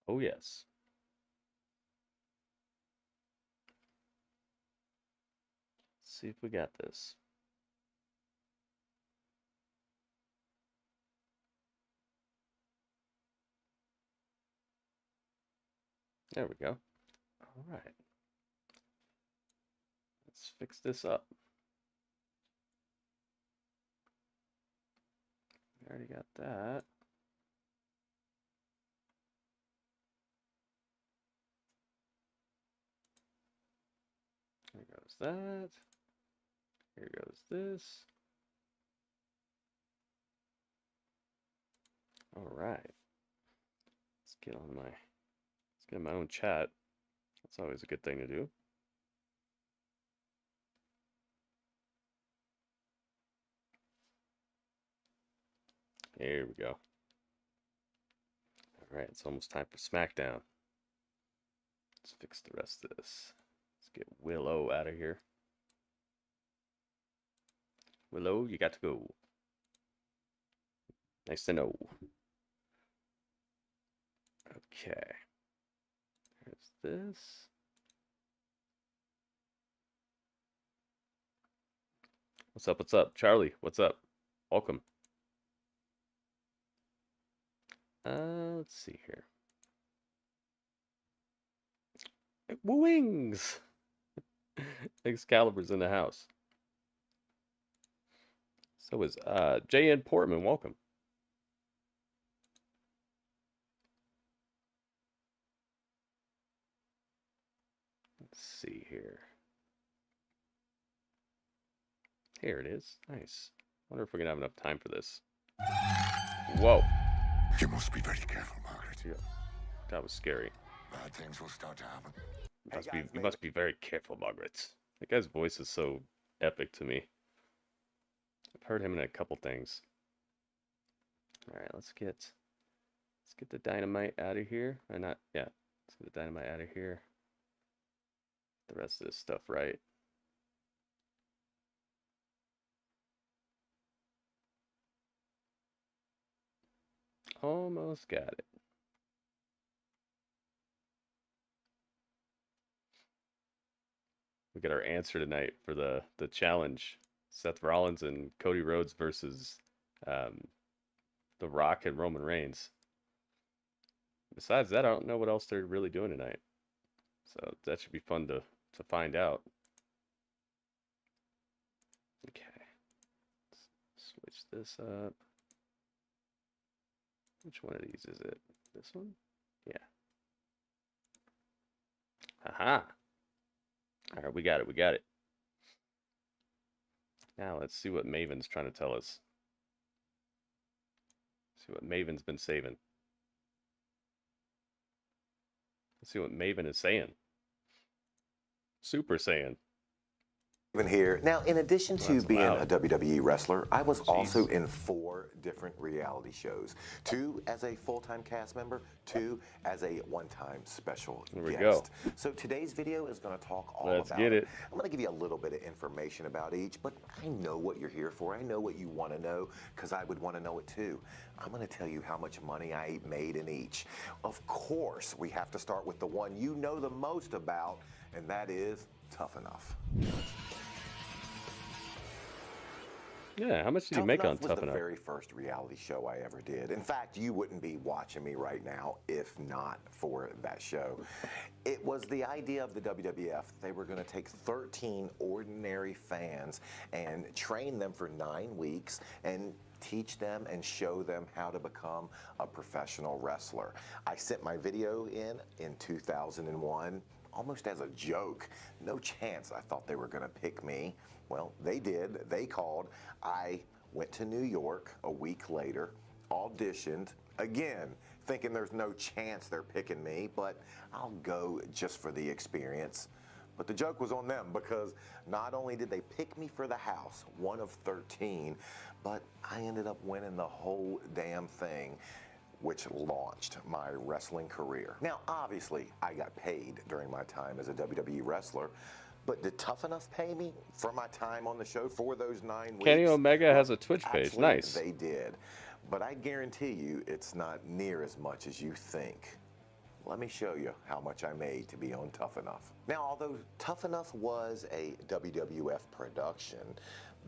Oh, yes. Let's see if we got this. There we go. All right. Let's fix this up. We already got that. There goes that. Here goes this. All right. Let's get in my own chat. That's always a good thing to do. Here we go. All right, it's almost time for SmackDown. Let's fix the rest of this. Let's get Willow out of here. Willow, you got to go. Nice to know. Okay. Here's this. What's up? What's up? Charlie, what's up? Welcome. Let's see here. Wings! Excalibur's in the house. So is J.N. Portman, welcome. Let's see here. Here it is. Nice. Wonder if we're gonna have enough time for this. Whoa. You must be very careful, Margaret. Yeah. That was scary. Bad things will start to happen. You must be very careful, Margaret. That guy's voice is so epic to me. I've heard him in a couple things. All right, let's get the dynamite out of here. Or not? Yeah, let's get the dynamite out of here. The rest of this stuff right. Almost got it. We got our answer tonight for the challenge. Seth Rollins and Cody Rhodes versus The Rock and Roman Reigns. Besides that, I don't know what else they're really doing tonight. So that should be fun to find out. Okay. Let's switch this up. Which one of these is it? This one? Yeah. Aha. All right, we got it. We got it. Now let's see what Maven's trying to tell us. See what Maven's been saving. Let's see what Maven is saying. Super Saiyan. Even here. Now, in addition to being a WWE wrestler, I was also in 4 different reality shows. 2 as a full-time cast member, 2 as a one-time special guest. So today's video is going to talk all about it. I'm going to give you a little bit of information about each, but I know what you're here for. I know what you want to know because I would want to know it too. I'm going to tell you how much money I made in each. Of course, we have to start with the one you know the most about, and that is Tough Enough. Yeah, how much did you make on Tough Enough? Was the very first reality show I ever did. In fact, you wouldn't be watching me right now if not for that show. It was the idea of the WWF. They were going to take 13 ordinary fans and train them for 9 weeks and teach them and show them how to become a professional wrestler. I sent my video in 2001. Almost as a joke. No chance I thought they were going to pick me. Well, they did. They called. I went to New York a week later, auditioned, again, thinking there's no chance they're picking me, but I'll go just for the experience. But the joke was on them because not only did they pick me for the house, 1 of 13, but I ended up winning the whole damn thing, which launched my wrestling career. Now, obviously, I got paid during my time as a WWE wrestler, but did Tough Enough pay me for my time on the show for those 9 weeks? Kenny Omega has a Twitch page. Actually, nice. They did, but I guarantee you it's not near as much as you think. let me show you how much I made to be on Tough Enough. Now, although Tough Enough was a WWF production,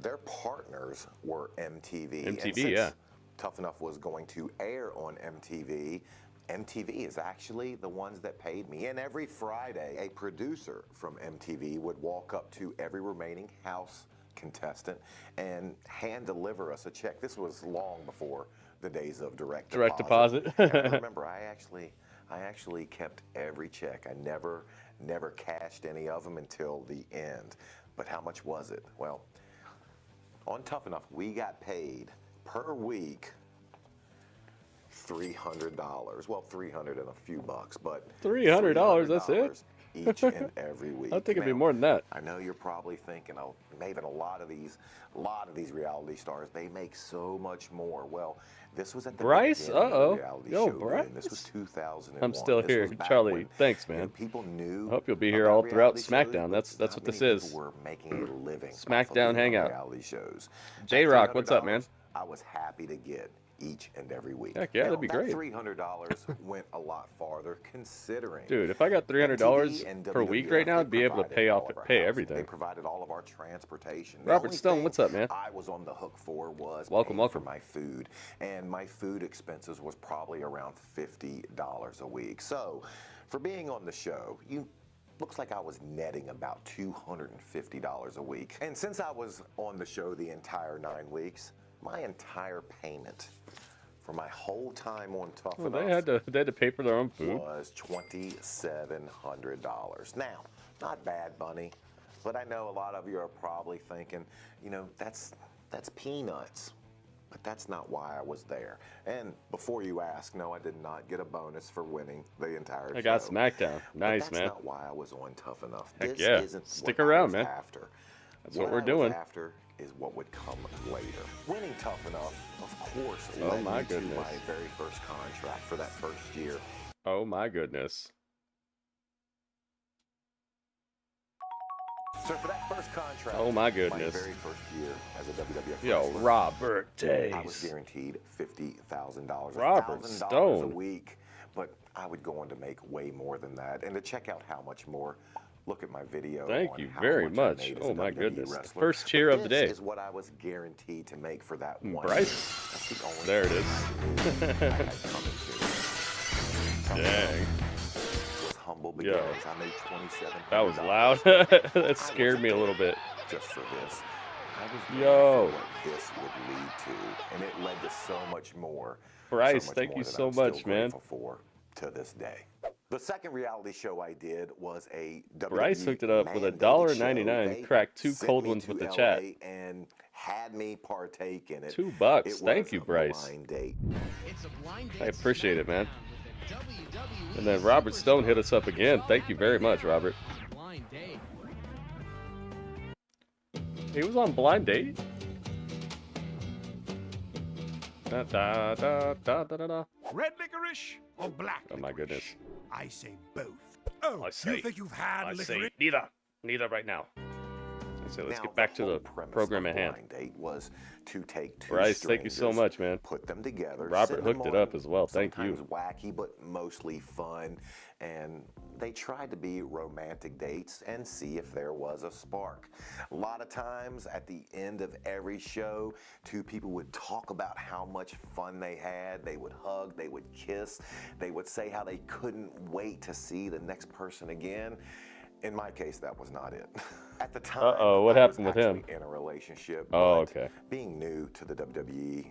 their partners were MTV. MTV, and since yeah. Tough Enough was going to air on MTV, MTV is actually the ones that paid me. And every Friday, a producer from MTV would walk up to every remaining house contestant and hand deliver us a check. This was long before the days of direct deposit. And I remember I actually kept every check. I never cashed any of them until the end. But how much was it? Well, on Tough Enough, we got paid per week $300. Well, 300 and a few bucks, but $300, that's it? Each and every week. I think it'd be more than that. I know you're probably thinking, oh, maybe a lot of these reality stars, they make so much more. Well, this was at the Bryce, beginning of the reality yo, show. Bryce. And this was 2001. I'm still This here, was back Charlie. when, Thanks, you know, man. people knew. I hope you'll be here about all throughout reality shows, SmackDown. but That's what not this many is. people were making a living off of SmackDown being on Hangout. reality shows. J-Rock, That what's up, man? $300 I was happy to get each and every week. Heck yeah, Now, that'd be great. That $300 went a lot farther, considering. Dude, if I got $300 per week right now, I'd be able to pay everything. They provided all of our transportation. The Robert only Stone, thing what's up, man? I was on the hook for was Welcome, paying welcome. for my food, and my food expenses was probably around $50 a week. So, for being on the show, looks like I was netting about $250 a week. And since I was on the show the entire 9 weeks, my entire payment for my whole time on Tough Enough They had to pay for their own food. was $2,700. Now, not bad, Bunny, but I know a lot of you are probably thinking, you know, that's peanuts. But that's not why I was there. And before you ask, no, I did not get a bonus for winning the entire show. I got SmackDown. Nice, But man. that's not why I was on Tough Enough. Heck This yeah. isn't Stick what I around, was man. After. That's what we're doing. After is what would come later. Winning Tough Enough, of course, Oh led my me to goodness. my very first contract for that first year. Oh my goodness. So for that first contract, Oh my goodness. my very first year as a WWF Yo, wrestler, Robert I was Days. guaranteed $50,000. Robert $1,000 a Stone. week, but I would go on to make way more than that. And to check out how much more, look at my video. Thank on you how very much I much. made as Oh a my WWE goodness. The wrestler. first cheer But of the day. This is what I was guaranteed to make for that one. Bryce? That's the only There it thing is. I had coming to me. Dang. Was humble beginnings. I made $27,000. That was loud. That scared me a little bit. Just for this. I was Yo. ready for what this would lead to, and it led to so much more. Bryce, much thank more you that so I'm still much, man. grateful for to this day. The second reality show I did was a WWE Bryce hooked it up with mandated $1.99, show. They cracked 2 sent cold me ones to with the LA chat. and had me partake in it. $2. It Thank was you, a Bryce. blind date. I appreciate it, man. And then Robert Stone hit us up again. Thank you very much, Robert. He was on Blind Date? Da, da, da, da, da, da, da. Red licorice or black Oh my goodness. I say both. Oh, I say- you think you've had I licorice? say neither. Neither right now. So let's Now, get back to whole the premise program of at hand. Blind Date was to take two Bryce, thank you so strangers, much, man. Put them together. Robert send them hooked it on up as well. Thank you. sometimes wacky, but mostly fun. And they tried to be romantic dates and see if there was a spark. A lot of times at the end of every show, two people would talk about how much fun they had. They would hug, they would kiss, they would say how they couldn't wait to see the next person again. In my case, that was not it. At the time, Uh-oh, what I was happened with him? actually in a relationship. Oh, but okay. Being new to the WWE,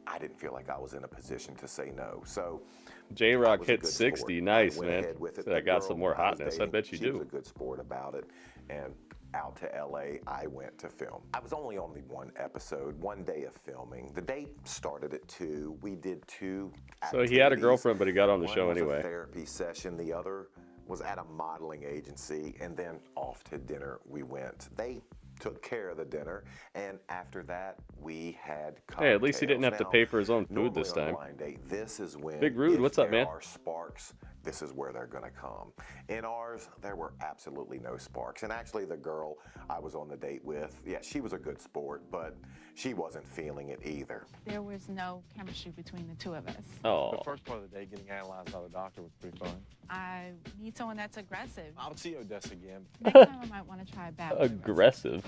I didn't feel like I was in a position to say no. So I J-Rock was a hit good 60. sport. Nice, I went man. ahead with it. Said I The got girl some more I was hotness. I dating, bet you she was do. a good sport about it. And out to LA, I went to film. I was only on the one episode, one day of filming. The date started at 2. We did 2 So he had a activities. girlfriend, but he got on the One show was anyway. a therapy session. The other was at a modeling agency, and then off to dinner we went. They took care of the dinner, and after that we had cocktails. Hey, at least he didn't have to Now, pay for his own food normally this on a time. blind date, this is when Big Rude, if what's up, there man? are sparks, this is where they're going to come. In ours, there were absolutely no sparks. And actually, the girl I was on the date with, yeah, she was a good sport, but she wasn't feeling it either. There was no chemistry between the two of us. Oh, The first part of the day, getting analyzed by the doctor, was pretty fun. I need someone that's aggressive. I'll see Odessa again. Next time I might want to try a bad boy aggressive.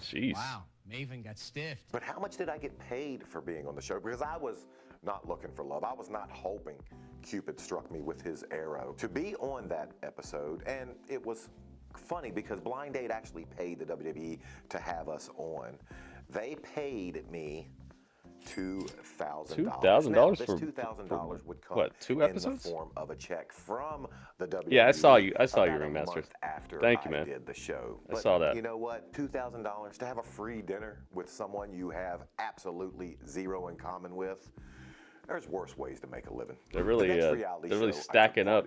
Jeez. Wow, Maven got stiffed. But how much did I get paid for being on the show? Because I was not looking for love. I was not hoping Cupid struck me with his arrow. To be on that episode, and it was funny because Blind Date actually paid the WWE to have us on. They paid me $2,000. $2,000 This for $2,000 would come what, 2 episodes? in the form of a check from the WWE. Yeah, I saw you about Ringmaster. a month after Thank you, man. I did the show. I saw that. You know what? $2,000 to have a free dinner with someone you have absolutely zero in common with. There's worse ways to make a living. They're really stacking up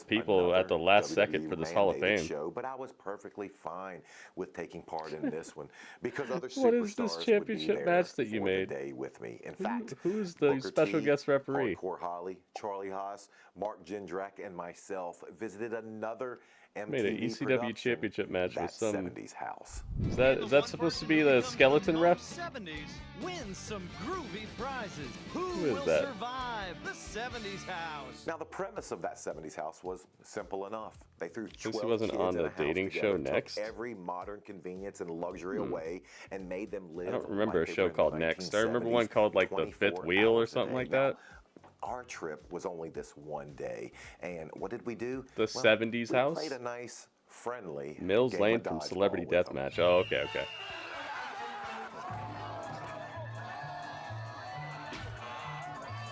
people at the last second for this Hall of Fame. Show, but I was perfectly fine with taking part in this one because other What is this superstars championship would be there match that you for made? the day with me. In fact, Who's the Booker special T, guest referee? Hardcore Holly, Charlie Haas, Mark Jindrak, and myself visited another MTV Made an ECW production, championship match with that some. 70s house. Is that supposed to be the skeleton ref? 70s win some groovy prizes. Who is will that? survive the 70s house? Now, the premise of that 70s house was simple enough. They threw 12 he wasn't kids on in the a house dating together, show took Next? every modern convenience and luxury away and made them live. I don't remember like a they show were in the called Next. I remember one 1970s, called like The Fifth 24 Wheel or hours a something day. like Now, that. our trip was only this one day, and what did we do? The 70s we house? played a nice, friendly Mills game Lane of from dodgeball Celebrity with them. Deathmatch. Oh, okay.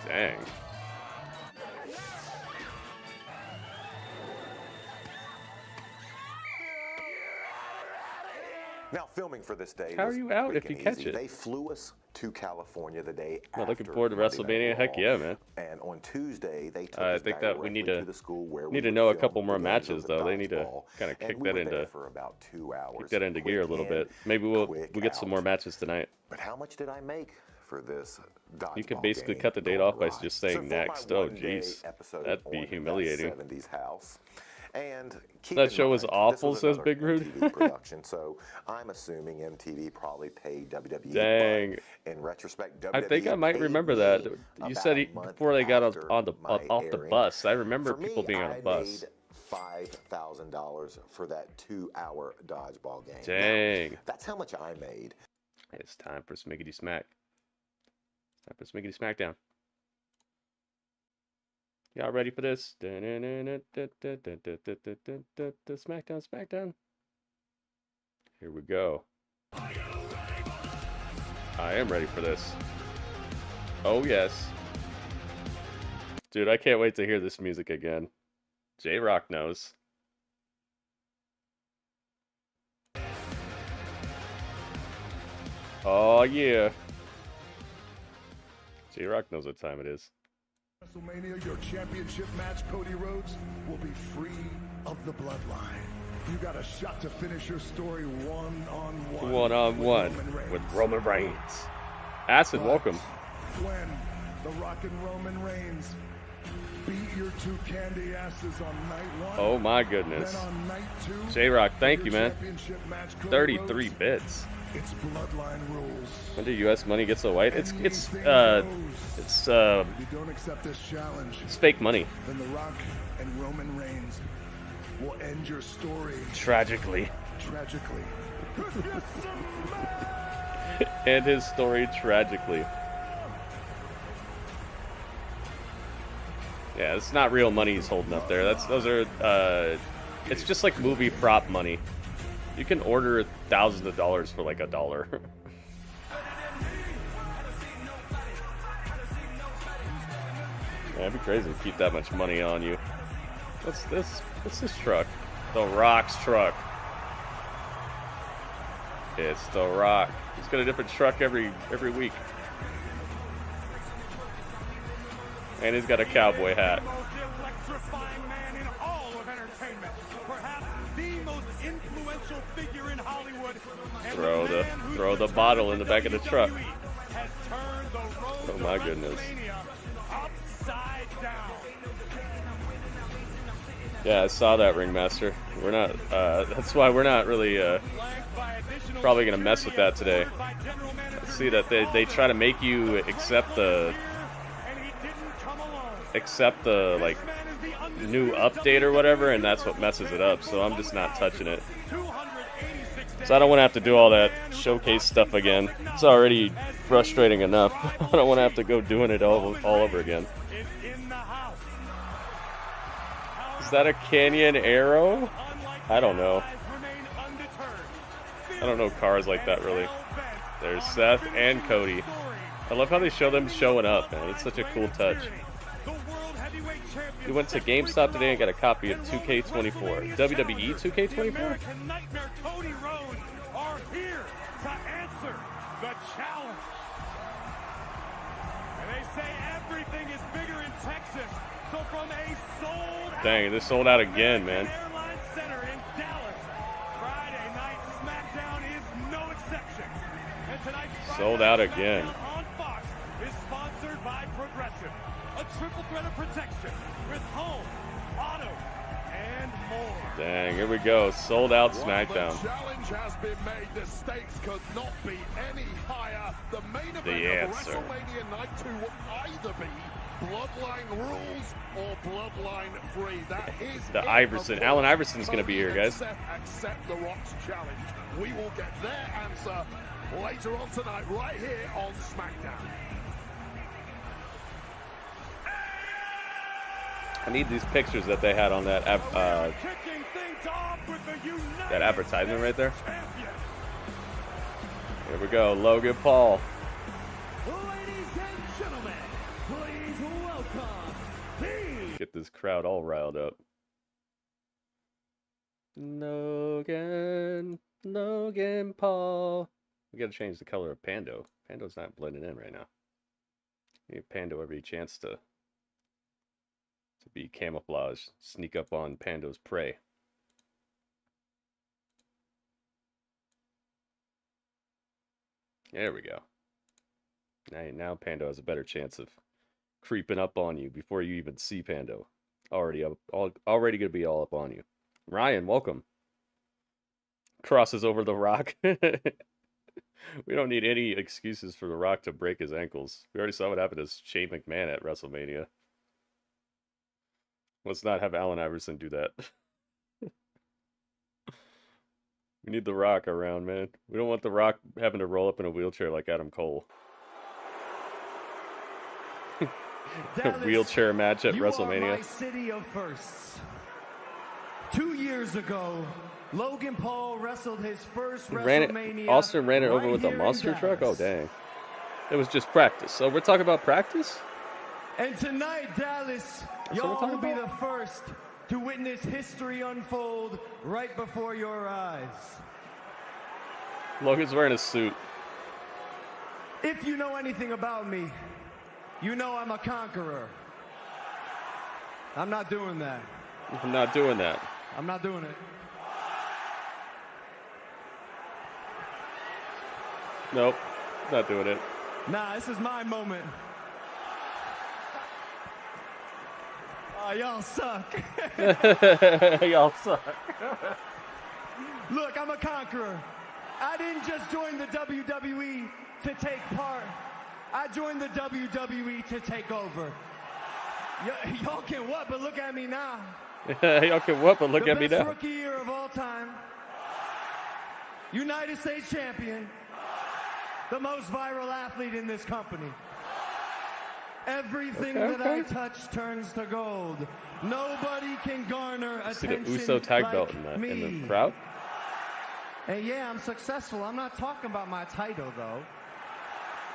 Dang. Now, filming for this day How are was you out quick if you and catch easy. it? They flew us to California the day Not looking after forward to Monday Night WrestleMania. Heck Raw. yeah, man. And on Tuesday, they took I us think that we need directly to- the school where need we to would know a film couple more the games matches, of the though. They need to dodgeball. kinda kick And we that were into- there for about 2 hours. Kick that into gear a little Quick bit. in, Maybe we'll quick get some more out. matches tonight. But how much did I make for this dodgeball You could basically game cut the date gone off by awry? just saying So for my next. Oh, one-day jeez. episode That'd be on humiliating. That 70s house. And keep That in show was mind, awful, this says another Big Rude. MTV production, so I'm assuming MTV probably paid WWE. Dang. But in retrospect, I think I WWE might paid remember me that. You about said a month before they got after on the my off the airing. bus. I remember For people me, being on a I bus. made $5,000 for that 2-hour dodgeball game. Now, Dang. that's how much I made. It's time for Smiggity Smack. Time for Smiggity Smackdown. Y'all ready for this? Smackdown, Smackdown. Here we go. I am ready for this. Oh, yes. Dude, I can't wait to hear this music again. J-Rock knows. Oh, yeah. J-Rock knows what time it is. WrestleMania, your championship match, Cody Rhodes, will be free of the bloodline. You got a shot to finish your story one-on-one. One-on-one with Roman Reigns. Acid, welcome. When The Rock and Roman Reigns beat your two candy asses on night one. Oh my goodness. Then on night two, J-Rock, thank your you, man. championship match, Cody 33 Rhodes, bits. It's bloodline rules. When did U.S. money get so white? It's You don't accept this challenge, fake money. then The Rock and Roman Reigns will end your story Tragically. tragically. And his story tragically. Yeah, it's not real money he's holding up there. Those are it's just like movie prop money. You can order thousands of dollars for like $1. Yeah, it'd be crazy to keep that much money on you. What's this? What's this truck? The Rock's truck. It's The Rock. He's got a different truck every week. And he's got a cowboy hat. The most electrifying man in all of entertainment. Perhaps the most influential figure in Hollywood. And Throw the bottle in the back of the truck. has turned the road Oh my goodness. WrestleMania upside down. Yeah, I saw that, Ringmaster. We're not, that's why we're not really, probably gonna mess with that today. I see that they try to make you accept the, like, new update or whatever, and that's what messes it up, so I'm just not touching it. So I don't want to have to do all that showcase stuff again. It's already frustrating enough. I don't want to have to go doing it all over again. Is that a Canyon Arrow? I don't know. I don't know cars like that, really. There's Seth and Cody. I love how they show them showing up, man. It's such a cool touch. We went to GameStop today and got a copy of 2K24. WWE 2K24? Cody Rhodes are here to answer the challenge. And they say everything is bigger in Texas. So from a sold out, dang, this sold out again, man. Airline Center in Dallas, Friday night SmackDown is no exception. And tonight's sold out again. on Fox is sponsored by Progressive, a triple threat of protection with home, auto, and more. Dang, here we go. Sold out SmackDown. The challenge has been made. The stakes could not be any higher. The main event of answer. WrestleMania Night 2 will either be Bloodline Rules or Bloodline Free. That is The Iverson. Allen Iverson's going to be here, guys. Seth accept the Rock's challenge. We will get their answer later on tonight, right here on SmackDown. I need these pictures that they had on that that advertisement right there. Here we go, Logan Paul. Ladies and gentlemen, please welcome Get this crowd all riled up. Logan Paul. We gotta change the color of Pando. Pando's not blending in right now. Give Pando every chance to be camouflaged, sneak up on Pando's prey. There we go. Now Pando has a better chance of creeping up on you before you even see Pando. Already gonna be all up on you. Ryan, welcome. Crosses over the Rock. We don't need any excuses for the Rock to break his ankles. We already saw what happened to Shane McMahon at WrestleMania. Let's not have Allen Iverson do that. We need the Rock around, man. We don't want the Rock having to roll up in a wheelchair like Adam Cole. A wheelchair match at WrestleMania. My city of firsts. 2 years ago, Logan Paul wrestled his first WrestleMania. Austin ran it over right with a here in monster truck? Oh, Dallas. dang. It was just practice. So we're talking about practice? And tonight, Dallas, what y'all we're talking will be about? the first to witness history unfold right before your eyes. Logan's wearing a suit. If you know anything about me, you know I'm a conqueror. I'm not doing that. I'm not doing that. I'm not doing it. Nope. Not doing it. Nah, this is my moment. Y'all suck. Y'all suck. Look, I'm a conqueror. I didn't just join the WWE to take part. I joined the WWE to take over. Y'all can what, but look at me now. Y'all can what, but look at me The now. best rookie year of all time. United States champion. The most viral athlete in this company. Everything I touch turns to gold. Nobody can garner See attention the Uso tag like belt in me. the crowd? And yeah, I'm successful. I'm not talking about my title, though.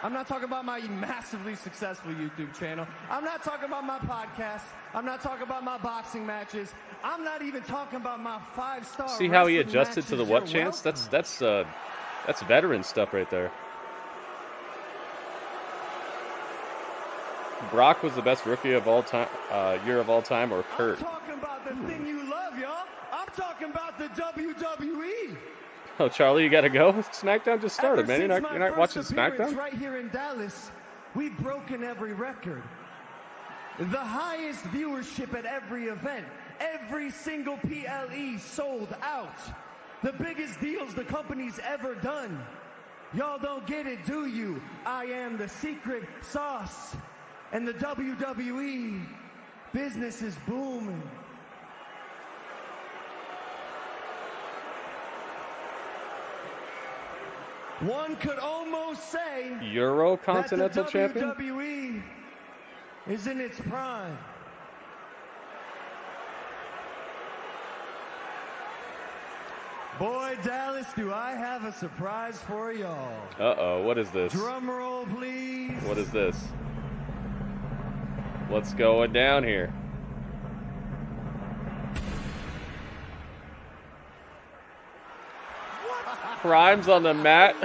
I'm not talking about my massively successful YouTube channel. I'm not talking about my podcast. I'm not talking about my boxing matches. I'm not even talking about my 5-star. See how he wrestling adjusted to the matches. what You're chance? welcome. That's veteran stuff right there. Brock was the best rookie of all time, year of all time, or Kurt? I'm talking about the thing you love, y'all. I'm talking about the WWE. Oh, Charlie, you gotta go. SmackDown just started, Ever man. since You're my not watching first appearance SmackDown? right here in Dallas, we've broken every record. The highest viewership at every event. Every single PLE sold out. The biggest deals the company's ever done. Y'all don't get it, do you? I am the secret sauce. And the WWE business is booming. One could almost say Euro Continental that the Champion? WWE is in its prime. Boy, Dallas, do I have a surprise for y'all. Uh-oh, what is this? Drum roll, please. What is this? What's going down here? Prime's on the mat.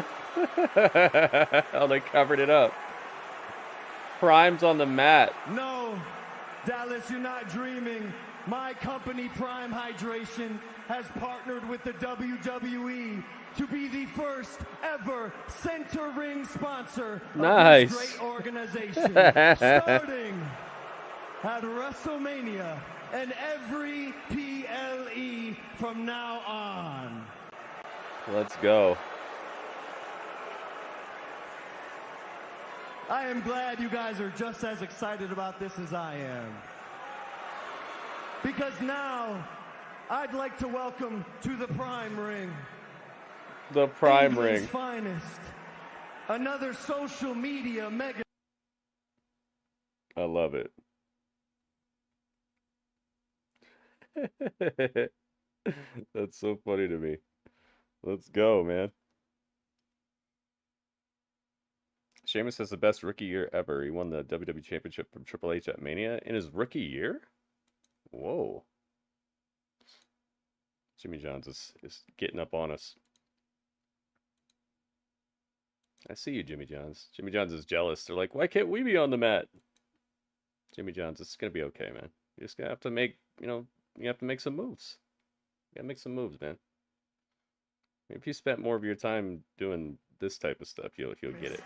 Oh, they covered it up. Prime's on the mat. No, Dallas, you're not dreaming. My company, Prime Hydration, has partnered with the WWE to be the first ever center ring sponsor of Nice. this great organization. Starting at WrestleMania and every PLE from now on. Let's go. I am glad you guys are just as excited about this as I am. Because now, I'd like to welcome to the Prime Ring. The Prime England's Ring. finest. Another social media mega. I love it. That's so funny to me. Let's go, man. Sheamus has the best rookie year ever. He won the WWE Championship from Triple H at Mania in his rookie year? Whoa. Jimmy Johns is getting up on us. I see you, Jimmy Johns. Jimmy Johns is jealous. They're like, why can't we be on the mat? Jimmy Johns, it's going to be okay, man. You're just going to have to make, you have to make some moves. You got to make some moves, man. If you spent more of your time doing this type of stuff, you'll get it.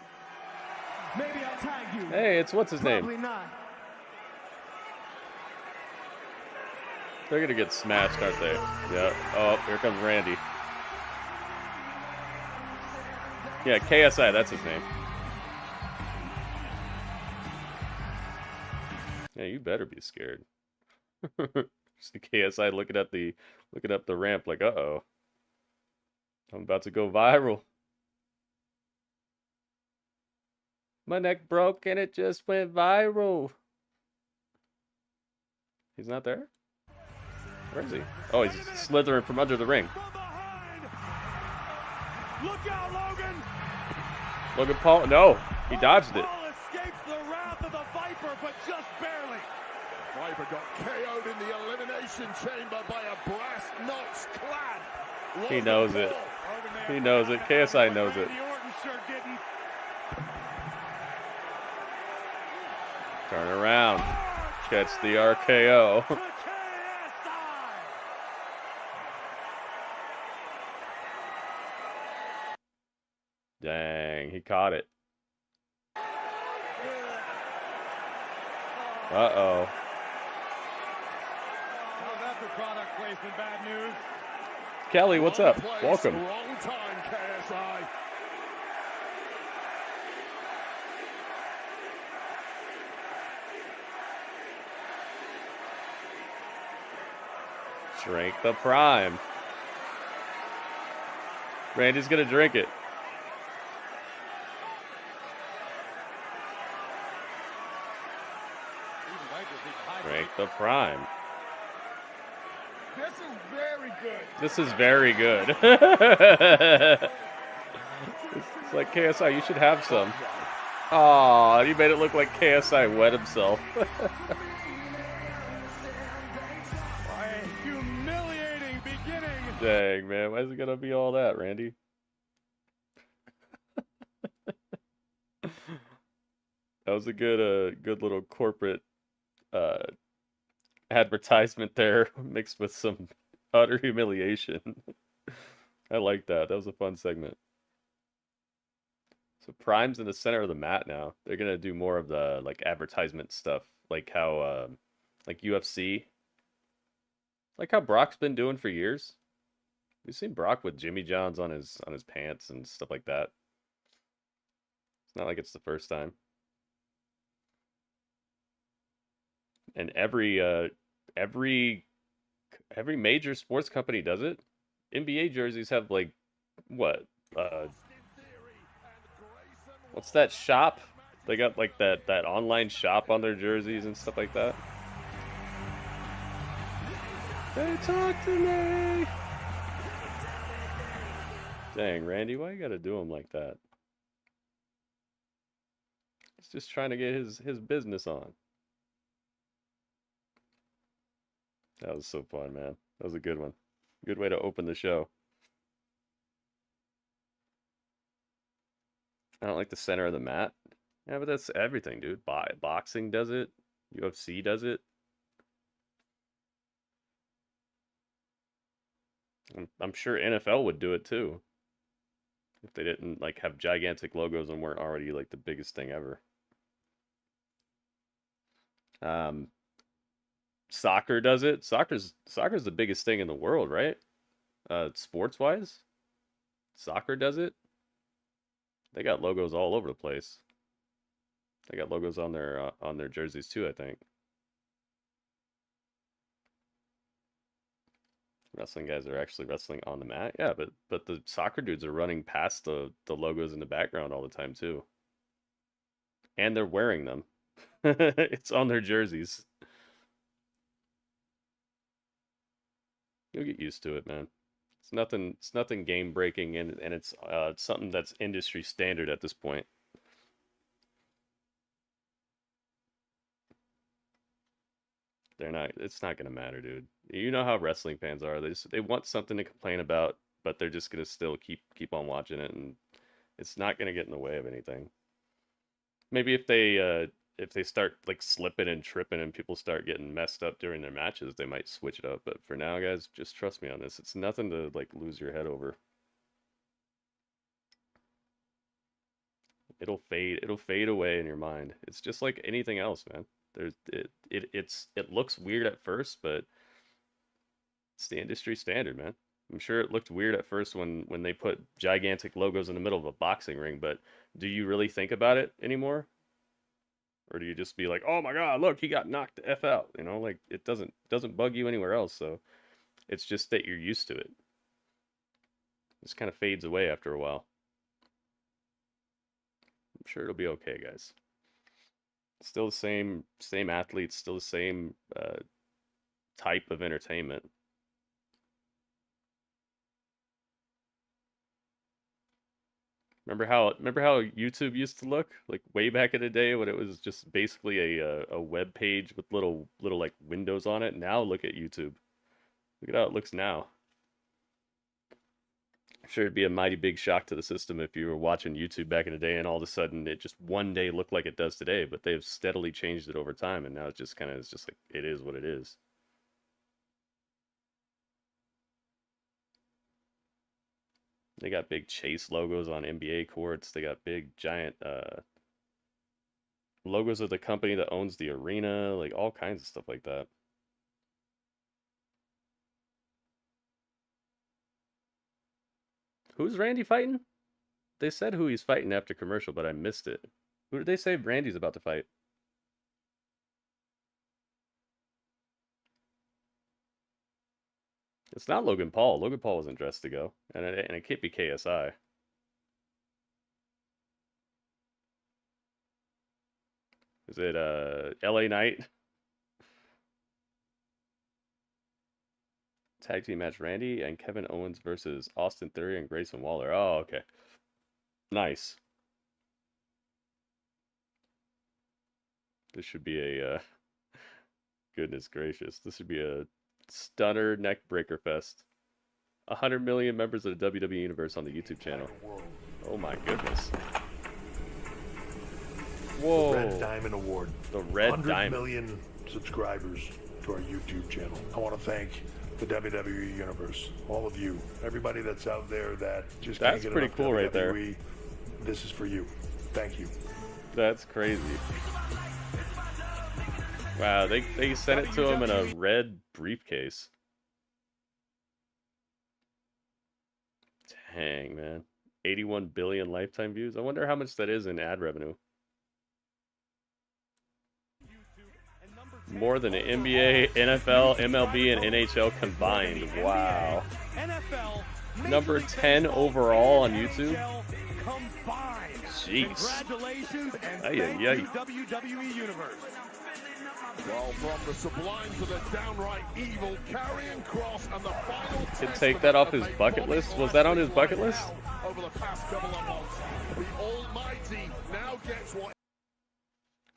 Maybe I'll tag you. Hey, it's what's his name? Probably not. They're going to get smashed, aren't they? Yeah. Oh, here comes Randy. Yeah, KSI, that's his name. Yeah, you better be scared. See KSI looking up the ramp like, uh-oh. I'm about to go viral. My neck broke and it just went viral. He's not there? Where is he? Oh, he's slithering from under the ring. Look out, Logan! Logan Paul, no, he dodged it. Paul escapes the wrath of the Viper, but just barely. Viper got KO'd in the Elimination Chamber by a brass knucks clad. He knows it. He knows it. KSI knows it. Turn around. Catch the RKO. Dang, he caught it. Uh-oh. Product placement, bad news. Kelly, what's up? Welcome. Wrong time, KSI. Drink the Prime. Randy's gonna drink it. Drink the Prime. This is very good. This is very good. It's like KSI, you should have some. Aw, you made it look like KSI wet himself. A humiliating beginning. Dang, man, why is it gonna be all that, Randy? That was a good little corporate advertisement there, mixed with some utter humiliation. I like that. That was a fun segment. So Prime's in the center of the mat now. They're gonna do more of the like advertisement stuff, like how like UFC. Like how Brock's been doing for years. We've seen Brock with Jimmy Johns on his pants and stuff like that. It's not like it's the first time. And every major sports company does it. NBA jerseys have like what? What's that shop? They got like that online shop on their jerseys and stuff like that. They talk to me. Dang, Randy, why you gotta do him like that? He's just trying to get his business on. That was so fun, man. That was a good one. Good way to open the show. I don't like the center of the mat. Yeah, but that's everything, dude. Boxing does it. UFC does it. I'm sure NFL would do it too. If they didn't like have gigantic logos and weren't already like the biggest thing ever. Soccer does it. Soccer's the biggest thing in the world, right? Sports wise, soccer does it. They got logos all over the place. They got logos on their jerseys too, I think. Wrestling guys are actually wrestling on the mat. Yeah, but the soccer dudes are running past the logos in the background all the time too. And they're wearing them. It's on their jerseys. You'll get used to it, man. It's nothing game breaking, and it's something that's industry standard at this point. It's not gonna matter, dude. You know how wrestling fans are. They want something to complain about, but they're just gonna still keep on watching it, and it's not gonna get in the way of anything. Maybe if they start like slipping and tripping and people start getting messed up during their matches, they might switch it up. But for now, guys, just trust me on this. It's nothing to like lose your head over. It'll fade away in your mind. It's just like anything else, man. It looks weird at first, but it's the industry standard, man. I'm sure it looked weird at first when they put gigantic logos in the middle of a boxing ring, but do you really think about it anymore? Or do you just be like, oh my God, look, he got knocked the F out? You know, like it doesn't bug you anywhere else. So it's just that you're used to it. This kind of fades away after a while. I'm sure it'll be okay, guys. Still the same athletes, still the same type of entertainment. Remember how YouTube used to look like way back in the day when it was just basically a web page with little like windows on it. Now look at YouTube. Look at how it looks now. I'm sure it'd be a mighty big shock to the system if you were watching YouTube back in the day and all of a sudden it just one day looked like it does today, but they've steadily changed it over time and now it's just like it is what it is. They got big Chase logos on NBA courts. They got big giant logos of the company that owns the arena, like all kinds of stuff like that. Who's Randy fighting? They said who he's fighting after commercial, but I missed it. Who did they say Randy's about to fight? It's not Logan Paul. Logan Paul wasn't dressed to go. And it can't be KSI. Is it LA Knight? Tag team match Randy and Kevin Owens versus Austin Theory and Grayson Waller. Oh, okay. Nice. This should be a goodness gracious. This should be a stunner neck breaker fest. 100 million members of the WWE Universe on the YouTube channel. Oh my goodness. Whoa. The Red Diamond Award. The Red 100 Diamond. million subscribers to our YouTube channel. I want to thank the WWE Universe, all of you, everybody that's out there that just can't get pretty enough cool WWE. right there. This is for you. Thank you. That's crazy. Wow, they sent it to him in a red briefcase. Dang, man. 81 billion lifetime views. I wonder how much that is in ad revenue. More than the NBA, NFL, MLB, and NHL combined. Wow. Number 10 overall on YouTube. Jeez. WWE Universe. Well, from the sublime to the downright evil, Karrion Kross and the final Could take that off his bucket list. Was that on his bucket list? Over the past couple of months, the Almighty now gets what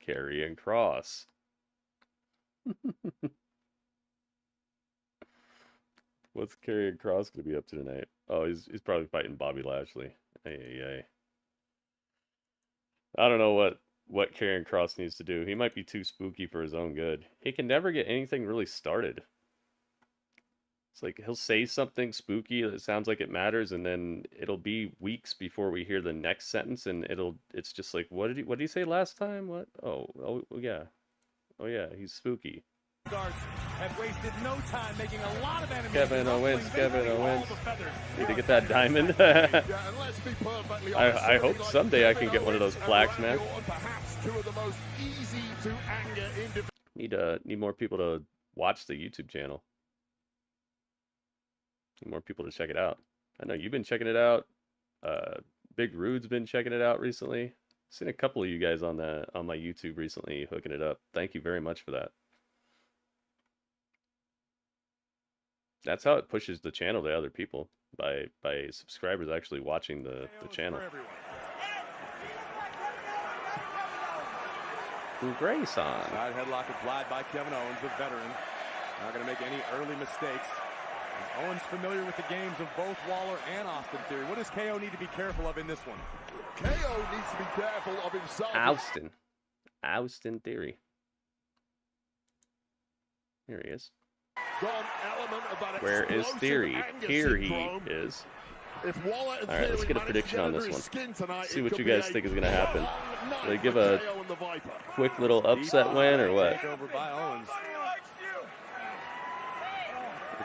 Karrion Kross. What's Karrion Kross gonna be up to tonight? Oh, he's probably fighting Bobby Lashley. Hey. I don't know what Karrion Kross needs to do. He might be too spooky for his own good. He can never get anything really started. It's like he'll say something spooky that sounds like it matters, and then it'll be weeks before we hear the next sentence, and it's just like, what did he say last time? What? Oh yeah. Oh yeah, he's spooky. Have wasted no time making a lot of enemies. Kevin Owens. Need to get that diamond. I hope someday I can get one of those plaques, man. Need more people to watch the YouTube channel. Need more people to check it out. I know you've been checking it out. Big Rude's been checking it out recently. Seen a couple of you guys on my YouTube recently hooking it up. Thank you very much for that. That's how it pushes the channel to other people, by subscribers actually watching the channel. Grayson. Side headlock applied by Kevin Owens, the veteran. Not going to make any early mistakes. And Owens familiar with the games of both Waller and Austin Theory. What does KO need to be careful of in this one? KO needs to be careful of himself. Austin Theory. Here he is. Where is Theory? Here he is. Alright, let's get a prediction on this one. See what you guys think is going to happen. Will they give a quick little upset win or what?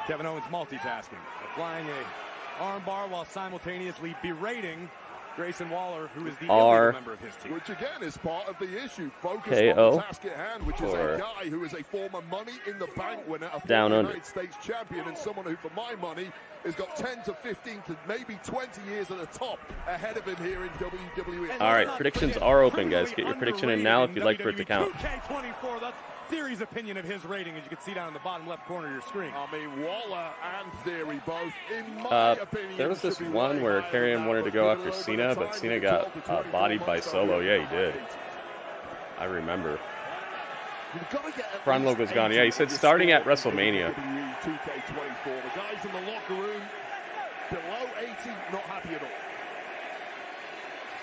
Kevin Owens multitasking, applying a armbar while simultaneously berating Grayson Waller, who is the member of his team. Which again is part of the issue. Focus KO on the task at hand, which is a guy who is a former Money in the Bank winner, a former United States champion, and someone who, for my money, has got 10 to 15 to maybe 20 years at the top ahead of him here in WWE. All right, predictions are open, guys. Get your prediction in now if you'd like for it to count. 2K24, that's Theory's opinion of his rating, as you can see down in the bottom left corner of your screen. I mean, Waller and Theory both, in my opinion, there was this one where Karrion wanted to go after Cena, but Cena got bodied by Solo. Yeah, he did. I remember. Prime logo's gone. Yeah, he said starting at WrestleMania. 2K24. The guys in the locker room below 80, not happy at all.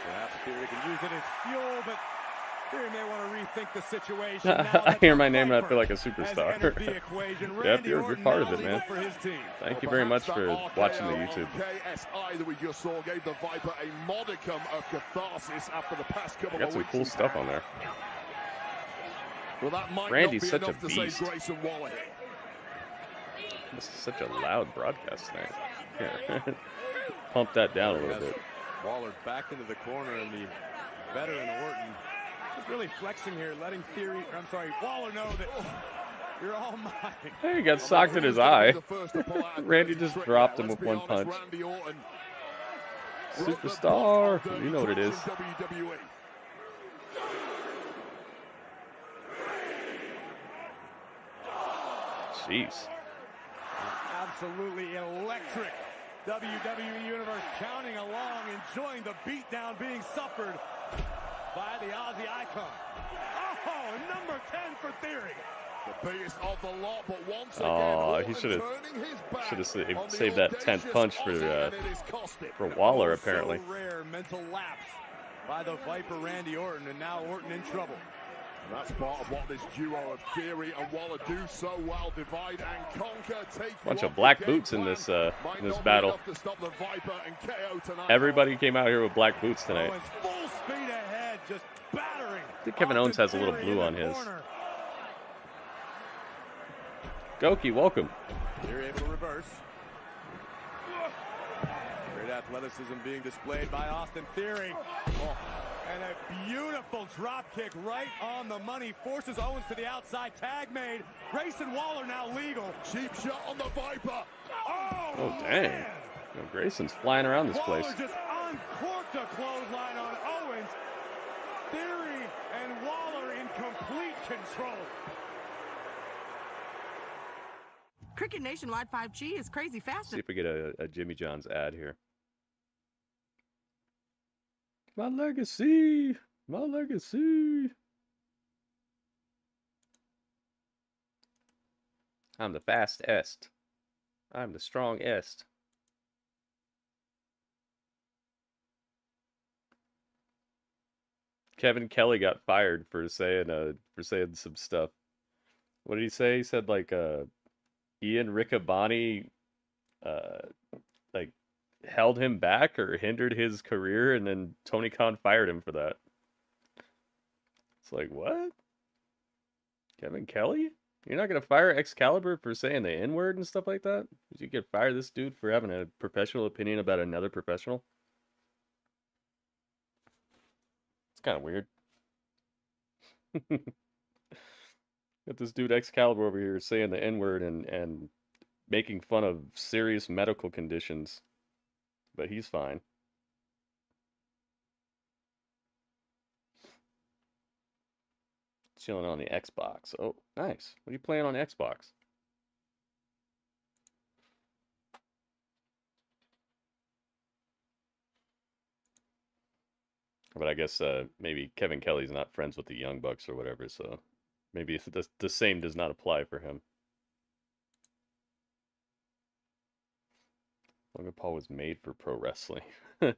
Perhaps Theory can use it as fuel, but Theory may want to rethink the situation. I hear my name and I feel like a superstar. Yep, you're part of it, man. Thank you very much for watching the YouTube. KSI that we just saw gave the Viper a modicum of catharsis after the past couple got of some weeks. cool stuff on there. Well, that might Randy's not be such a beast. This is such a loud broadcast tonight. Here. Pump that down a little bit. Waller back into the corner, and the veteran Orton just really flexing here, letting Waller know that you're all mine. Hey, he got socked in his eye. Randy just dropped him with one punch. Superstar. You know what it is. Jeez. Absolutely electric. WWE Universe counting along, enjoying the beatdown being suffered by the Aussie icon. Oh, number 10 for Theory. The biggest of the lot, but once again, he should have saved that 10th punch for Waller, apparently. So rare mental lapse by the Viper Randy Orton, and now Orton in trouble. And that's part of what this duo of Theory and Waller do so well: divide and conquer. Bunch of black boots in this battle. Everybody came out here with black boots tonight. Full speed ahead, just battering. I think Kevin Owens has a little blue on his. Goki, welcome. You're able to reverse. athleticism being displayed by Austin Theory. Oh, and a beautiful drop kick right on the money. Forces Owens to the outside. Tag made. Grayson Waller now legal. Cheap shot on the Viper. Oh, dang. Yo, Grayson's flying around this place. Waller just uncorked a clothesline on Owens. Theory and Waller in complete control. Cricket Nationwide 5G is crazy fast. See if we get a Jimmy John's ad here. My legacy! My legacy! I'm the fastest. I'm the strongest. Kevin Kelly got fired for saying some stuff. What did he say? He said like Ian Riccaboni like held him back or hindered his career, and then Tony Khan fired him for that. It's like, what? Kevin Kelly? You're not gonna fire Excalibur for saying the N-word and stuff like that? You could fire this dude for having a professional opinion about another professional? It's kind of weird. Got this dude Excalibur over here saying the N-word and making fun of serious medical conditions. But he's fine. Chilling on the Xbox. Oh, nice. What are you playing on Xbox? But I guess maybe Kevin Kelly's not friends with the Young Bucks or whatever, so maybe the same does not apply for him. Logan Paul was made for pro wrestling. Well,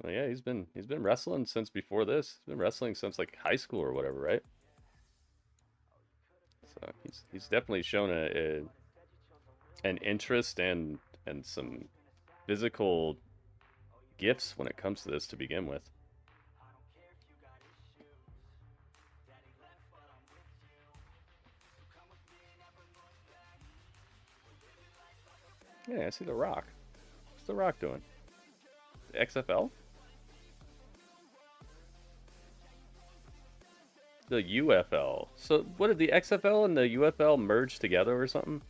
yeah, he's been wrestling since before this. He's been wrestling since like high school or whatever, right? So he's definitely shown an interest and some physical gifts when it comes to this to begin with. Yeah, I see The Rock. What's The Rock doing? The XFL? The UFL. So what did the XFL and the UFL merge together or something?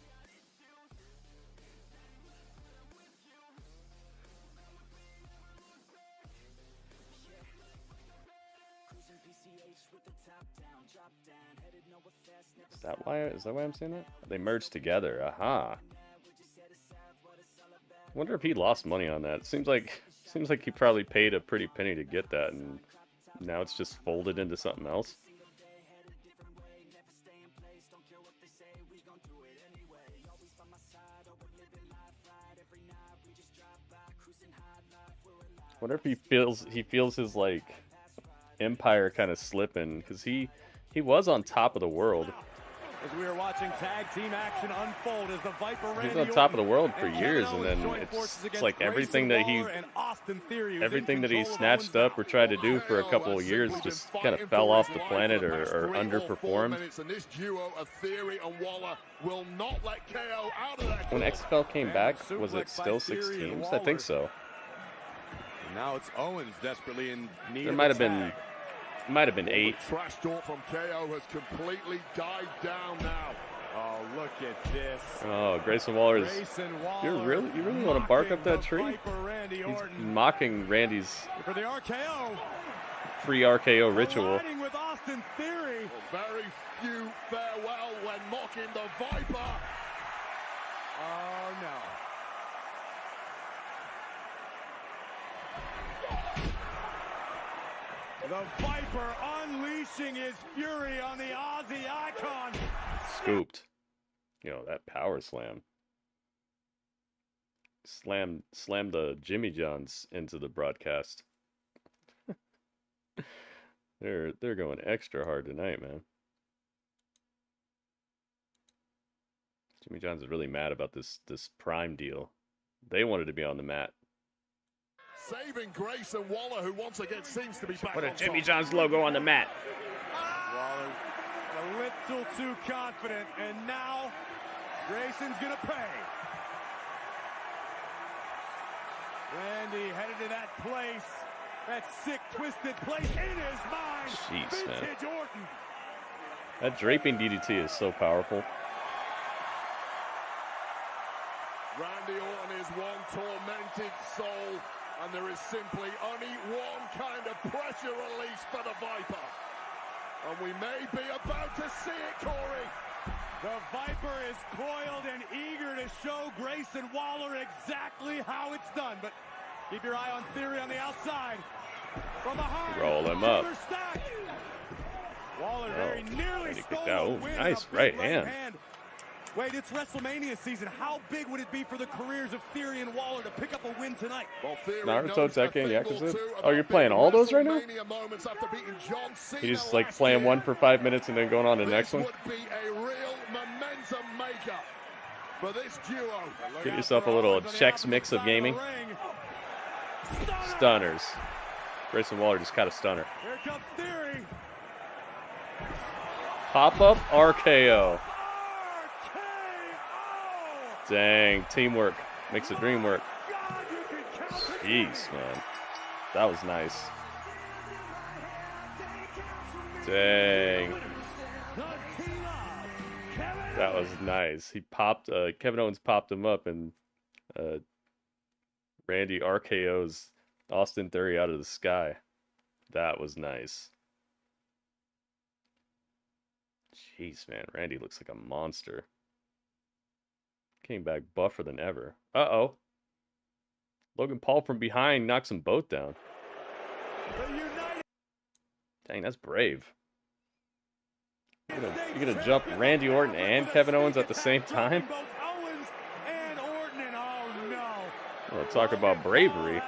Is that why I'm saying that? They merged together. Aha. Wonder if he lost money on that. Seems like he probably paid a pretty penny to get that, and now it's just folded into something else. Wonder if he feels his like empire kind of slipping, because he was on top of the world. As we are watching tag team action unfold as the Viper He's on top of the world for years, and then it's like everything that he snatched up or tried to do for a couple of years just kind of fell off the planet or underperformed. When XFL came back, was it still 6 teams? I think so. Now it's Owens desperately in need. There might have been 8. Trash talk from KO has completely died down now. Oh, look at this. Oh, Grayson Waller is. You really want to bark up that tree? He's mocking Randy's for the RKO. Free RKO ritual. With Austin Theory. Very few farewell when mocking the Viper. Oh no. The Viper unleashing his fury on the Aussie icon. Scooped. You know, that power slam. Slammed the Jimmy Johns into the broadcast. They're going extra hard tonight, man. Jimmy Johns is really mad about this Prime deal. They wanted to be on the mat. Saving Grayson Waller, who once again seems to be back. Put a Jimmy John's logo on the mat. Waller a little too confident, and now Grayson's gonna pay. Randy headed to that place. That sick, twisted place in his mind. Jeez, man. Vintage Orton. That draping DDT is so powerful. Randy Orton is one tormented soul, and there is simply only one kind of pressure release for the Viper. And we may be about to see it, Corey. The Viper is coiled and eager to show Grayson Waller exactly how it's done. But keep your eye on Theory on the outside. From behind. Roll him up. Waller very nearly stole oh, a win. nice right hand. Wait, it's WrestleMania season. How big would it be for the careers of Theory and Waller to pick up a win tonight? Well, Naruto, Tekken, Yakuza. Oh, you're playing all those right now? You just like playing one for 5 minutes and then going on to the next one? Would be a real momentum maker for this duo. Get yourself a little Chex Mix of gaming. Stunners. Grayson Waller just caught a stunner. Here comes Theory. Pop-up RKO. Dang, teamwork makes the dream work. Jeez, man. That was nice. Dang. That was nice. He popped, Kevin Owens popped him up, and Randy RKO's Austin Theory out of the sky. That was nice. Jeez, man. Randy looks like a monster. Came back buffer than ever. Uh-oh. Logan Paul from behind knocks them both down. Dang, that's brave. You're gonna jump Randy Orton and Kevin Owens at the same time? We'll talk about bravery.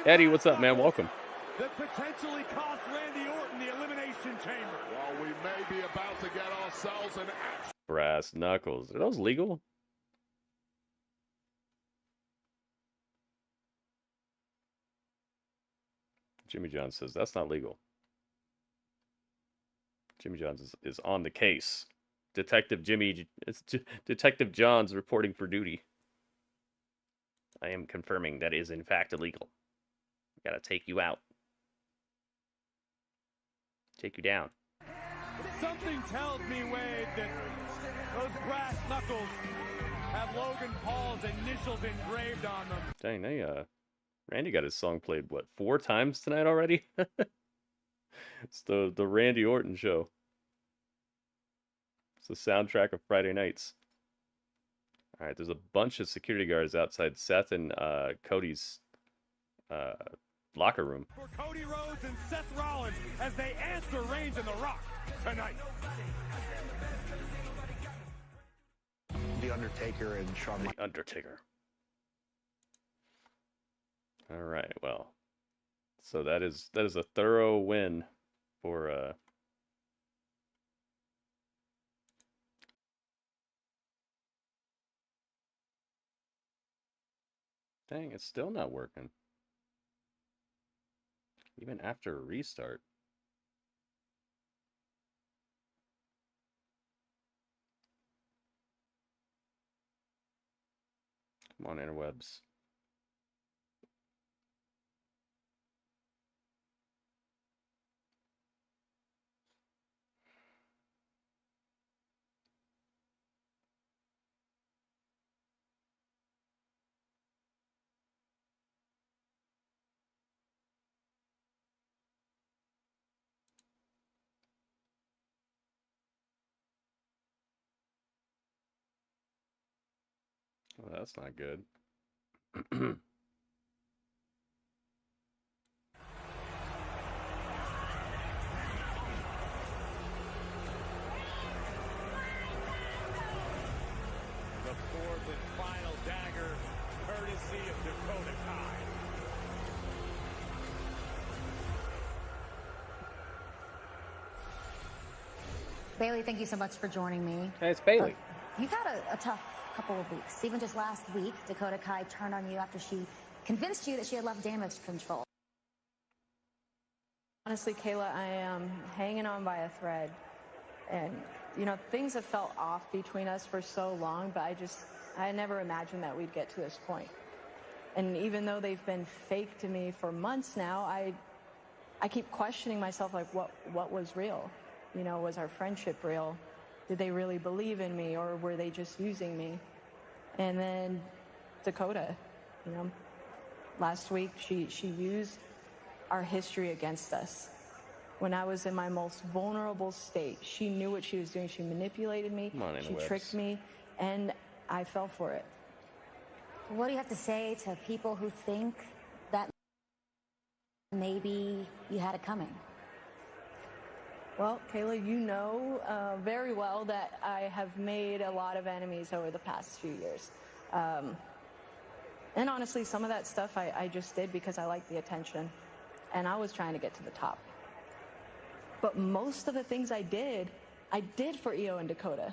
Eddie, what's up, man? Welcome. That potentially cost Randy Orton the Elimination Chamber. Well, we may be about to get ourselves an action. Brass knuckles. Are those legal? Jimmy John says that's not legal. Jimmy Johns is on the case. Detective Johns reporting for duty. I am confirming that is in fact illegal. Gotta take you out. Take you down. Something tells me, Wade, that those brass knuckles have Logan Paul's initials engraved on them. Dang, Randy got his song played, what, 4 times tonight already? It's the Randy Orton show. It's the soundtrack of Friday nights. All right, there's a bunch of security guards outside Seth and Cody's locker room. For Cody Rhodes and Seth Rollins as they answer Reigns and The Rock tonight. The Undertaker and Shawn Michaels. The Undertaker. All right, well, so that is a thorough win for Dang, it's still not working. Even after a restart. Come on, interwebs. Well, that's not good. The fourth and final dagger, courtesy of Dakota Kai. Bailey, thank you so much for joining me. Hey, it's Bailey. You've had a tough couple of weeks. Even just last week, Dakota Kai turned on you after she convinced you that she had left damage control. Honestly, Kayla, I am hanging on by a thread. And, you know, things have felt off between us for so long, but I never imagined that we'd get to this point. And even though they've been fake to me for months now, I keep questioning myself, like, what was real? You know, was our friendship real? Did they really believe in me, or were they just using me? And then Dakota, you know, last week she used our history against us. When I was in my most vulnerable state, she knew what she was doing. She manipulated me, she tricked me, and I fell for it. What do you have to say to people who think that maybe you had it coming? Well, Kayla, you know very well that I have made a lot of enemies over the past few years. And honestly, some of that stuff I just did because I liked the attention, and I was trying to get to the top. But most of the things I did for Io and Dakota.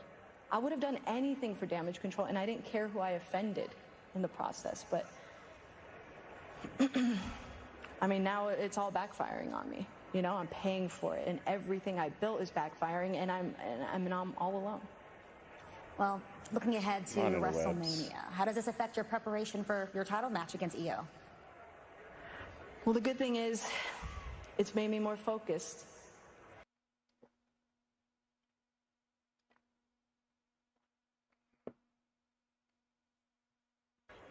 I would have done anything for Damage Control, and I didn't care who I offended in the process. But I mean, now it's all backfiring on me. You know, I'm paying for it, and everything I built is backfiring, and I'm all alone. Well, looking ahead to WrestleMania, how does this affect your preparation for your title match against Io? Well, the good thing is, it's made me more focused.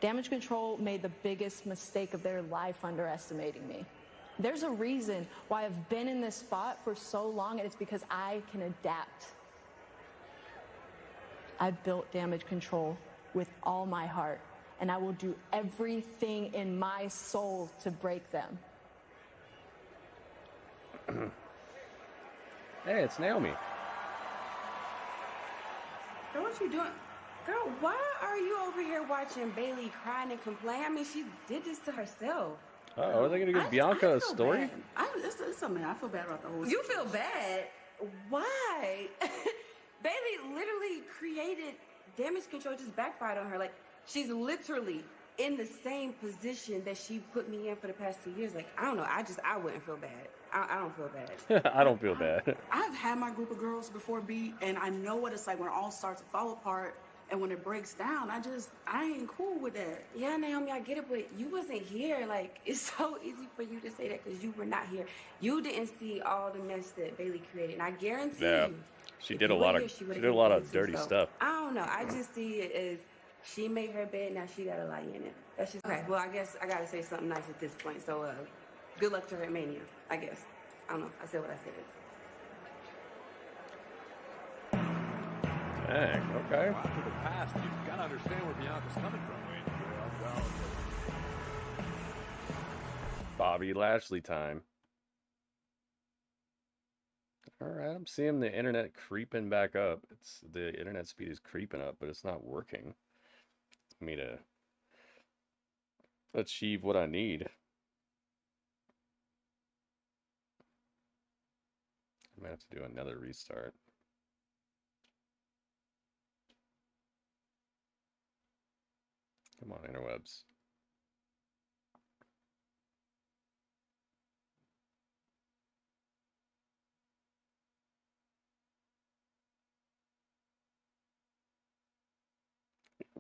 Damage Control made the biggest mistake of their life underestimating me. There's a reason why I've been in this spot for so long, and it's because I can adapt. I built Damage Control with all my heart, and I will do everything in my soul to break them. Hey, it's Naomi. Girl, what you doing? Girl, why are you over here watching Bailey crying and complain? I mean, she did this to herself. Oh, are they going to give Bianca a story? It's something. I feel bad about the whole. You feel bad? Why? Bailey literally created Damage Control, just backfired on her. Like, she's literally in the same position that she put me in for the past 2 years. Like, I don't know. I wouldn't feel bad. I don't feel bad. I don't feel bad. I've had my group of girls before beat, and I know what it's like when it all starts to fall apart. And when it breaks down, I ain't cool with that. Yeah, Naomi, I get it, but you wasn't here. Like, it's so easy for you to say that because you were not here. You didn't see all the mess that Bailey created, and I guarantee you, she did a lot of dirty stuff. I don't know. I just see it as she made her bed, now she got to lie in it. That's just okay. Well, I guess I got to say something nice at this point. So, good luck to her at Mania, I guess. I don't know. I said what I said. Dang, okay. Well, after the past, you've got to understand where Bianca's coming from. Well, Bobby Lashley time. All right, I'm seeing the internet creeping back up. The internet speed is creeping up, but it's not working for me to achieve what I need. I might have to do another restart. Come on, interwebs.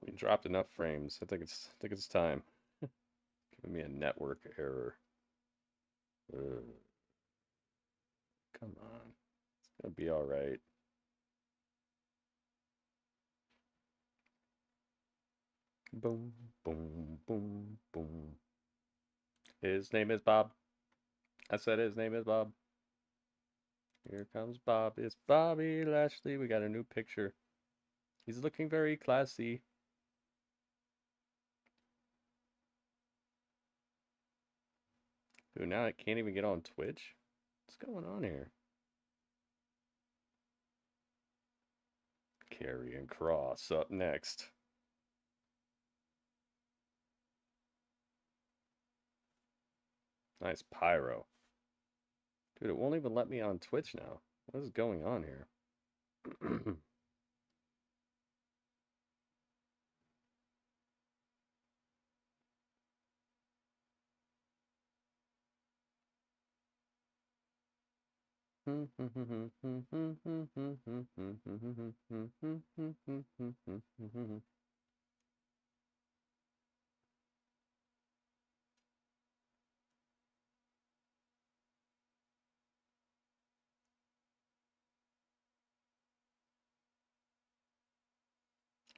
We dropped enough frames. I think it's time. Giving me a network error. Come on. It's gonna be all right. Boom, boom, boom, boom. His name is Bob. I said his name is Bob. Here comes Bob. It's Bobby Lashley. We got a new picture. He's looking very classy. Dude, now I can't even get on Twitch? What's going on here? Karrion Kross up next. Nice pyro. Dude, it won't even let me on Twitch now. What is going on here?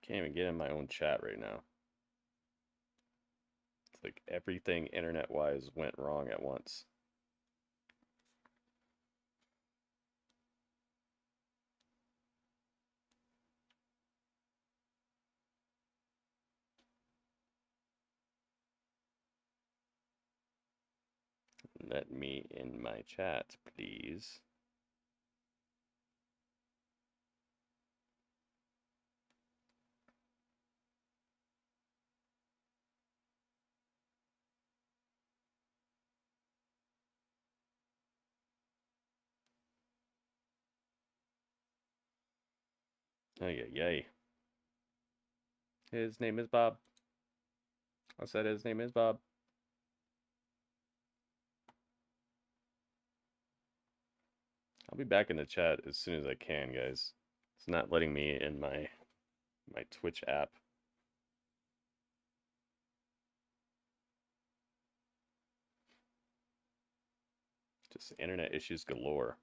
Can't even get in my own chat right now. It's like everything internet-wise went wrong at once. Let me in my chat, please. Oh, yeah, yay. His name is Bob. I said his name is Bob. I'll be back in the chat as soon as I can, guys. It's not letting me in my Twitch app. Just internet issues galore.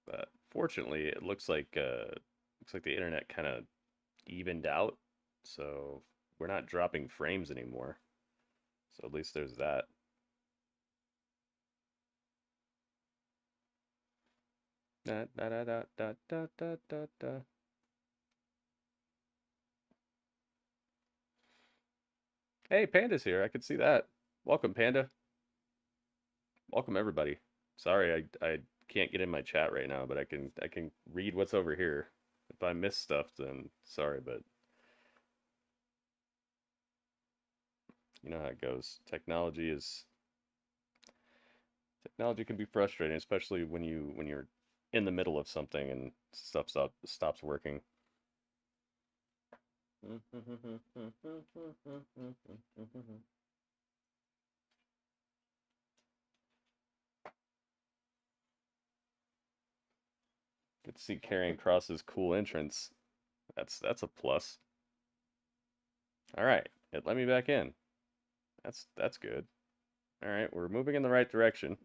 But fortunately, it looks like the internet kind of evened out, so we're not dropping frames anymore. So at least there's that. Da, da, da, da, da, da, da, da, da. Hey, Panda's here. I could see that. Welcome, Panda. Welcome, everybody. Sorry, I can't get in my chat right now, but I can read what's over here. If I miss stuff, then sorry, but you know how it goes. Technology can be frustrating, especially when you're in the middle of something and stuff stops working. Good to see Karrion Kross's cool entrance. That's a plus. All right, it let me back in. That's good. All right, we're moving in the right direction.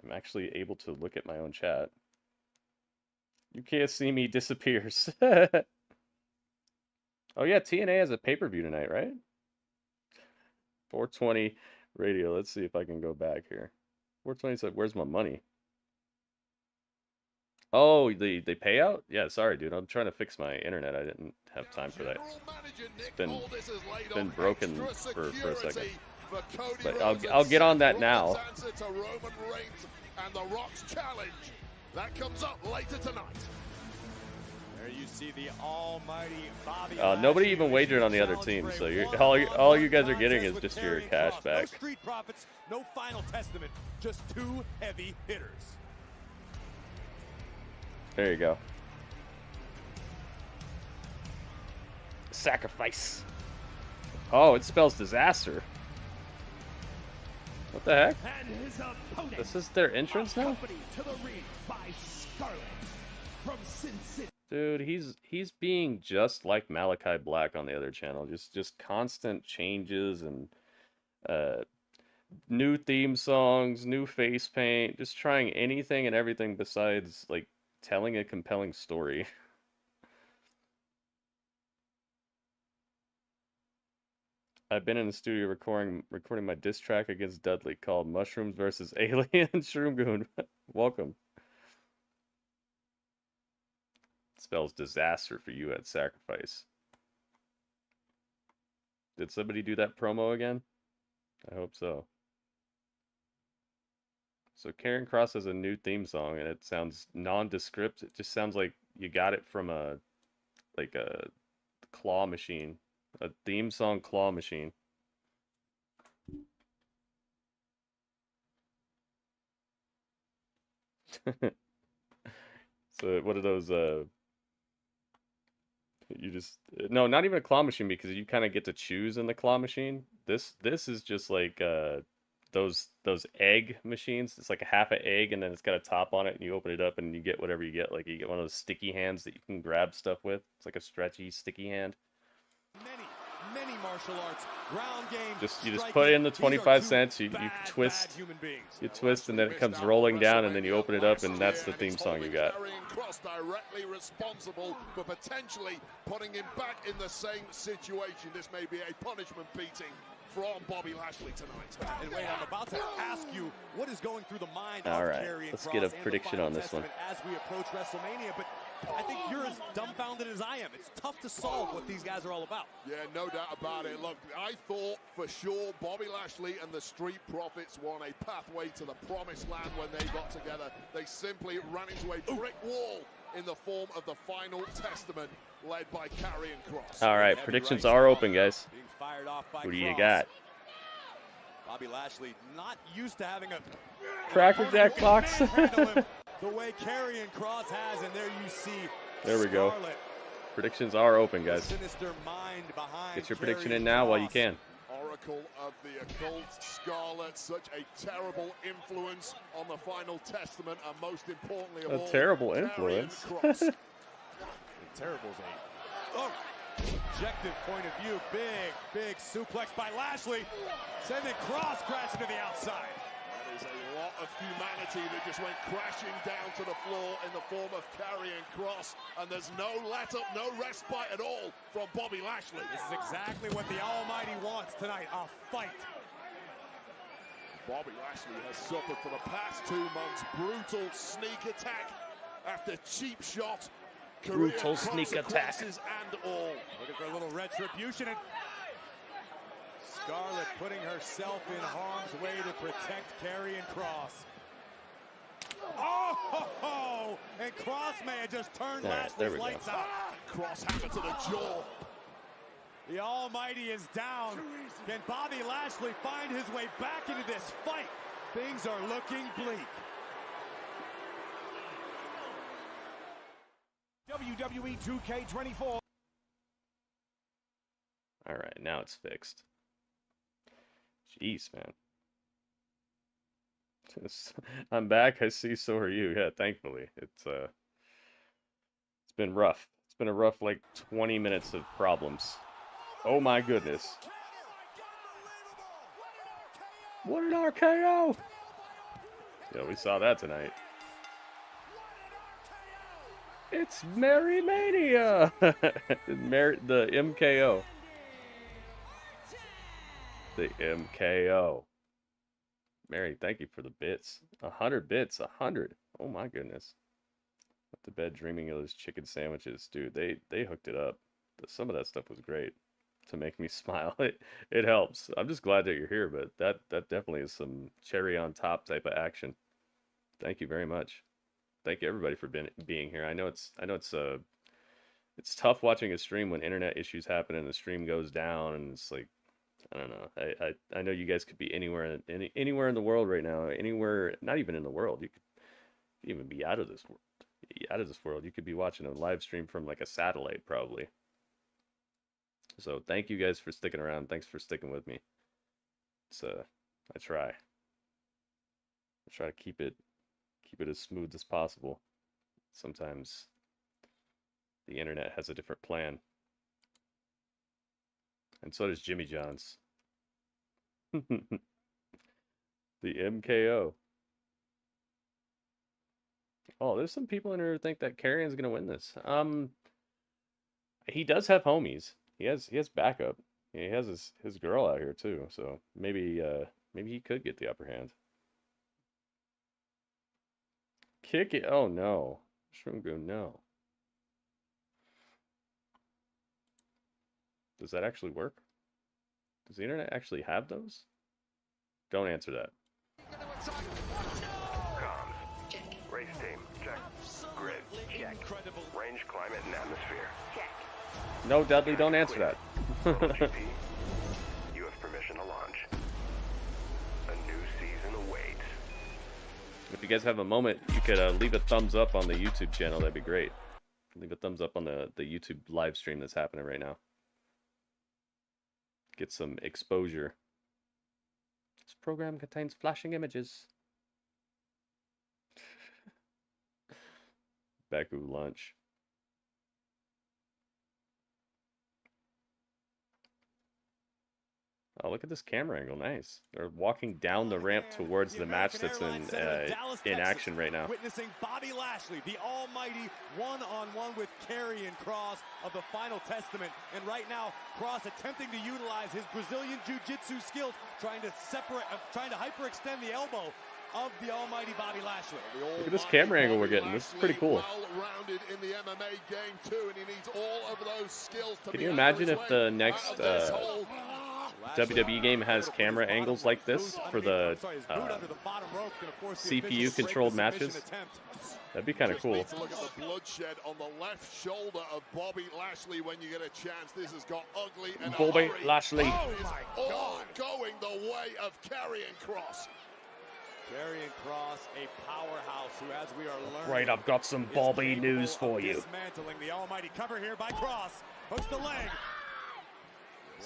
I'm actually able to look at my own chat. You can't see me disappears. Oh yeah, TNA has a pay-per-view tonight, right? 420 radio. Let's see if I can go back here. 420 said, "Where's my money?" Oh, the payout? Yeah, sorry, dude. I'm trying to fix my internet. I didn't have time for that. It's been broken for a second. But I'll get on that now. And the Rock's challenge that comes up later tonight. There you see the almighty Bobby. Nobody even wagered on the other team, so all you guys are getting is just your cash back. No Street Profits, no Final Testament, just two heavy hitters. There you go. Sacrifice. Oh, it spells disaster. What the heck? This is their entrance now? Dude, he's being just like Malachi Black on the other channel. Just constant changes and new theme songs, new face paint, just trying anything and everything besides like telling a compelling story. I've been in the studio recording my diss track against Dudley called Mushrooms vs. Alien Shroomgoon. Welcome. It spells disaster for you at Sacrifice. Did somebody do that promo again? I hope so. So Karrion Kross has a new theme song and it sounds nondescript. It just sounds like you got it from a claw machine. A theme song claw machine. So what are those you just no, not even a claw machine because you kind of get to choose in the claw machine. This is just like those egg machines. It's like a half an egg and then it's got a top on it and you open it up and you get whatever you get. Like you get one of those sticky hands that you can grab stuff with. It's like a stretchy sticky hand. many martial arts. Ground game, you just put in the 25 cents. You twist, and then it comes rolling down, and then you open it up, and that's the theme song you got. Cross directly responsible for potentially putting him back in the same situation. This may be a punishment beating from Bobby Lashley tonight. And wait, I'm about to ask you what is going through the mind All of right, Karrion let's Kross get a and the prediction Final on this one. Testament as we approach WrestleMania, but I think you're as dumbfounded as I am. It's tough to solve what these guys are all about. Yeah, no doubt about it. Look, I thought for sure Bobby Lashley and the Street Profits were on a pathway to the promised land when they got together. They simply ran into a brick wall in the form of the Final Testament, led by Karrion Kross. All right, predictions are open, guys. Being fired off by Who do you Kross. got? Bobby Lashley not used to having a Cracker Jack box. the way Karrion Kross has, and there you see. There we go. Scarlett, Predictions are open, the guys. sinister mind behind Get your prediction Karrion in now while you Kross. can. Oracle of the occult, Scarlett, such a terrible influence on the Final Testament, and most importantly of all, Terrible Karrion influence. Kross. Terrible objective point of view. Big suplex by Lashley, sending Kross crashing to the outside. That is a lot of humanity that just went crashing down to the floor in the form of Karrion Kross, and there's no let-up, no respite at all from Bobby Lashley. This is exactly what the Almighty wants tonight, a fight. Bobby Lashley has suffered for the past 2 months. Brutal sneak attack after cheap shot. Brutal sneak attack. And all. Looking for a little retribution. And Scarlett putting herself in harm's way to protect Karrion Kross. Oh, and Kross may have just turned Lashley's lights out. Kross hammer to the jaw. The Almighty is down. Can Bobby Lashley find his way back into this fight? Things are looking bleak. WWE 2K24. All right, now it's fixed. Jeez, man. I'm back. I see. So are you. Yeah, thankfully. It's been rough. It's been a rough like 20 minutes of problems. Oh my goodness. What an RKO! Yeah, we saw that tonight. It's Merry Mania! The MKO. The MKO. Mary, thank you for the bits. 100 bits. 100. Oh my goodness. Went to bed dreaming of those chicken sandwiches. Dude, they hooked it up. Some of that stuff was great to make me smile. It helps. I'm just glad that you're here, but that definitely is some cherry on top type of action. Thank you very much. Thank you everybody for being here. I know it's tough watching a stream when internet issues happen and the stream goes down, and it's like, I don't know. I know you guys could be anywhere in the world right now. Anywhere, not even in the world. You could even be out of this world. You could be watching a live stream from like a satellite probably. So thank you guys for sticking around. Thanks for sticking with me. It's I try to keep it as smooth as possible. Sometimes the internet has a different plan. And so does Jimmy John's. The MKO. Oh, there's some people in here who think that Karrion's gonna win this. He does have homies. He has backup. He has his girl out here too. So maybe he could get the upper hand. Kick it. Oh no. Shroom Goon, no. Does that actually work? Does the internet actually have those? Don't answer that. Comms. Race team, check. Grid, check. Range, climate, and atmosphere. Check. No, Dudley, don't answer that. GP, you have permission to launch. A new season awaits. If you guys have a moment, you could leave a thumbs up on the YouTube channel. That'd be great. Leave a thumbs up on the YouTube live stream that's happening right now. Get some exposure. This program contains flashing images. Baku lunch. Oh, look at this camera angle. Nice. They're walking down the ramp towards the match that's in action right now. Witnessing Bobby Lashley, the almighty one-on-one with Karrion Kross of the Final Testament. And right now, Kross attempting to utilize his Brazilian Jiu-Jitsu skills, trying to hyperextend the elbow of the almighty Bobby Lashley. Look at this camera angle we're getting. This is pretty cool. Well-rounded in the MMA game too, and he needs all of those skills to Can you imagine if the next WWE game has camera angles like this for the CPU-controlled matches? That'd be kind of cool. Look at the bloodshed on the left shoulder of Bobby Lashley when you get a chance. This has got ugly and Bobby Lashley. Oh my God. All going the way of Karrion Kross. Karrion Kross, a powerhouse who, as we are learning, Right, I've got some Bobby news for you. Dismantling the almighty cover here by Kross. Hooks the leg.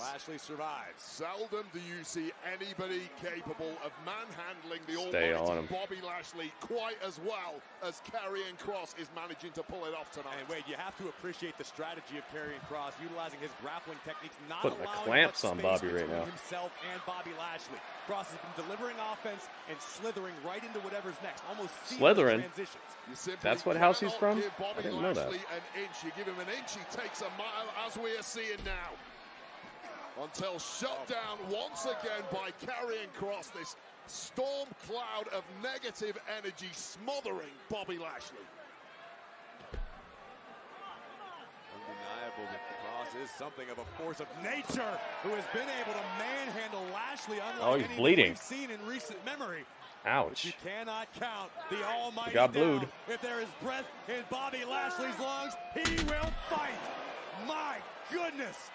Lashley survives. Seldom do you see anybody capable of manhandling the Stay on almighty him. Bobby Lashley quite as well as Karrion Kross is managing to pull it off tonight. And Wade, you have to appreciate the strategy of Karrion Kross, utilizing his grappling techniques, not Putting the allowing clamps much on space Bobby right between now. himself and Bobby Lashley. Kross has been delivering offense and slithering right into whatever's next, almost Slithering? transitions. That's what house he's from? Give I Bobby didn't know that. Lashley an inch. You give him an inch, he takes a mile, as we are seeing now. Until shut down once again by Karrion Kross, this storm cloud of negative energy smothering Bobby Lashley. Undeniable that Kross is something of a force of nature who has been able to manhandle Lashley unlike he's anything bleeding. we've seen in recent memory. Ouch. You cannot count the almighty He got down. blued. If there is breath in Bobby Lashley's lungs, he will fight. My goodness.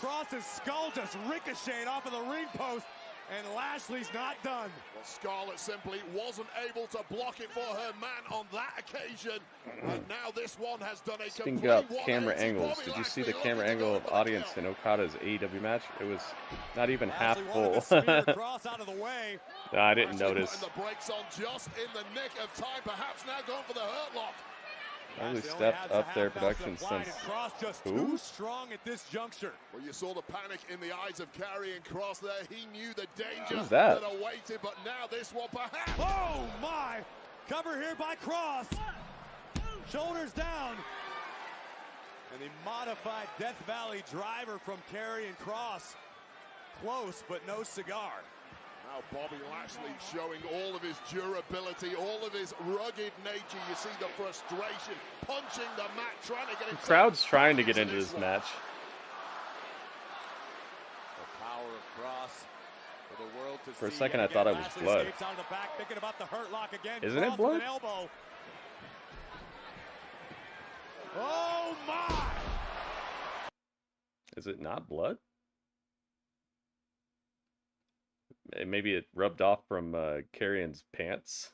Kross's skull just ricocheted off of the ring post, and Lashley's not done. Well, Scarlett simply wasn't able to block it for her man on that occasion, and now this one has done a Speaking complete of 180. camera angles, Bobby did you see Lashley the camera looking to angle go of for the audience kill. in Okada's AEW match? It was not even half Lashley full. wanted to spear Kross out of the way. No, I didn't Lashley notice. putting the brakes on just in the nick of time, perhaps now going for the hurt lock. Only Lashley only stepped has a up their half-ounce production applied, since and Kross just who? too strong at this juncture. Well, you saw the panic in the eyes of Karrion Kross there. He knew the danger Who's that? awaited, but now this one perhaps. Oh my! Cover here by Kross. Shoulders down. And the modified Death Valley driver from Karrion Kross. Close, but no cigar. Now Bobby Lashley showing all of his durability, all of his rugged nature. You see the frustration, punching the mat, trying to get it. The crowd's trying to get into this match. The power of Kross for the world to For a see. second, Yet I thought again, it was Lashley blood. escapes out of the back, thinking about the hurt lock again. Isn't it Kross blood? with an elbow. Oh my! Is it not blood? Maybe it rubbed off from Karrion's pants.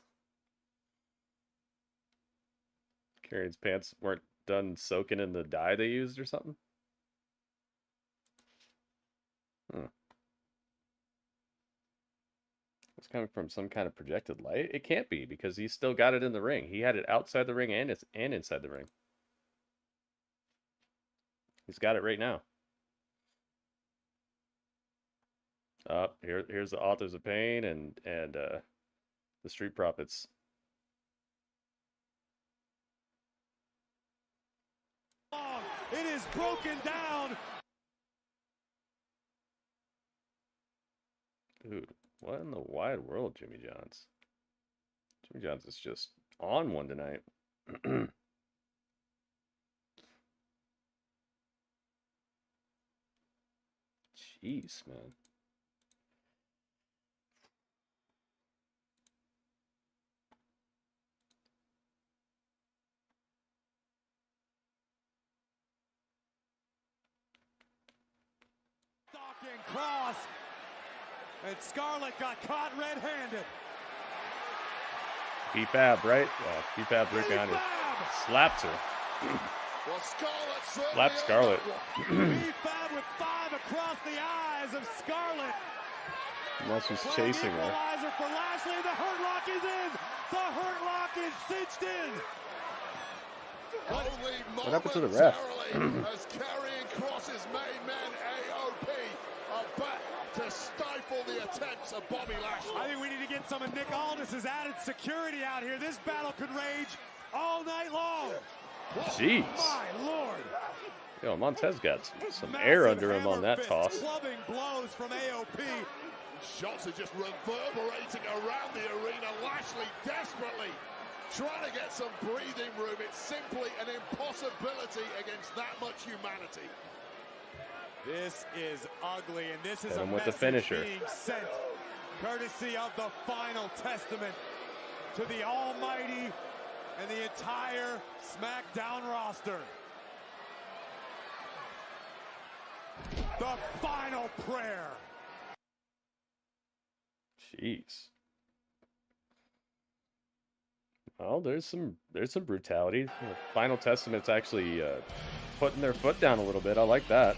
Karrion's pants weren't done soaking in the dye they used or something? It's coming from some kind of projected light? It can't be, because he still got it in the ring. He had it outside the ring and inside the ring. He's got it right now. Here's the Authors of Pain and the Street Profits. It is broken down. Dude, what in the wide world, Jimmy Johns? Jimmy Johns is just on one tonight. Jeez, man. Stalking Kross. And Scarlett got caught red-handed. P-Fab, right? Yeah, P-Fab's right behind her. Slaps her. Well, Scarlett Slaps Scarlett. P-Fab with 5 across the eyes of Scarlett. Unless she's chasing her. Equalizer for Lashley. The hurt lock is in. The hurt lock is cinched in. Only What happened to the ref? momentarily as Karrion Kross's main man AOP are back to stifle the attempts of Bobby Lashley. I think we need to get some of Nick Aldis's added security out here. This battle could rage all night long. Jeez. My Lord. Yo, Montez got some air under him on that toss. Clubbing blows from AOP. Shots are just reverberating around the arena. Lashley desperately trying to get some breathing room. It's simply an impossibility against that much humanity. This is ugly, and this is Hit a him with the message finisher. being sent, courtesy of the Final Testament, to the Almighty and the entire SmackDown roster. The final prayer. Jeez. Well, there's some brutality. The Final Testament's actually putting their foot down a little bit. I like that.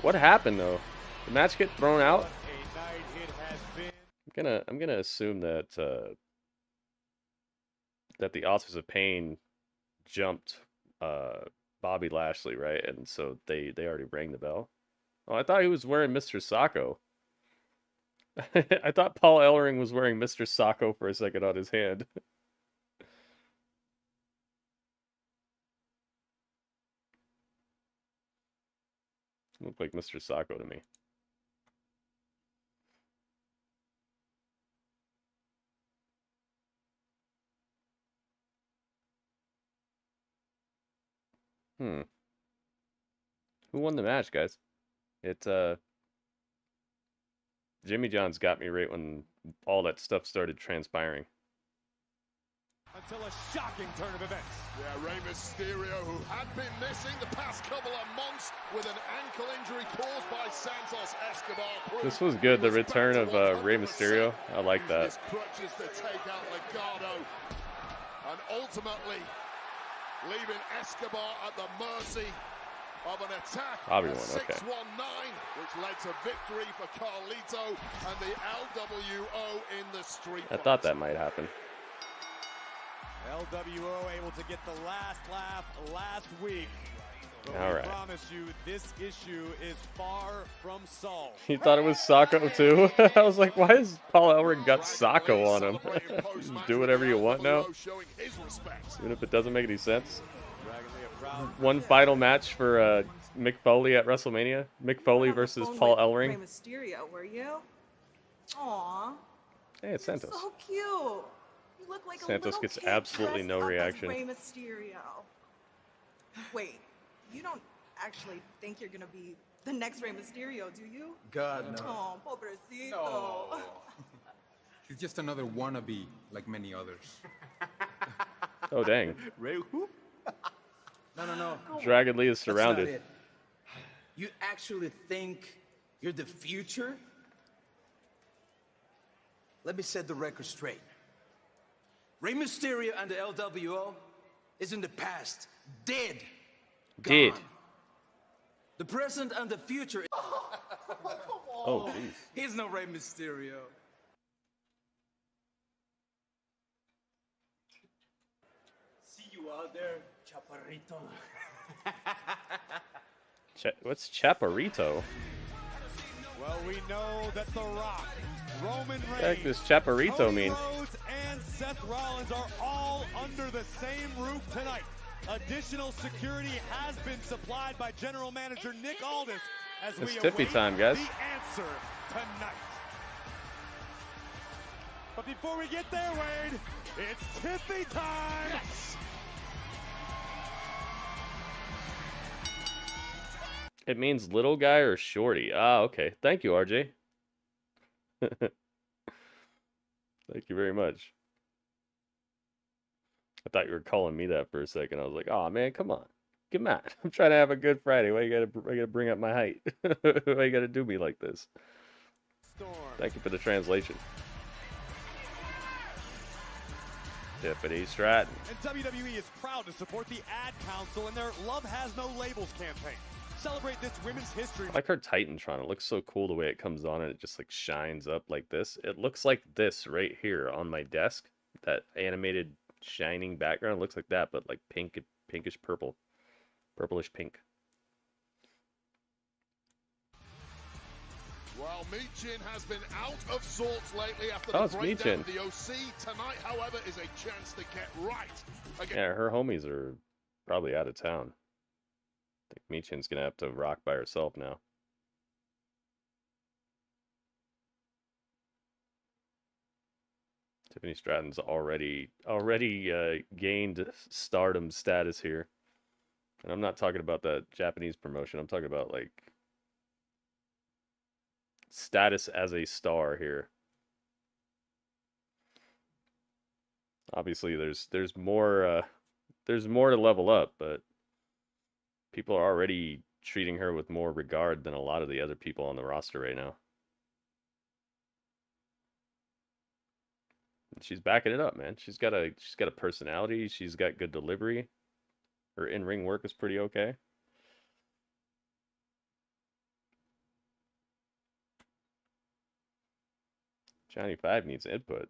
What happened though? The match get thrown out? I'm gonna assume that that the Authors of Pain jumped Bobby Lashley, right? And so they already rang the bell. Oh, I thought he was wearing Mr. Sacco. I thought Paul Ellering was wearing Mr. Sacco for a second on his hand. Looked like Mr. Sacco to me. Who won the match, guys? Jimmy John's got me right when all that stuff started transpiring. Until a shocking turn of events. Yeah, Rey Mysterio, who had been missing the past couple of months with an ankle injury caused by Santos Escobar. This was good, the return of Rey Mysterio. I like that. His crutches to take out Legado, and ultimately leaving Escobar at the mercy of an attack. Bobby won, 619, okay. which led to victory for Carlito and the LWO in the street. I thought that might happen. LWO able to get the last laugh last week. But All we right. promise you this issue is far from solved. He thought it was Sacco too. I was like, why has Paul Ellering got Sacco on him? Just do whatever you want now. Even if it doesn't make any sense. One final match for Mick Foley at WrestleMania. Mick Foley versus Paul Ellering. Rey Mysterio, were you? Aw. Hey, it's Santos. So cute. You look like Santos a little gets kid absolutely dressed no up as reaction. Rey Mysterio. Wait, you don't actually think you're gonna be the next Rey Mysterio, do you? God, no. Oh, pobrecito. No. He's just another wannabe, like many others. Oh, dang. Ray who? No. Dragon Lee is That's not surrounded. it. You actually think you're the future? Let me set the record straight. Rey Mysterio and the LWO is in the past. Dead. Dead. Gone. The present and the future. Oh, jeez. He's no Rey Mysterio. See you out there, Chaparrito. What's Chaparrito? Well, we know that The Rock, Roman What the heck Reigns, does Chaparrito Cody mean? Rhodes, and Seth Rollins are all under the same roof tonight. Additional security has been supplied by General Manager Nick Aldis as It's we tippy await time, guys. the answer tonight. But before we get there, Wade, it's tippy time. Yes. It means little guy or shorty. Ah, okay. Thank you, RJ. Thank you very much. I thought you were calling me that for a second. I was like, oh man, come on. Come on. I'm trying to have a good Friday. Why you gotta bring up my height? Why you gotta do me like this? Thank you for the translation. Tiffany Stratton. And WWE is proud to support the Ad Council in their Love Has No Labels campaign. Celebrate this women's history. I like her Titantron. It looks so cool the way it comes on and it just like shines up like this. It looks like this right here on my desk. That animated shining background looks like that, but like pinkish purple. Purplish pink. Well, Michin has been out of sorts lately after Oh, the it's breakdown Michin. of the OC. Tonight, however, is a chance to get right. Again. Yeah, her homies are probably out of town. I think Michin's gonna have to rock by herself now. Tiffany Stratton's already gained stardom status here. And I'm not talking about that Japanese promotion. I'm talking about like status as a star here. Obviously there's more to level up, but people are already treating her with more regard than a lot of the other people on the roster right now. And she's backing it up, man. She's got a personality, she's got good delivery. Her in-ring work is pretty okay. Johnny 5 needs input.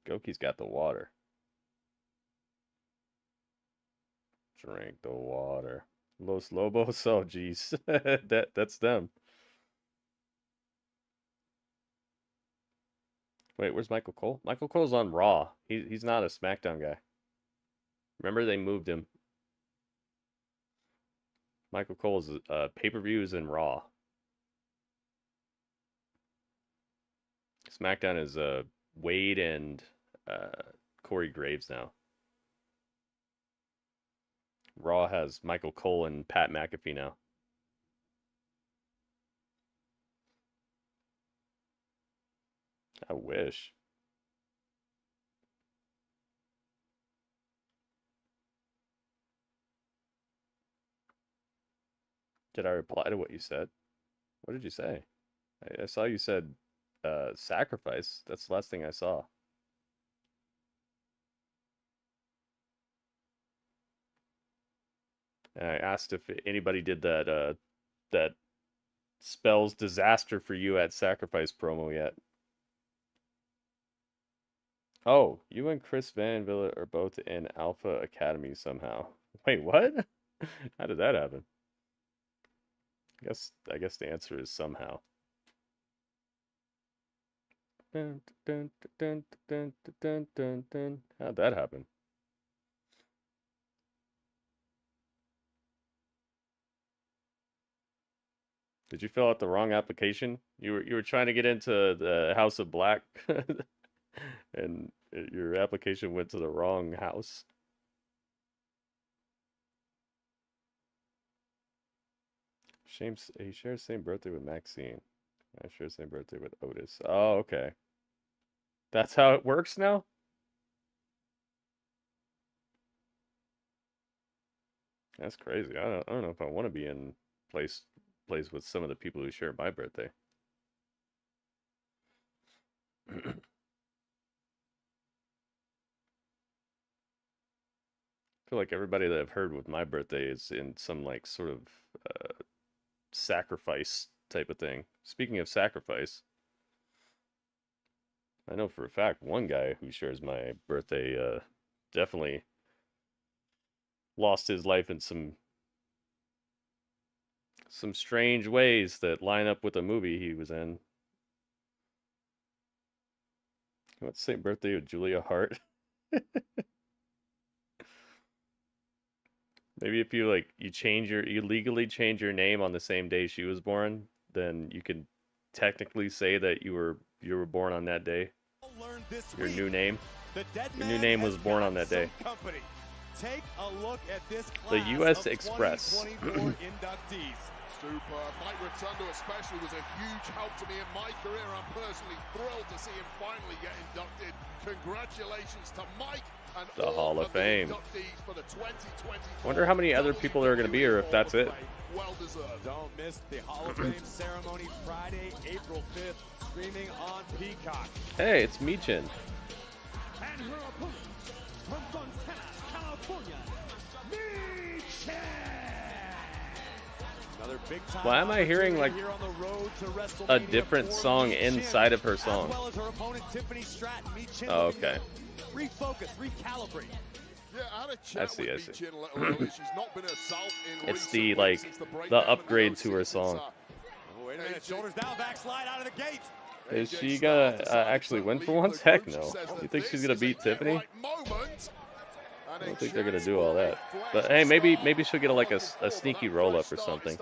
Goki's got the water. Drink the water. Los Lobos, oh geez. That's them. Wait, where's Michael Cole? Michael Cole's on Raw. He's not a SmackDown guy. Remember, they moved him. Michael Cole's pay-per-views and Raw. SmackDown is Wade and Corey Graves now. Raw has Michael Cole and Pat McAfee now. I wish. Did I reply to what you said? What did you say? I saw you said sacrifice. That's the last thing I saw. And I asked if anybody did that that spells disaster for you at sacrifice promo yet. Oh, you and Chris Van Villa are both in Alpha Academy somehow. Wait, what? How did that happen? I guess the answer is somehow. Dun, dun, dun, dun, dun, dun, dun. How'd that happen? Did you fill out the wrong application? You were trying to get into the House of Black, and your application went to the wrong house. James, he shares the same birthday with Maxine. I share the same birthday with Otis. Oh, okay. That's how it works now? That's crazy. I don't know if I want to be in place with some of the people who share my birthday. I feel like everybody that I've heard with my birthday is in some like sort of sacrifice type of thing. Speaking of sacrifice, I know for a fact one guy who shares my birthday definitely lost his life in some strange ways that line up with a movie he was in. What's the same birthday with Julia Hart? Maybe if you you legally change your name on the same day she was born, then you can technically say that you were born on that day. Your new name. Your new name was born on that day. Take a look at this The U.S. Express. Super. Mike Rotundo especially was a huge help to me in my career. I'm personally thrilled to see him finally get inducted. Congratulations to Mike and The all Hall of Fame. inductees for the 2020. Wonder how many other people there are going to be, or if that's it. Well deserved. Don't miss the Hall of Fame ceremony Friday, April 5th, streaming on Peacock. Hey, it's Michin. And her opponent from Fontana, California, Michin. Another big time. Why am I hearing like here on the road to a WrestleMania different for song Michin, inside of her song? As well as her opponent Tiffany Stratton. Michin Oh, looking okay. to refocus, recalibrate. Yeah, I had a chat I see. Michin a little earlier. She's not been herself in It's recent the weeks like since the breakdown of upgrade OC to her since, song. Oh, Wait a minute, shoulders down, backslide out of the gate. Is she gonna actually win for once? Heck no. You think she's gonna beat Tiffany? I don't think they're gonna do all that. But hey, maybe she'll get like a sneaky roll up or something.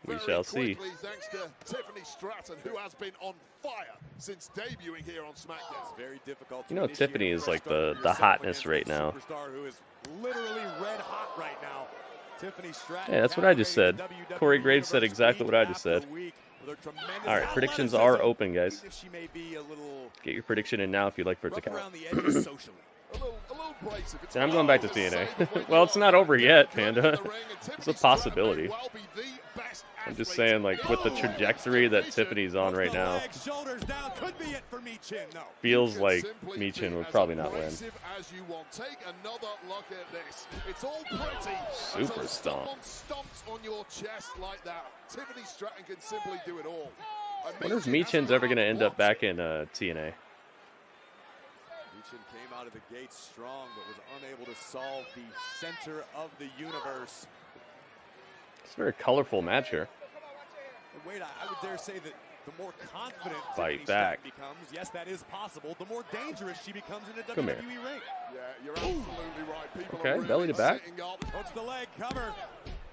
We shall see. Thanks to Tiffany Stratton, who has been on fire since debuting here on SmackDown. It's very difficult. You know, Tiffany is like the hotness right now. Superstar who is literally red hot right now. Tiffany Stratton. Yeah, that's what I just said. Corey Graves said exactly what I just said. All right, predictions are open, guys. Get your prediction in now if you'd like for it to count. And I'm going back to TNA. Well, it's not over yet, Panda. It's a possibility. I'm just saying, like, with the trajectory that Tiffany's on right now, feels like Michin would probably not win. Super stomp. I wonder if Michin's ever going to end up back in TNA. Michin came out of the gate strong, but was unable to solve the center of the universe. It's a very colorful match here. Wait, I would dare say that the more confident Fight back becomes, yes, that is possible, the more dangerous she becomes in a Come WWE here. ring. Yeah, you're absolutely right. People Okay, are really belly to back. sitting up Hooks the leg, cover.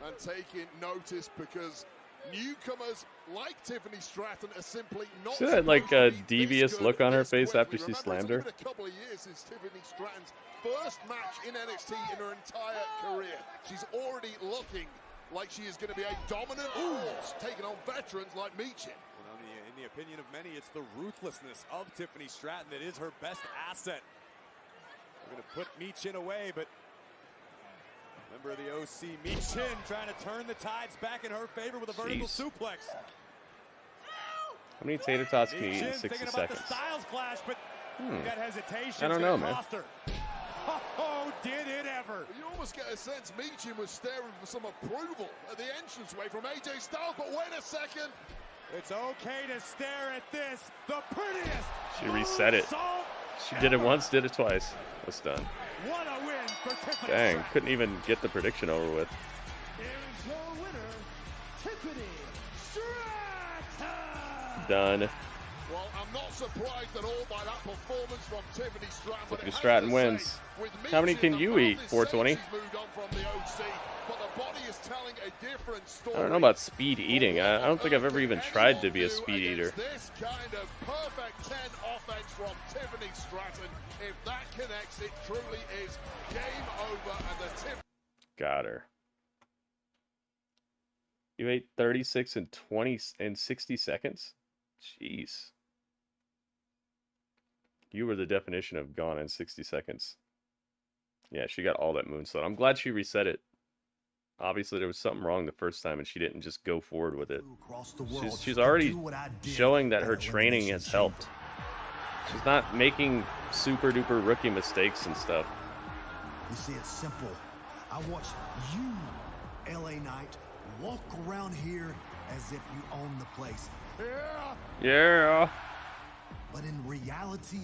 and taking notice because newcomers like Tiffany Stratton are simply not. See that like devious look on her face after she slammed her? It's been a couple of years since Tiffany Stratton's first match in NXT in her entire career. She's already looking like she is going to be a dominant force, taking on veterans like Michin. Well, in the opinion of many, it's the ruthlessness of Tiffany Stratton that is her best asset. We're going to put Michin away, but member of the OC, Michin, trying to turn the tides back in her favor with a vertical suplex. How many tater tots can you eat in 60 seconds? Styles clash, but that hesitation. I don't know, man. Oh, did it ever? You almost get a sense Michin was staring for some approval at the entranceway from AJ Styles, but wait a second. It's okay to stare at this, the prettiest. She reset it. She did it once, did it twice. It's done. What a win for Tiffany. Dang, couldn't even get the prediction over with. Here's your winner, Tiffany Stratton. Done. Well, I'm not surprised at all by that performance from Tiffany Stratton. Tiffany Stratton wins. How many can you eat? 420? I don't know about speed eating. I don't think I've ever even tried to be a speed eater. This kind of perfect 10 offense from Tiffany Stratton. If that connects, it truly is game over. And the Got her. You ate 36 and 20 in 60 seconds? Jeez. You were the definition of gone in 60 seconds. Yeah, she got all that moonsault. I'm glad she reset it. Obviously, there was something wrong the first time, and she didn't just go forward with it. She's already showing that her training has helped. She's not making super-duper rookie mistakes and stuff. You see, it's simple. I watch you, LA Knight, walk around here as if you own the place. Yeah. But in reality,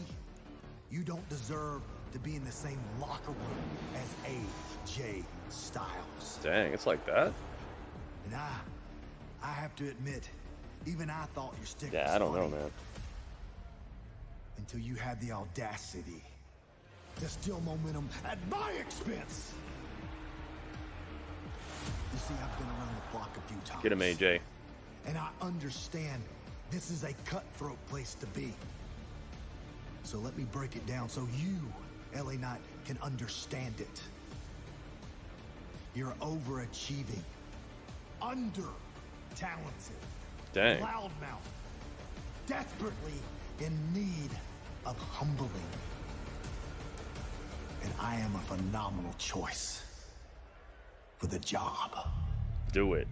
you don't deserve to be in the same locker room as AJ Styles. Dang, it's like that? And I have to admit, even I thought your stick was Yeah, I don't know, funny man. until you had the audacity to steal momentum at my expense. You see, I've been around the block a few times. Get him, AJ. And I understand this is a cutthroat place to be. So let me break it down so you, LA Knight, can understand it. You're overachieving, under-talented, Dang. loudmouth, desperately in need of humbling. And I am a phenomenal choice for the job. Do it.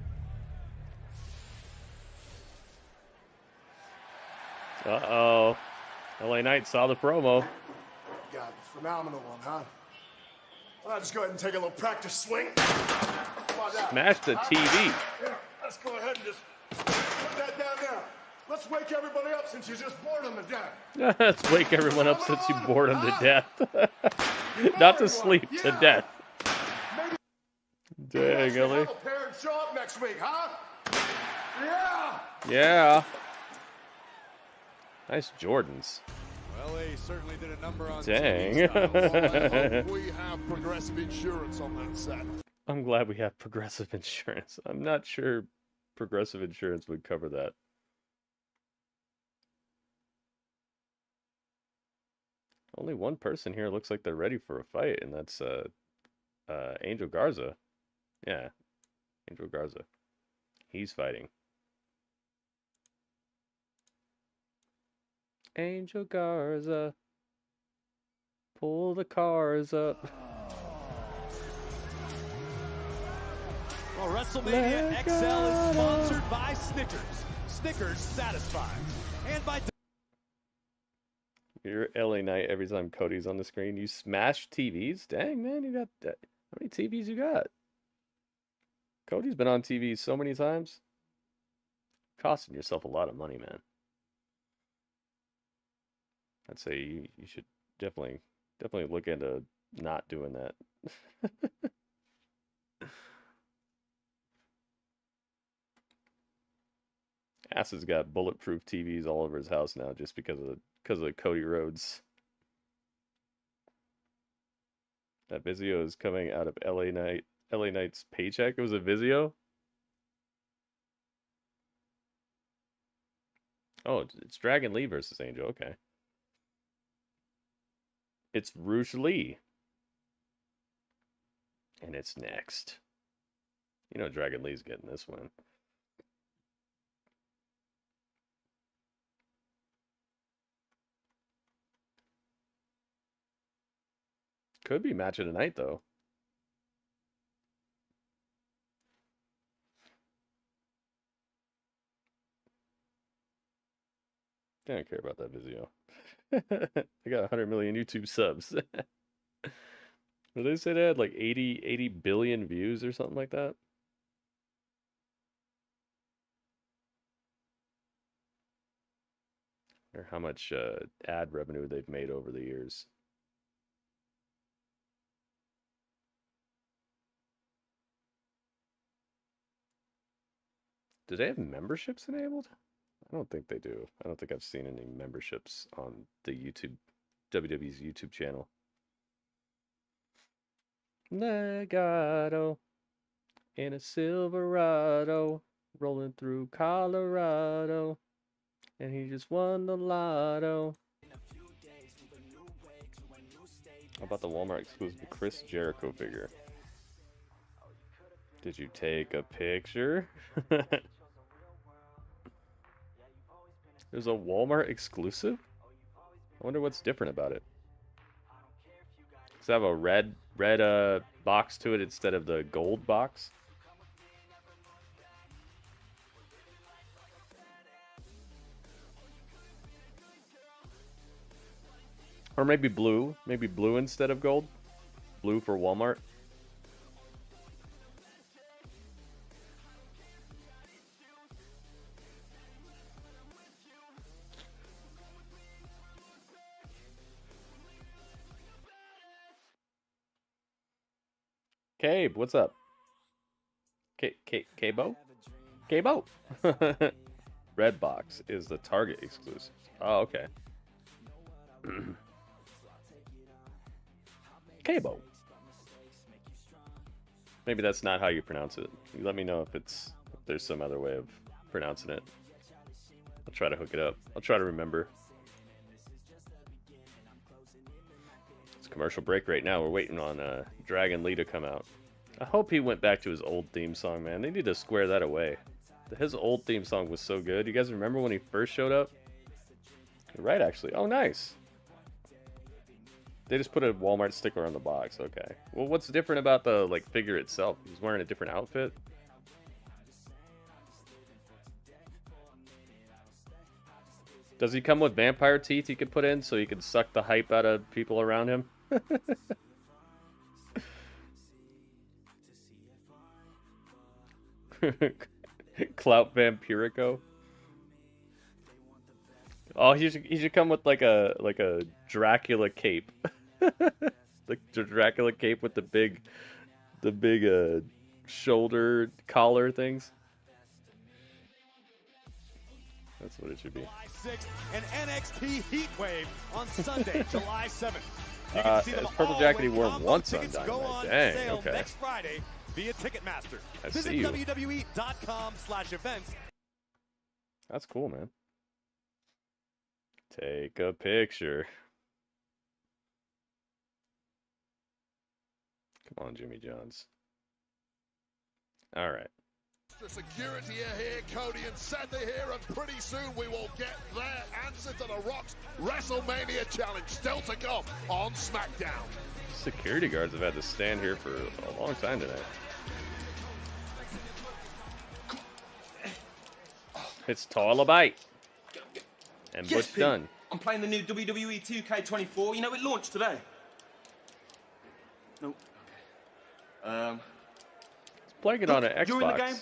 Uh-oh. LA Knight saw the promo. God, phenomenal one, huh? Well, I'll just go ahead and take a little practice swing. How about that? Smash the TV. Yeah, let's go ahead and just put that down there. Let's wake everybody up since you just bored them to death. Let's wake everyone up since you bored them to death. Not to sleep, to death. Dang, Have LA. a parent show up next week, huh? Yeah! Yeah. Nice Jordans. Well, they certainly did a number on Dang. TV styles. Well, I hope we have Progressive Insurance on that set. I'm glad we have Progressive Insurance. I'm not sure Progressive Insurance would cover that. Only one person here looks like they're ready for a fight, and that's Angel Garza. Yeah, Angel Garza. He's fighting. Angel Garza. Pull the cars up. Well, WrestleMania XL is sponsored by Snickers. Snickers satisfy. And by... You're LA Knight every time Cody's on the screen. You smash TVs? Dang, man, you got that. How many TVs you got? Cody's been on TV so many times. Costing yourself a lot of money, man. I'd say you should definitely look into not doing that. Ass has got bulletproof TVs all over his house now just because of Cody Rhodes. That Vizio is coming out of LA Knight's paycheck. It was a Vizio? Oh, it's Dragon Lee versus Angel. Okay. It's Rouge Lee. And it's next. You know Dragon Lee's getting this one. Could be match of the night, though. I don't care about that Vizio. I got 100 million YouTube subs. Did they say they had like 80 billion views or something like that? Or how much ad revenue they've made over the years. Do they have memberships enabled? I don't think they do. I don't think I've seen any memberships on the WWE's YouTube channel. Legato in a Silverado rolling through Colorado, and he just won the lotto. How about the Walmart exclusive Chris Jericho figure? Did you take a picture? There's a Walmart exclusive? I wonder what's different about it. Does it have a red box to it instead of the gold box? Or maybe blue. Maybe blue instead of gold. Blue for Walmart. Cabe, what's up? Cabo? Cabo? Redbox is the Target exclusive. Oh, okay. Cabo. Maybe that's not how you pronounce it. You let me know if there's some other way of pronouncing it. I'll try to hook it up. I'll try to remember. It's commercial break right now. We're waiting on Dragon Lee to come out. I hope he went back to his old theme song, man. They need to square that away. His old theme song was so good. You guys remember when he first showed up? You're right, actually. Oh, nice. They just put a Walmart sticker on the box. Okay. Well, what's different about the figure itself? He's wearing a different outfit. Does he come with vampire teeth he could put in so he could suck the hype out of people around him? Clout Vampirico. Oh, he should come with like a Dracula cape. The Dracula cape with the big shoulder collar things. That's what it should be. July 6th and NXT Heatwave on Sunday, July 7th. You can see them It's Purple all Jacket he when wore combo once on tickets go Dynamite. on Dang, sale okay. next Friday via Ticketmaster. I Visit see you. WWE.com/events. That's cool, man. Take a picture. Come on, Jimmy Johns. All right. The security are here, Cody and Seth are here, and pretty soon we will get their answer to the Rock's WrestleMania challenge still to come on SmackDown. Security guards have had to stand here for a long time tonight. It's Tyler Bate and Yes, Butch Pete. Dunn. I'm playing the new WWE 2K24. You know, it launched today. No. Okay. It's playing it on an Xbox. During the game,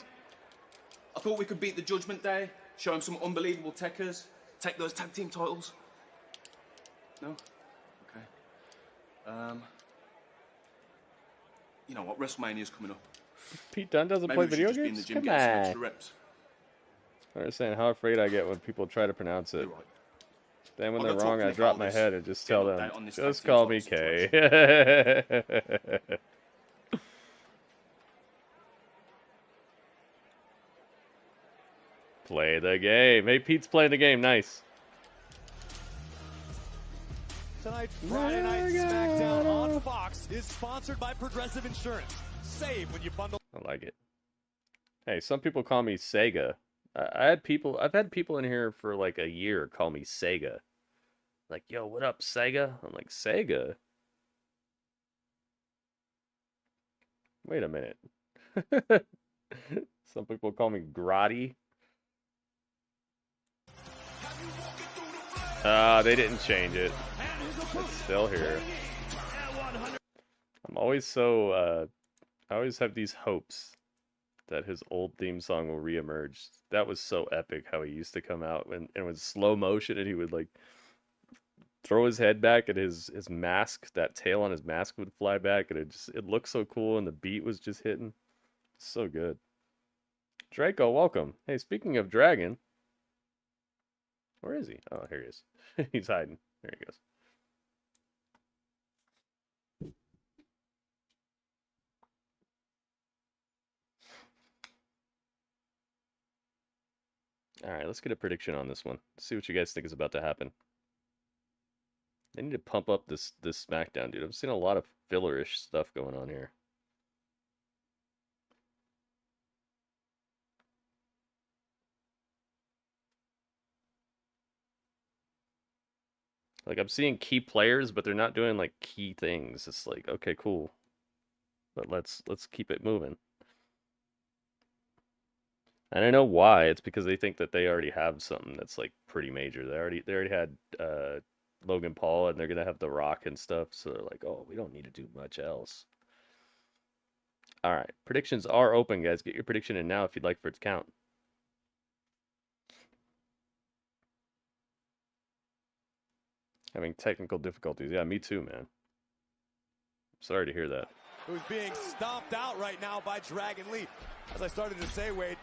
I thought we could beat the Judgment Day, show them some unbelievable techers, take those tag team titles. No? Okay. You know what? WrestleMania's coming up. Pete Dunne doesn't Maybe play we should video just be in the games? gym Come getting some on. extra reps. I understand how afraid I get when people try to pronounce it. Then when I'll they're go talk wrong, to I Nick drop my Aldis. head and just Get tell an them, update on this just tag team call me title K. Play the game. Hey, Pete's playing the game. Nice. Tonight, Friday Night SmackDown on Fox is sponsored by Progressive Insurance. Save when you bundle. I like it. Hey, some people call me Sega. I've had people in here for like a year call me Sega. Like, yo, what up, Sega? I'm like, Sega? Wait a minute. Some people call me Grotty. They didn't change it. It's still here. I'm always so, I always have these hopes that his old theme song will reemerge. That was so epic how he used to come out and it was slow motion and he would like throw his head back and his mask, that tail on his mask would fly back and it looked so cool and the beat was just hitting. So good. Draco, welcome. Hey, speaking of Dragon, where is he? Oh, here he is. He's hiding. There he goes. All right, let's get a prediction on this one. See what you guys think is about to happen. They need to pump up this SmackDown, dude. I've seen a lot of fillerish stuff going on here. Like, I'm seeing key players, but they're not doing like key things. It's like, okay, cool, but let's keep it moving. And I know why. It's because they think that they already have something that's like pretty major. They already had Logan Paul, and they're gonna have The Rock and stuff. So they're like, oh, we don't need to do much else. All right, predictions are open, guys. Get your prediction in now if you'd like for it to count. Having technical difficulties. Yeah, me too, man. Sorry to hear that. Who's being stomped out right now by Dragon Lee. As I started to say, Wade,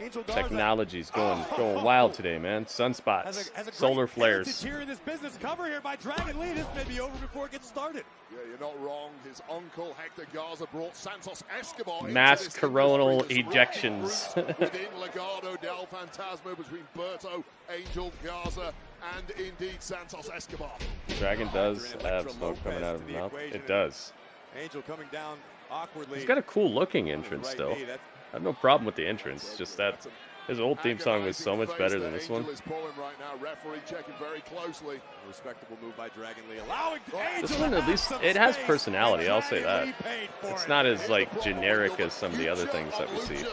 Angel Garza. Technology's going wild today, man. Sunspots, solar flares. Here in this business cover here by Dragon Lee. This may be over before it gets started. Yeah, you're not wrong. His uncle Hector Garza brought Santos Escobar Mass into this coronal industry. This ejections. within Legado del Fantasma between Berto, Angel Garza, and indeed Santos Escobar. Dragon does have smoke coming out of his mouth. It does. Angel coming down awkwardly. He's got a cool looking entrance still. I have no problem with the entrance. It's just that his old theme song was so much better than this one. Angel is pulling right now. Referee checking very closely. A respectable move by Dragon Lee, allowing This one at least it has personality. I'll say that. It's not as like generic as some of the other things that we see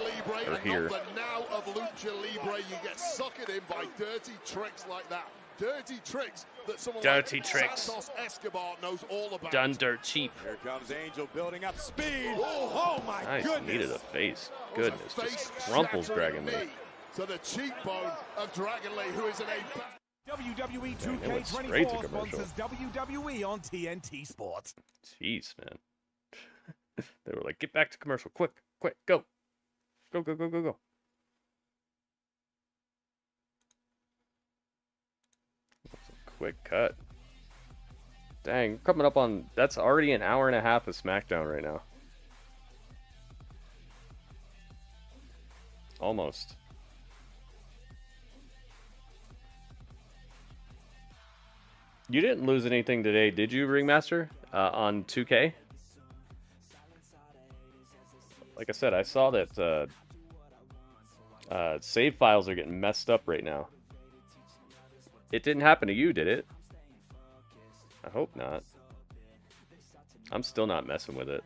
or hear. But now of Lucha Libre, you get suckered in by dirty tricks like that. Dirty tricks that someone Dirty like tricks. Santos Escobar knows all about. Done dirt cheap. Here comes Angel building up speed. Oh my Nice, goodness. needed a face. Goodness, just crumples Dragon Lee. To the cheekbone of Dragon Lee, who is in a WWE it went straight to 2K24 commercial. sponsors WWE on TNT Sports. Jeez, man. They were like, get back to commercial. Quick, quick, go. Go, go, go, go, go. Quick cut. Dang, coming up on... That's already an hour and a half of SmackDown right now. Almost. You didn't lose anything today, did you, Ringmaster? On 2K? Like I said, I saw that save files are getting messed up right now. It didn't happen to you, did it? I hope not. I'm still not messing with it.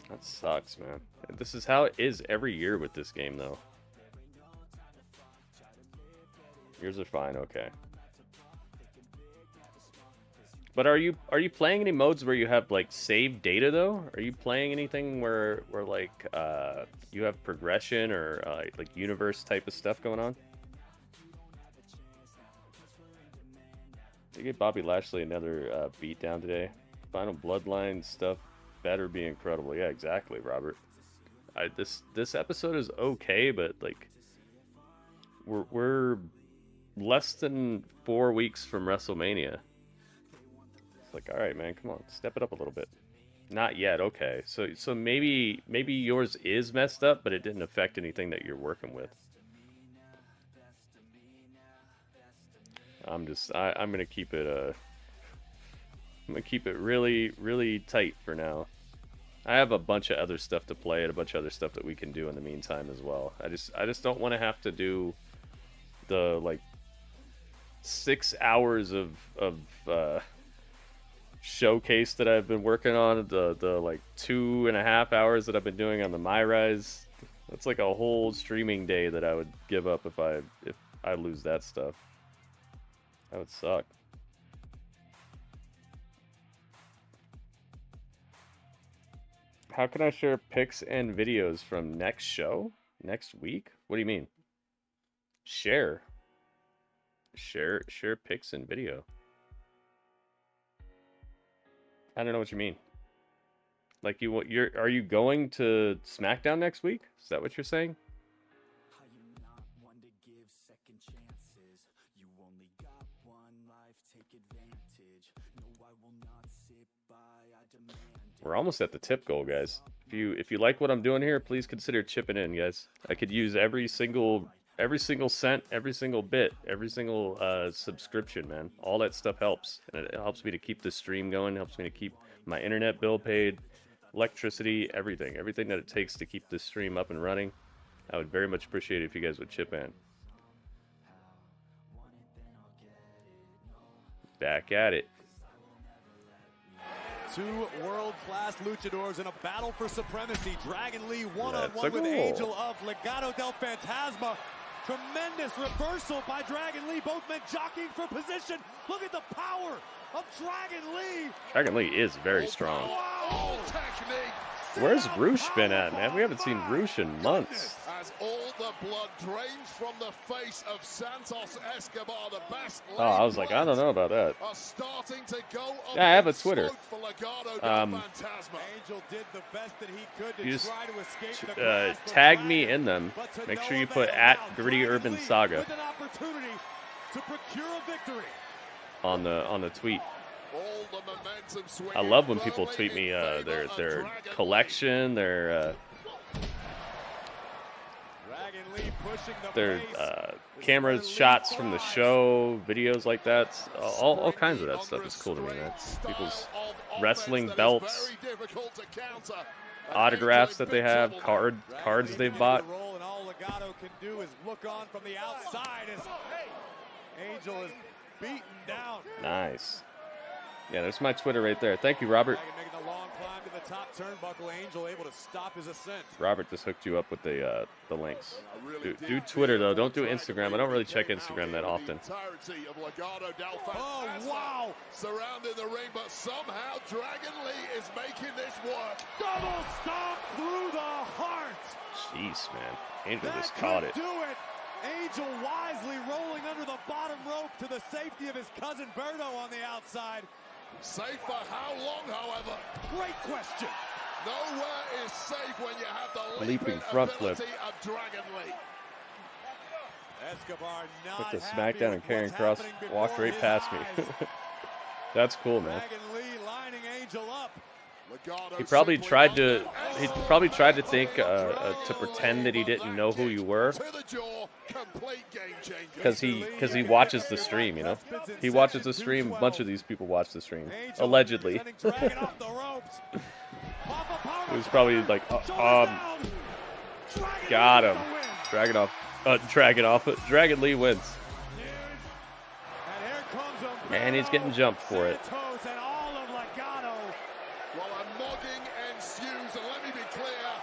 That sucks, man. This is how it is every year with this game, though. Yours are fine, okay. But are you playing any modes where you have like saved data though? Are you playing anything where like you have progression or like universe type of stuff going on? They gave Bobby Lashley another beat down today. Final Bloodline stuff better be incredible. Yeah, exactly, Robert. This episode is okay, but like we're less than 4 weeks from WrestleMania. It's like, all right, man, come on, step it up a little bit. Not yet, okay. So maybe yours is messed up, but it didn't affect anything that you're working with. I'm gonna keep it I'm gonna keep it really, really tight for now. I have a bunch of other stuff to play and a bunch of other stuff that we can do in the meantime as well. I just don't want to have to do the like 6 hours of showcase that I've been working on, the like 2.5 hours that I've been doing on the MyRise. That's like a whole streaming day that I would give up if I lose that stuff. That would suck. How can I share pics and videos from next show? Next week? What do you mean? Share pics and video. I don't know what you mean. Like are you going to SmackDown next week? Is that what you're saying? We're almost at the tip goal, guys. If you like what I'm doing here, please consider chipping in, guys. I could use every single cent, every single bit, every single subscription, man. All that stuff helps, and it helps me to keep the stream going. Helps me to keep my internet bill paid, electricity, everything that it takes to keep this stream up and running. I would very much appreciate it if you guys would chip in. Back at it. Two world-class luchadors in a battle for supremacy. Dragon Lee one-on-one with Angel of Legado del Fantasma. Tremendous reversal by Dragon Lee. Both men jockeying for position. Look at the power of Dragon Lee. Dragon Lee is very strong. Wow. Where's Roosh been at, man? We haven't seen Roosh in months. As all the blood drains from the face of Santos Escobar, the best. Oh, I was like, I don't know about that. Starting to go. Yeah, I have a Twitter. Angel did the best that he could to try to escape the tag me in them. Make sure you put at GrittyUrbanSaga with an opportunity to procure a victory on the tweet. I love when people tweet me their collection, their camera shots from the show, videos like that. All kinds of that stuff is cool to me, man. People's wrestling belts, autographs that they have, cards they've bought. And all Legado can do is look on from the outside as Angel is beaten down. Nice. Yeah, there's my Twitter right there. Thank you, Robert. Making a long climb to the top turnbuckle. Angel able to stop his ascent. Robert just hooked you up with the links. Do Twitter though. Don't do Instagram. I don't really check Instagram that often. Oh wow! Surrounding the ring, but somehow Dragon Lee is making this work. Double stomp through the heart. Jeez, man. Angel just caught it. Do it. Angel wisely rolling under the bottom rope to the safety of his cousin Berto on the outside. Safe for how long, however? Great question. Nowhere is safe when you have the leaping front flip of Dragon Lee. Put the SmackDown and Karrion Kross walked right past me. That's cool, man. He probably tried to. He probably tried to think to pretend that he didn't know who you were, because he watches the stream. You know, he watches the stream. A bunch of these people watch the stream, allegedly. It was probably like, got him. Dragon off. Dragon Lee wins. And he's getting jumped for it.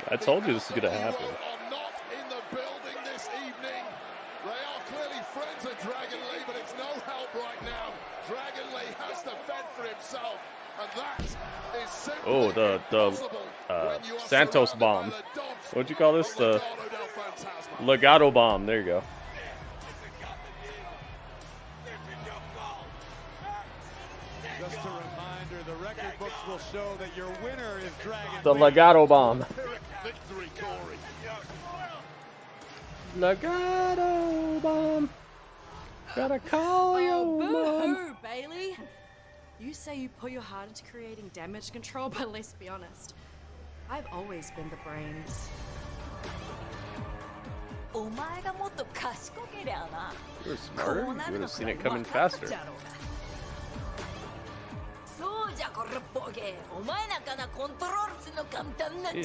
I told you this is going to happen. Oh, the Santos bomb. What'd you call this? The Legado bomb. There you go. Just a reminder, the record books will show that your winner is Dragon. The Legado bomb. Legado bomb. Gotta call you, Mom. Boo-hoo, Bailey. You say you put your heart into creating damage control, but let's be honest. I've always been the brains. You were smarter. You would have seen it coming faster. He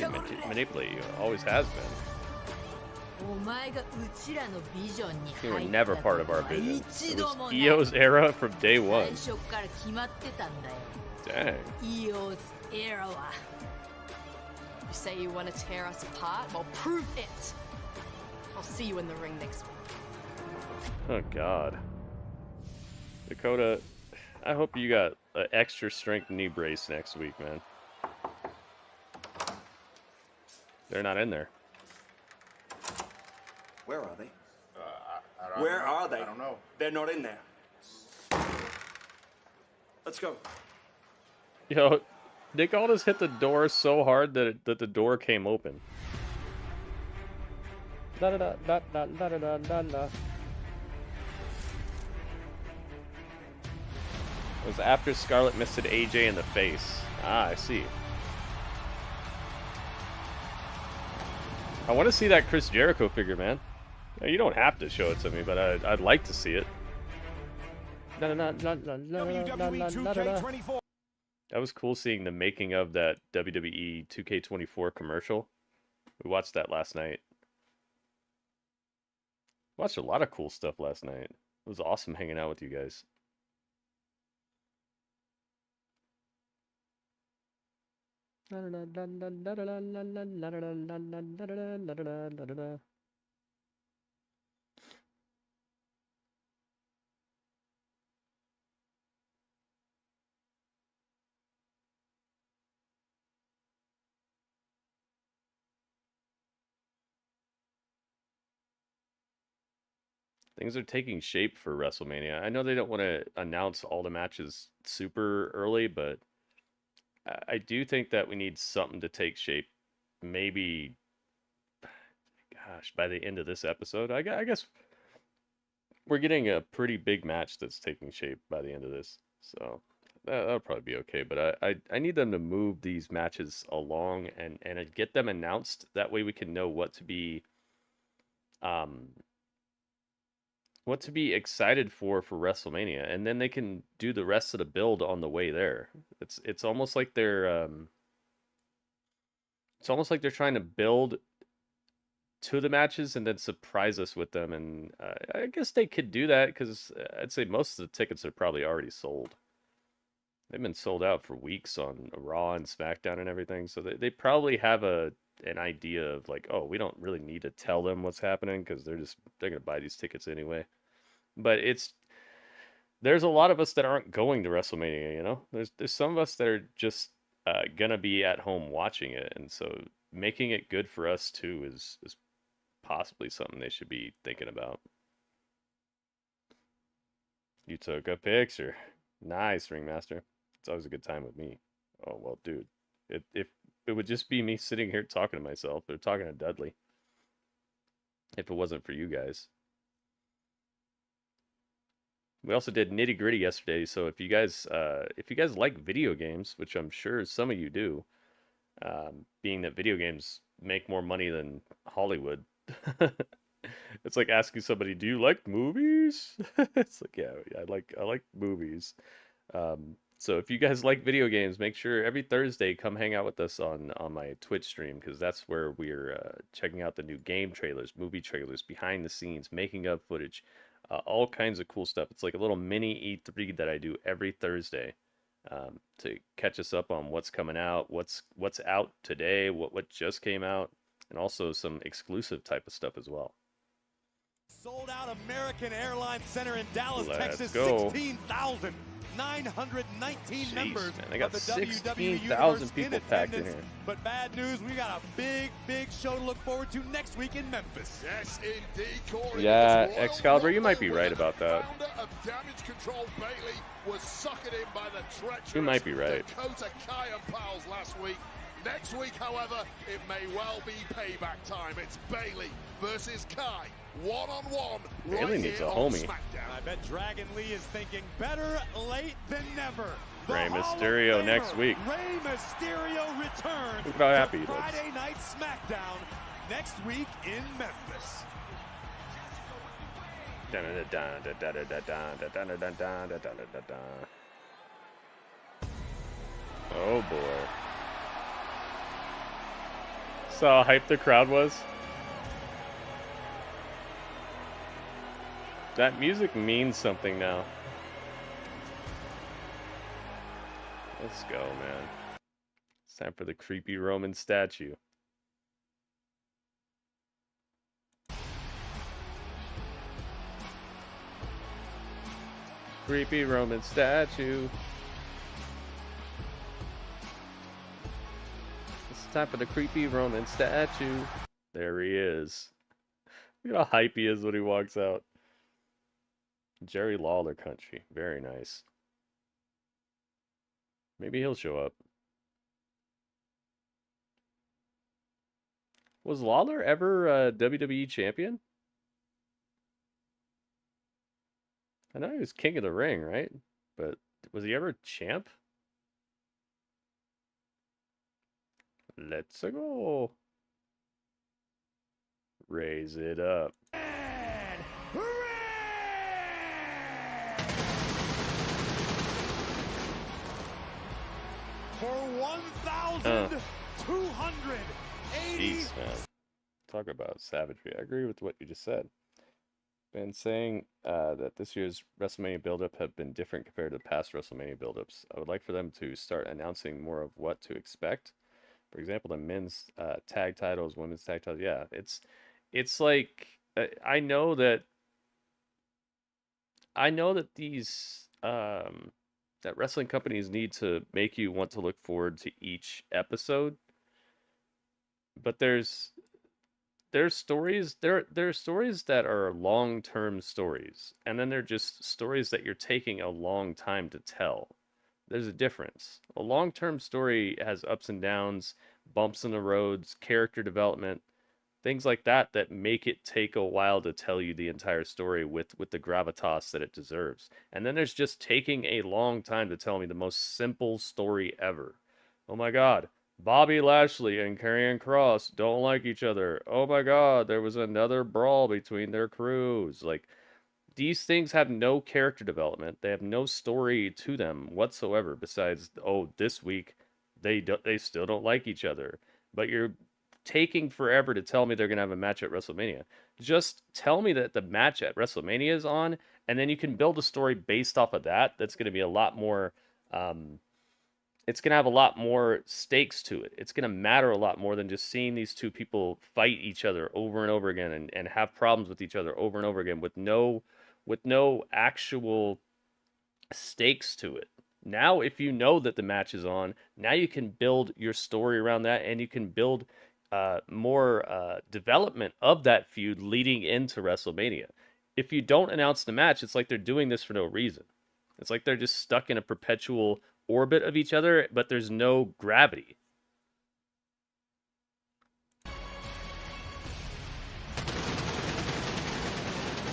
manipulate you. Always has been. You were never part of our vision. It was EO's era from day one. Dang. EO's era. You say you want to tear us apart? Well, prove it. I'll see you in the ring next week. Oh, God. Dakota, I hope you got an extra strength knee brace next week, man. They're not in there. Where are they? Where are they? I don't know. They're not in there. Let's go. Yo, Nick Aldis hit the door so hard that the door came open. Da da da da da da da da da. It was after Scarlett missed AJ in the face. Ah, I see. I want to see that Chris Jericho figure, man. You don't have to show it to me, but I'd like to see it. That was cool seeing the making of that WWE 2K24 commercial. We watched that last night. Watched a lot of cool stuff last night. It was awesome hanging out with you guys. Things are taking shape for WrestleMania. I know they don't want to announce all the matches super early, but I do think that we need something to take shape. Maybe, gosh, by the end of this episode, I guess we're getting a pretty big match that's taking shape by the end of this. So that'll probably be okay. But I need them to move these matches along and get them announced. That way we can know what to be excited for WrestleMania, and then they can do the rest of the build on the way there. It's almost like they're trying to build to the matches and then surprise us with them. And I guess they could do that because I'd say most of the tickets are probably already sold. They've been sold out for weeks on Raw and SmackDown and everything, so they probably have an idea of like, oh, we don't really need to tell them what's happening because they're gonna buy these tickets anyway. But there's a lot of us that aren't going to WrestleMania, you know. There's some of us that are just gonna be at home watching it, and so making it good for us too is possibly something they should be thinking about. You took a picture. Nice, Ringmaster. It's always a good time with me. Oh well, dude. If it would just be me sitting here talking to myself or talking to Dudley. If it wasn't for you guys. We also did Nitty Gritty yesterday, so if you guys like video games, which I'm sure some of you do, being that video games make more money than Hollywood, it's like asking somebody, "Do you like movies?" It's like, yeah, I like movies. So if you guys like video games, make sure every Thursday come hang out with us on my Twitch stream, because that's where we're checking out the new game trailers, movie trailers, behind the scenes, making of footage. All kinds of cool stuff. It's like a little mini E3 that I do every Thursday to catch us up on what's coming out, what's out today, what just came out, and also some exclusive type of stuff as well. Sold out American Airlines Center in Dallas, Let's Texas. go. 16,919 Jeez, members man, they got of the 16,000 WWE people in packed in attendance. here. But bad news, we got a big show to look forward to next week in Memphis. Yes, indeed, Corey. Yeah, Excalibur, you might be right about that. Founder of Damage Control Bailey was suckered in by the treacherous You might be right. Dakota Kai and pals last week. Next week, however, it may well be payback time. It's Bailey versus Kai, one-on-one. Bailey needs a homie. I bet Dragon Lee is thinking better late than never. The Rey Hall of Mysterio next Famer, week. Rey Mysterio returns. Look how happy he to looks. Friday Night SmackDown next week in Memphis. Oh boy. Saw how hyped the crowd was? That music means something now. Let's go, man. It's time for the creepy Roman statue. Creepy Roman statue. It's time for the creepy Roman statue. There he is. Look how hype he is when he walks out. Jerry Lawler country. Very nice. Maybe he'll show up. Was Lawler ever a WWE champion? I know he was king of the ring, right? But was he ever champ? Let's go. Raise it up. For 1,280. Jeez, man. Talk about savagery. I agree with what you just said. Been saying that this year's WrestleMania build-up have been different compared to past WrestleMania build-ups. I would like for them to start announcing more of what to expect. For example, the men's tag titles, women's tag titles. Yeah, it's like I know that these that wrestling companies need to make you want to look forward to each episode. But there's stories there are stories that are long-term stories, and then they're just stories that you're taking a long time to tell. There's a difference. A long-term story has ups and downs, bumps in the roads, character development, things like that that make it take a while to tell you the entire story with the gravitas that it deserves. And then there's just taking a long time to tell me the most simple story ever. Oh my God, Bobby Lashley and Karrion Kross don't like each other. Oh my God, there was another brawl between their crews. Like, these things have no character development. They have no story to them whatsoever besides, oh, this week they still don't like each other. But you're taking forever to tell me they're going to have a match at WrestleMania. Just tell me that the match at WrestleMania is on, and then you can build a story based off of that. That's going to be a lot more, it's going to have a lot more stakes to it. It's going to matter a lot more than just seeing these two people fight each other over and over again and have problems with each other over and over again with no actual stakes to it. Now, if you know that the match is on, now you can build your story around that, and you can build more development of that feud leading into WrestleMania. If you don't announce the match, it's like they're doing this for no reason. It's like they're just stuck in a perpetual orbit of each other, but there's no gravity.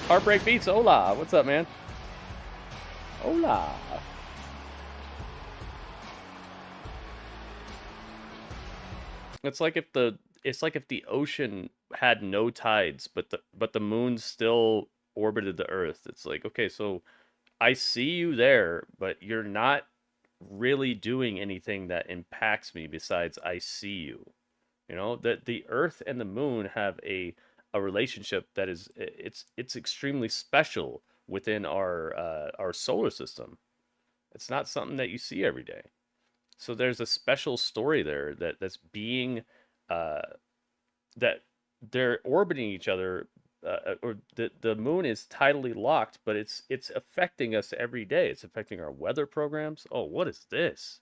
Heartbreak Beats, hola, what's up, man? Hola. It's like if the ocean had no tides, but the moon still orbited the Earth. It's like, okay, so I see you there, but you're not really doing anything that impacts me besides I see you. You know, that the Earth and the moon have a relationship that is it's extremely special within our solar system. It's not something that you see every day. So there's a special story there that's being that they're orbiting each other, or the moon is tidally locked, but it's affecting us every day. It's affecting our weather programs. Oh, what is this?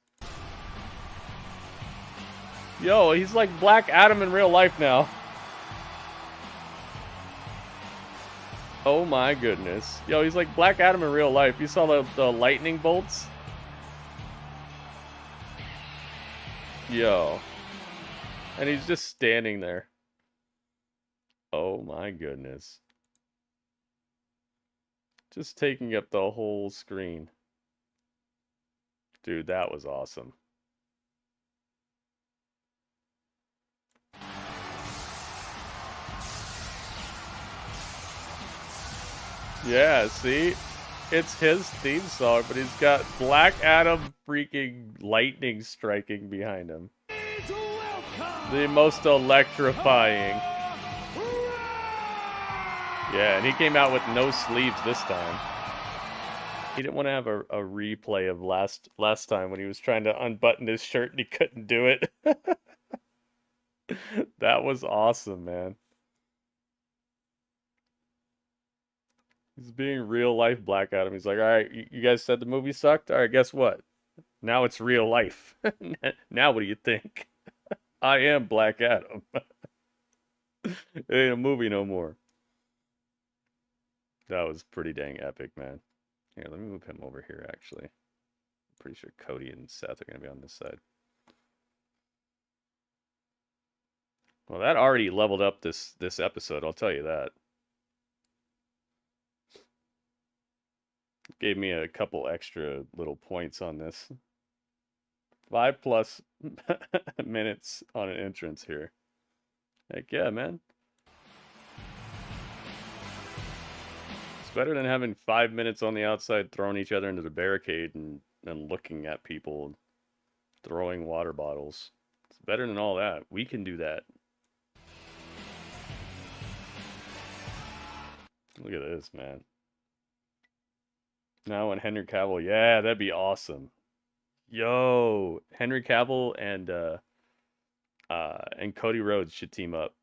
Yo, he's like Black Adam in real life now. Oh my goodness. Yo, he's like Black Adam in real life. You saw the lightning bolts? Yo. And he's just standing there. Oh my goodness. Just taking up the whole screen. Dude, that was awesome. Yeah, see? It's his theme song, but he's got Black Adam freaking lightning striking behind him. The most electrifying. Yeah, and he came out with no sleeves this time. He didn't want to have a replay of last time when he was trying to unbutton his shirt and he couldn't do it. That was awesome, man. He's being real life Black Adam. He's like, all right, you guys said the movie sucked? All right, guess what? Now it's real life. Now what do you think? I am Black Adam. It ain't a movie no more. That was pretty dang epic, man. Here, let me move him over here, actually. I'm pretty sure Cody and Seth are going to be on this side. Well, that already leveled up this episode, I'll tell you that. Gave me a couple extra little points on this. 5+ minutes on an entrance here. Heck yeah, man. It's better than having 5 minutes on the outside throwing each other into the barricade and looking at people throwing water bottles. It's better than all that. We can do that. Look at this, man. Now and Henry Cavill, yeah, that'd be awesome. Yo, Henry Cavill and Cody Rhodes should team up.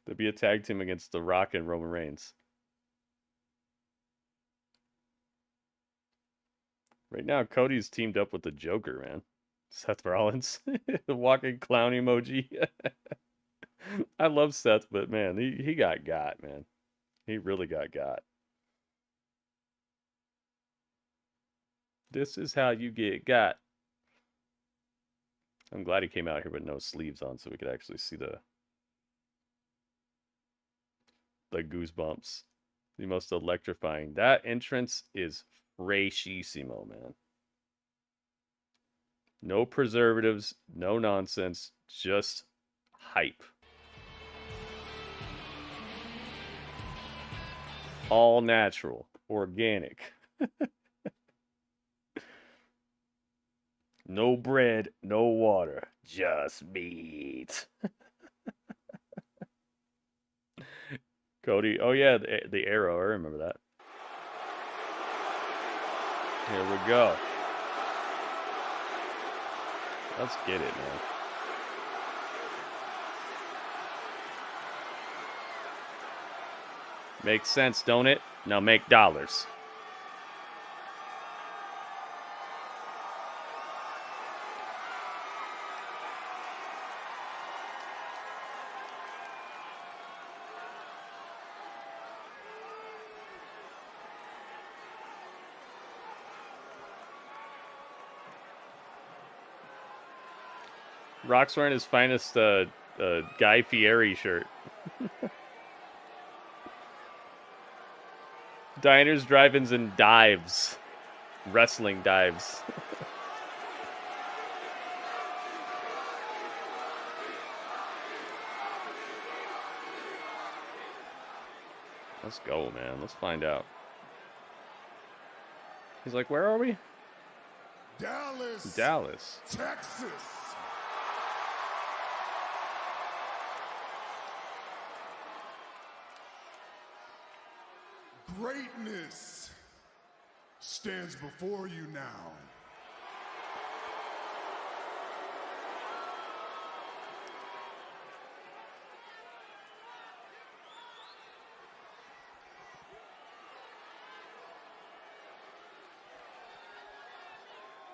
There'd be a tag team against The Rock and Roman Reigns. Right now, Cody's teamed up with the Joker, man. Seth Rollins, the walking clown emoji. I love Seth, but man, he got, man. He really got. This is how you get got. I'm glad he came out here with no sleeves on so we could actually see the goosebumps. The most electrifying. That entrance is freshissimo, man. No preservatives, no nonsense, just hype. All natural, organic. No bread, no water, just meat. Cody, oh yeah, the arrow, I remember that. Here we go. Let's get it, man. Makes sense, don't it? Now make dollars. Rock's wearing his finest Guy Fieri shirt. Diners, drive-ins, and dives. Wrestling dives. Let's go, man. Let's find out. He's like, where are we? Dallas. Dallas. Texas. Greatness stands before you now.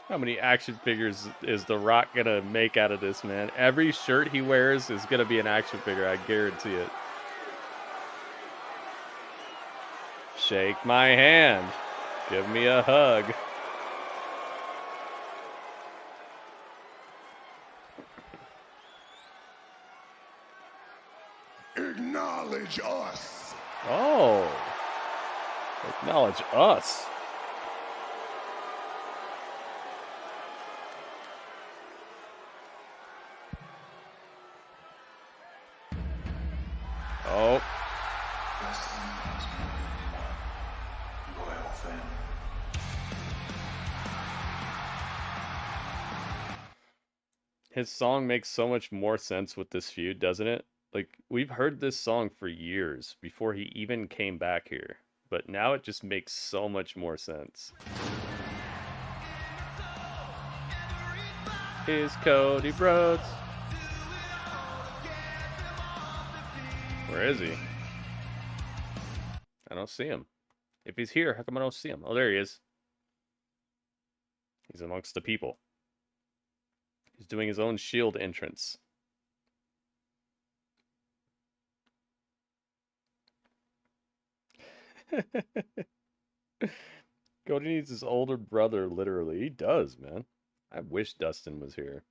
How many action figures is The Rock gonna make out of this, man? Every shirt he wears is gonna be an action figure, I guarantee it. Shake my hand. Give me a hug. Acknowledge us. Oh. Acknowledge us. Oh. His song makes so much more sense with this feud, doesn't it? Like, we've heard this song for years before he even came back here, but now it just makes so much more sense. Here's Cody Rhodes. Where is he? I don't see him. If he's here, how come I don't see him? Oh, there he is. He's amongst the people. He's doing his own Shield entrance. Cody needs his older brother, literally. He does, man. I wish Dustin was here.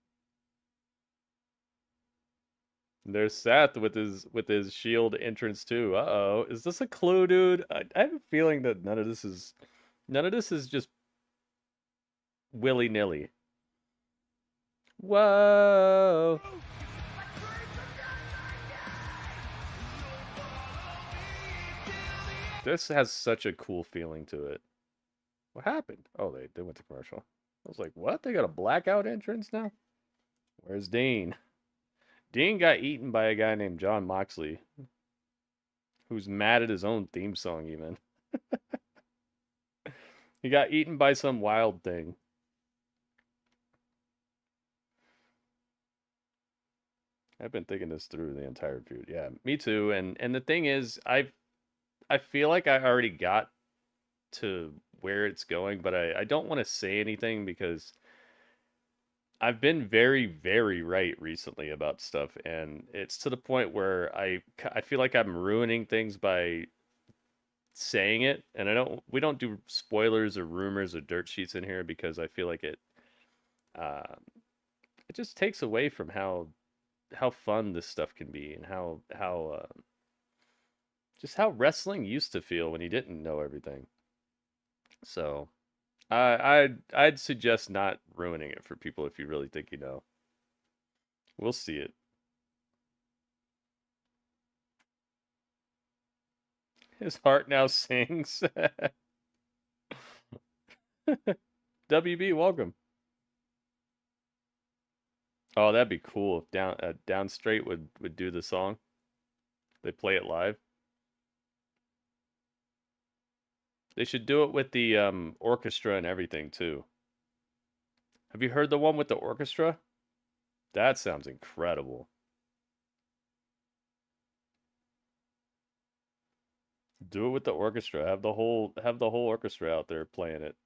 There's Seth with his Shield entrance too. Uh-oh. Is this a clue, dude? I have a feeling that none of this is just willy-nilly. Whoa. This has such a cool feeling to it. What happened? Oh, they went to commercial. I was like, what? They got a blackout entrance now? Where's Dean? Dean got eaten by a guy named John Moxley, who's mad at his own theme song even. He got eaten by some wild thing. I've been thinking this through the entire feud. Yeah, me too. And the thing is, I feel like I already got to where it's going, but I don't want to say anything because I've been very, very right recently about stuff, and it's to the point where I feel like I'm ruining things by saying it, and we don't do spoilers or rumors or dirt sheets in here because I feel like it just takes away from how fun this stuff can be and how just how wrestling used to feel when you didn't know everything. So I'd suggest not ruining it for people if you really think you know. We'll see it. His heart now sings. WB, welcome. Oh, that'd be cool if Down Straight would do the song. They play it live. They should do it with the orchestra and everything too. Have you heard the one with the orchestra? That sounds incredible. Do it with the orchestra. Have the whole orchestra out there playing it.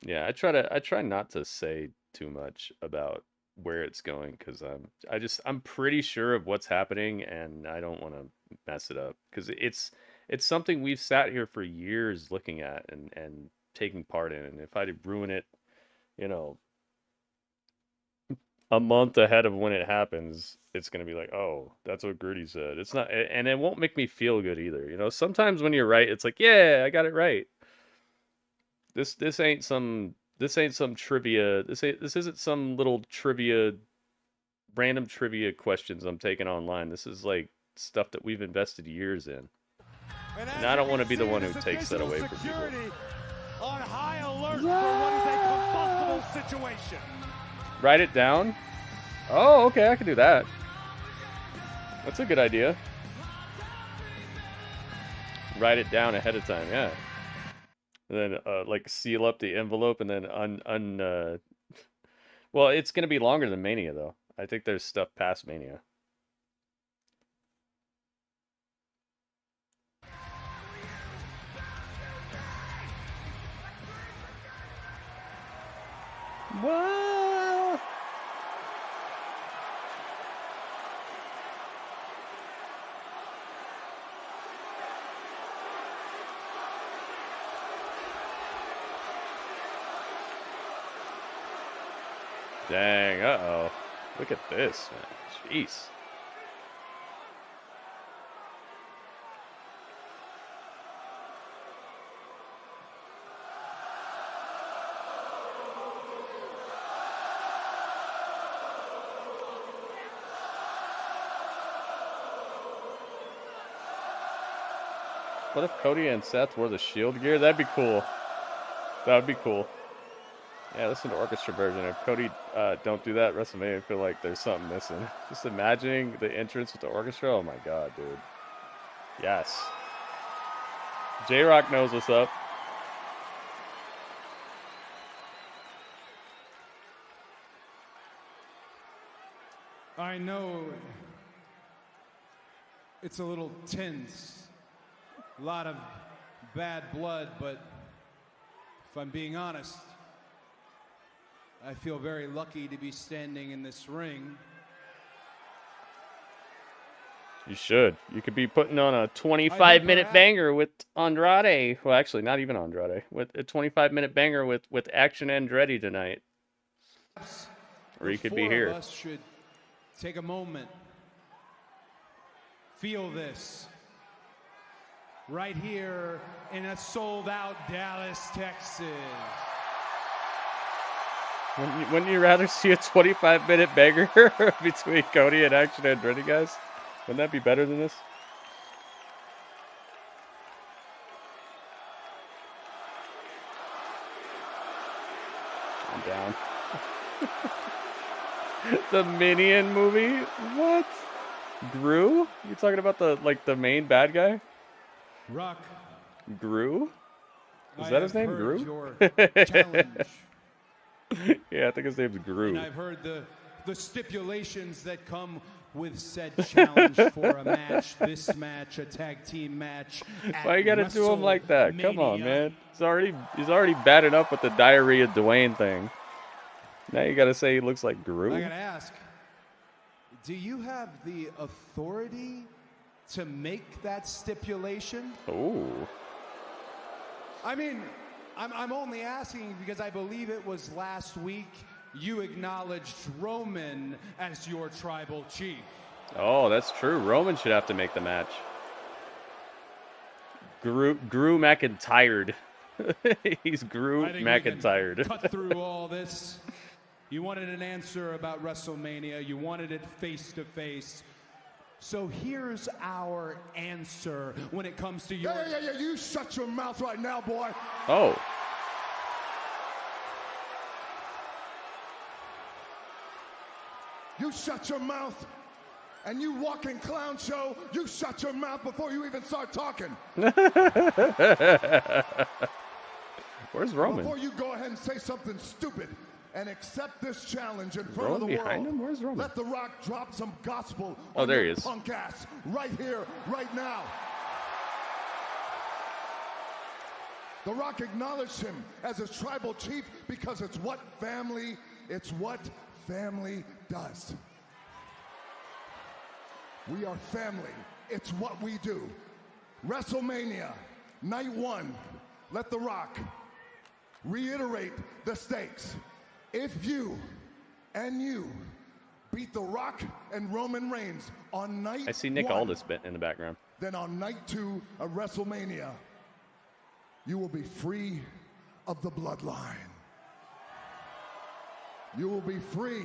Yeah, I try not to say too much about where it's going because I'm pretty sure of what's happening and I don't want to mess it up because it's something we've sat here for years looking at and taking part in, and if I ruin it, you know, a month ahead of when it happens, it's going to be like, oh, that's what Gritty said. It's not, and it won't make me feel good either. You know, sometimes when you're right, it's like, yeah, I got it right. This ain't some trivia. This isn't some little trivia, random trivia questions I'm taking online. This is like stuff that we've invested years in. And I don't want to be the one who takes that away from people. On high alert for what is a combustible situation. Write it down? Oh, okay, I can do that. That's a good idea. Write it down ahead of time, yeah. And then, like, seal up the envelope and then Well, it's going to be longer than Mania, though. I think there's stuff past Mania. What? Dang, uh-oh. Look at this, man. Jeez. What if Cody and Seth wore the Shield gear? That'd be cool. That would be cool. Yeah, listen to orchestra version. If Cody don't do that, WrestleMania, I feel like there's something missing. Just imagining the entrance with the orchestra. Oh my god, dude. Yes. J-Rock knows what's up. I know it's a little tense. A lot of bad blood, but if I'm being honest, I feel very lucky to be standing in this ring. You should. You could be putting on a 25-minute banger with Andrade. Well, actually, not even Andrade. With a 25-minute banger with Action Andretti tonight. Or you could be here. The four of us should take a moment. Feel this. Right here in a sold-out Dallas, Texas. Wouldn't you rather see a 25-minute banger between Cody and Action Andretti, guys? Wouldn't that be better than this? I'm down. The Minion movie? What? Gru? You talking about the main bad guy? Rock. Gru? Is that his name? Gru? Your challenge. Yeah, I think his name's Gru. And I've heard the stipulations that come with said challenge for a match, this match, a tag team match. Why you gotta do him like that? Come on, man. He's already bad enough with the diarrhea Dwayne thing. Now you gotta say he looks like Gru. I gotta ask, do you have the authority to make that stipulation? Oh. I mean, I'm only asking because I believe it was last week you acknowledged Roman as your tribal chief. Oh, that's true. Roman should have to make the match. Gru McIntyred. He's Gru McIntyred. Cut through all this. You wanted an answer about WrestleMania. You wanted it face to face. So here's our answer when it comes to your... Yeah, you shut your mouth right now, boy. Oh. You shut your mouth, and you walking clown show, you shut your mouth before you even start talking. Where's Roman? Before you go ahead and say something stupid and accept this challenge in front of the behind world. him? Where's Roman? Let The Rock drop some gospel on there your he is. punk ass right here, right now. The Rock acknowledged him as his tribal chief because it's what family does. We are family. It's what we do. WrestleMania, night one. Let The Rock reiterate the stakes. If you and you beat The Rock and Roman Reigns on night I see Nick 1, Aldis bit in the background. then on night 2 of WrestleMania, you will be free of the bloodline. You will be free.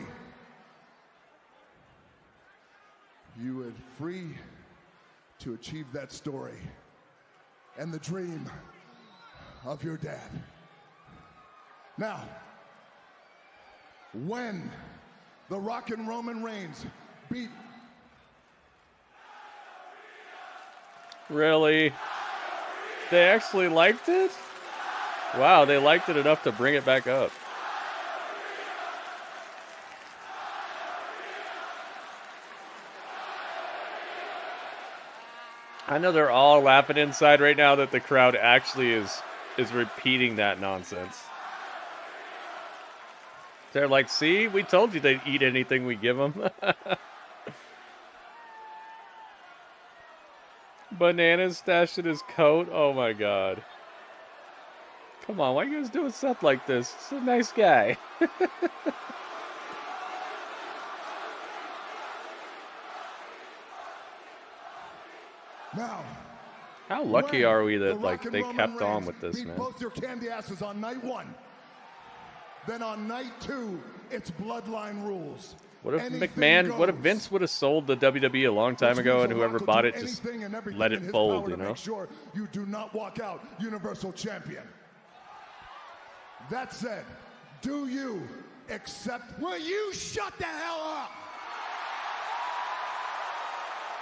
You are free to achieve that story and the dream of your dad. Now, when The Rock and Roman Reigns beat... Really? They actually liked it? Wow, they liked it enough to bring it back up. I know they're all laughing inside right now that the crowd actually is repeating that nonsense. They're like, see, we told you they'd eat anything we give them. Bananas stashed in his coat. Oh my god. Come on, why are you guys doing Seth like this? He's a nice guy. Now, how lucky are we that like and they Roman kept on Reigns with this, beat man? both your candy asses on night 1. Then on night 2, it's bloodline rules. What if Anything McMahon, what if goes. Vince would have sold the WWE a long time ago and whoever bought it just let it fold, you know? Make sure you do not walk out Universal Champion. That said, do you accept? Will you shut the hell up?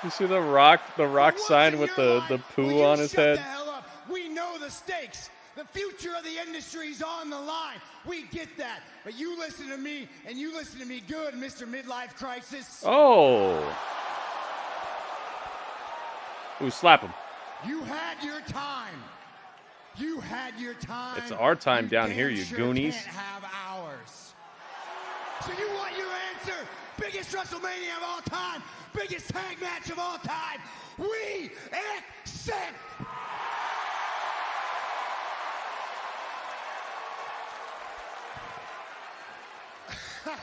You see the Rock sign with the poo on his head? We know the stakes. The future of the industry's on the line. We get that. But you listen to me, and you listen to me good, Mr. Midlife Crisis. Oh. Ooh, slap him. You had your time. You had your time. It's our time down damn here, you sure goonies. Can't have ours. So you want your answer? Biggest WrestleMania of all time. Biggest tag match of all time. We accept.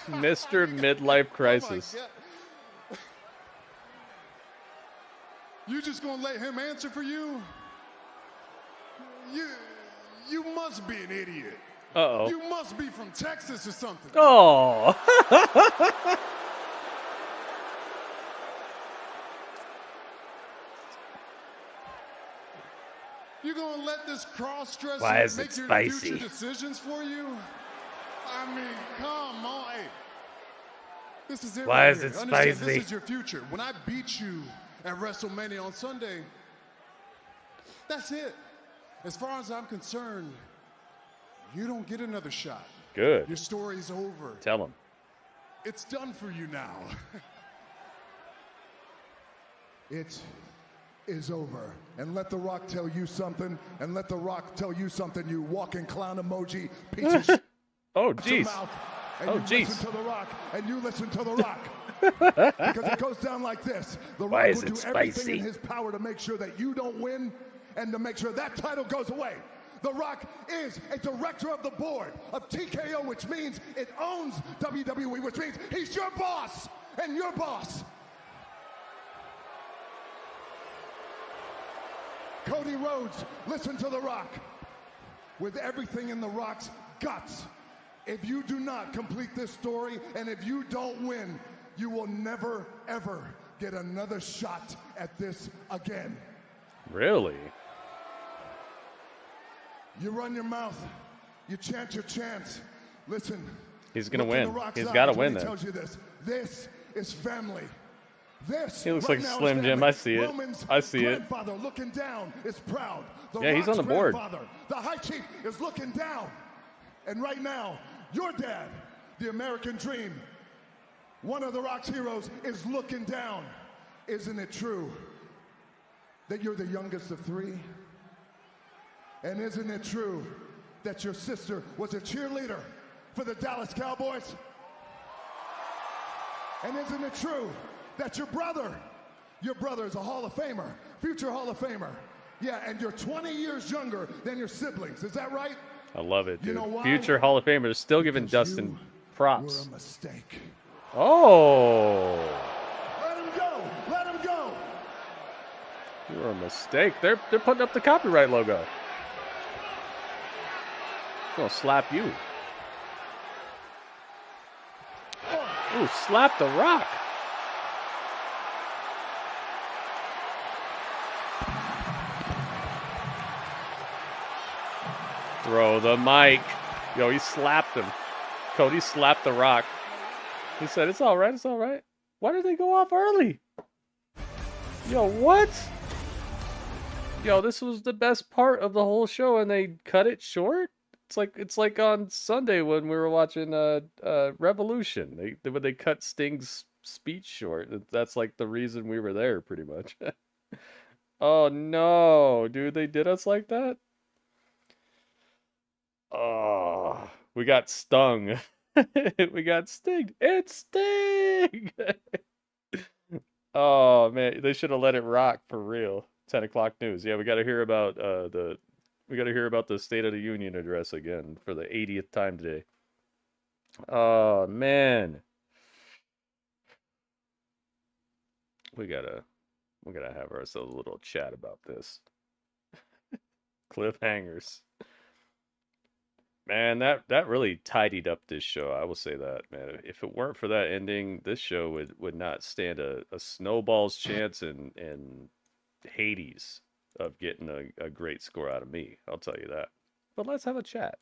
Mr. Midlife Crisis. Oh you just gonna let him answer for you? You must be an idiot. Uh-oh. You must be from Texas or something. Oh. You gonna let this cross-dresser Why is make it your spicy? future decisions for you? I mean, come on. Hey, this is it. Why right is here. it Understand, spicy? This is your future. When I beat you at WrestleMania on Sunday, that's it. As far as I'm concerned, you don't get another shot. Good. Your story's over. Tell him. It's done for you now. It is over. And let The Rock tell you something. And let The Rock tell you something, you walking clown emoji piece of shit. Oh, jeez. Oh, jeez. Listen to The Rock, and you listen to The Rock. Because it goes down like this. The Why Rock is will it do everything spicy? in his power to make sure that you don't win and to make sure that title goes away. The Rock is a director of the board of TKO, which means it owns WWE, which means he's your boss and your boss. Cody Rhodes, listen to The Rock. With everything in The Rock's guts, if you do not complete this story and if you don't win, you will never, ever get another shot at this again. Really? You run your mouth. You chant your chants. Listen. He's gonna look in win. The Rock's He's eyes gotta when win he then. tells you this. This is family. This He looks right like now is Slim Jim. family. I see it. Roman's I see it. grandfather looking down is proud. The Yeah, he's Rock's on the board. grandfather, the High Chief, is looking down. And right now, your dad, the American Dream, one of The Rock's heroes, is looking down. Isn't it true that you're the youngest of three? And isn't it true that your sister was a cheerleader for the Dallas Cowboys? And isn't it true that your brother is a Hall of Famer, future Hall of Famer? Yeah, and you're 20 years younger than your siblings. Is that right? I love it, You dude. know why? Future Hall of Famers still giving Dustin props. You're a mistake. Oh. Let him go. Let him go. You were a mistake. They're putting up the copyright logo. I'm gonna slap you. Ooh, slap the Rock. Throw the mic. Yo, he slapped him. Cody slapped the Rock. He said, it's all right, it's all right. Why did they go off early? Yo, what? Yo, this was the best part of the whole show and they cut it short? It's like on Sunday when we were watching Revolution. When they cut Sting's speech short. That's like the reason we were there, pretty much. Oh no, dude, they did us like that? Oh, we got stung. We got stinged. It's Sting! Oh man, they should have let it rock for real. 10 o'clock news. Yeah, we got to hear about the State of the Union address again for the 80th time today. Oh man, we gotta have ourselves a little chat about this. Cliffhangers. Man, that really tidied up this show. I will say that, man. If it weren't for that ending, this show would not stand a snowball's chance in Hades of getting a great score out of me. I'll tell you that. But let's have a chat.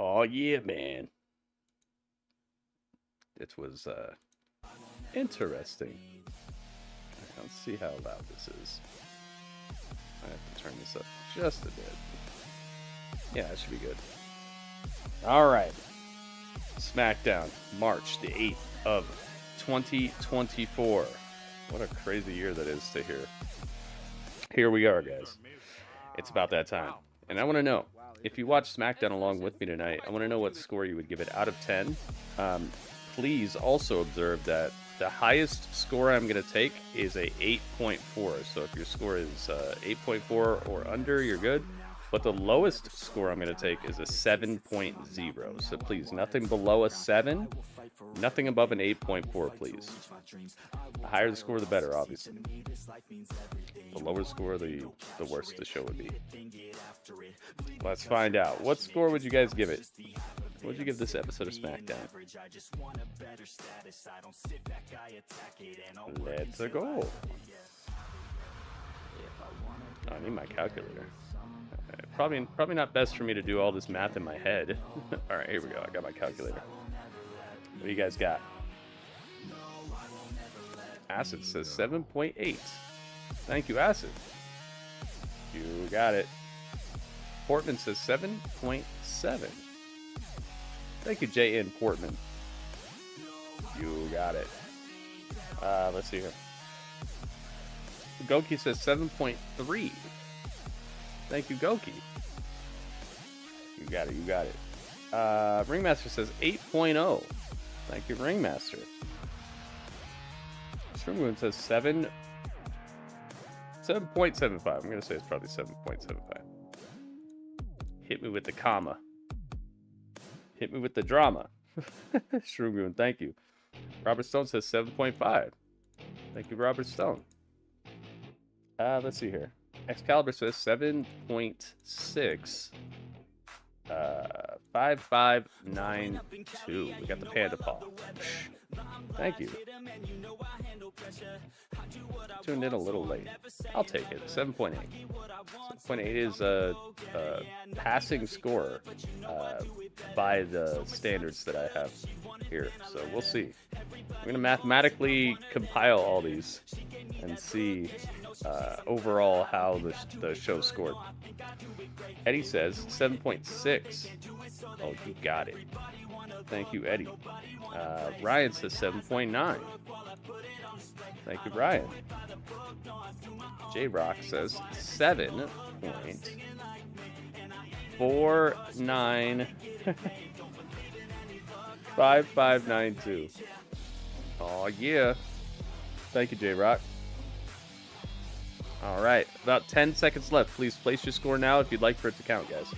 Oh yeah, man. It was interesting. Let's see how loud this is. I have to turn this up just a bit. Yeah, that should be good. All right. SmackDown, March the 8th of 2024. What a crazy year that is to hear. Here we are, guys. It's about that time. And I want to know, if you watch SmackDown along with me tonight, I want to know what score you would give it out of 10. Please also observe that the highest score I'm going to take is a 8.4. So if your score is 8.4 or under, you're good. But the lowest score I'm going to take is a 7.0. So please, nothing below a 7. Nothing above an 8.4, please. The higher the score, the better, obviously. The lower score, the worse the show would be. Let's find out. What score would you guys give it? What would you give this episode of SmackDown? Let's go. I need my calculator. Probably not best for me to do all this math in my head. All right, here we go. I got my calculator. What do you guys got? Acid says 7.8. Thank you, Acid. You got it. Portman says 7.7. Thank you, J.N. Portman. You got it. Let's see here. Goki says 7.3. Thank you, Goki. You got it, you got it. Ringmaster says 8.0. Thank you, Ringmaster. Shrimgoon says 7.75. I'm going to say it's probably 7.75. Hit me with the comma. Hit me with the drama. Shroomgoon, thank you. Robert Stone says 7.5. Thank Thank you, Robert Stone. Let's see here. Excalibur says 7.6. 5592. We got the panda paw. Thank you. Tuned in a little late. I'll take it. 7.8. 7.8 is a passing score by the standards that I have here. So we'll see. I'm going to mathematically compile all these and see overall how the show scored. Eddie says 7.6. Oh, you got it. Thank you, Eddie. Ryan says 7.9. Thank you, Ryan. J-Rock says 7.49. 5592. Oh, yeah. Thank you, J-Rock. All right, about 10 seconds left. Please place your score now if you'd like for it to count, guys.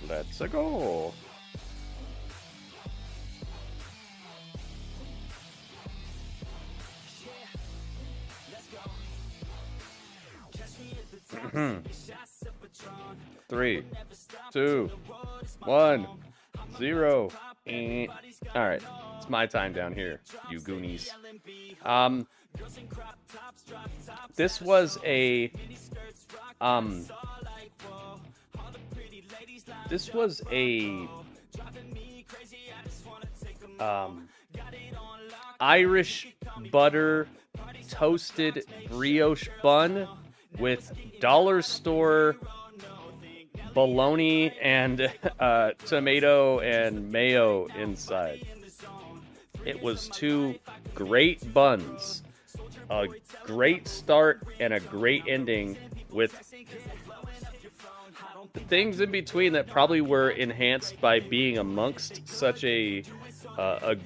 Let's go. Three, 2, 1, 0. All right, it's my time down here, you goonies. This was a Irish butter toasted brioche bun with dollar store bologna and tomato and mayo inside. It was 2 great buns, a great start and a great ending, with the things in between that probably were enhanced by being amongst such a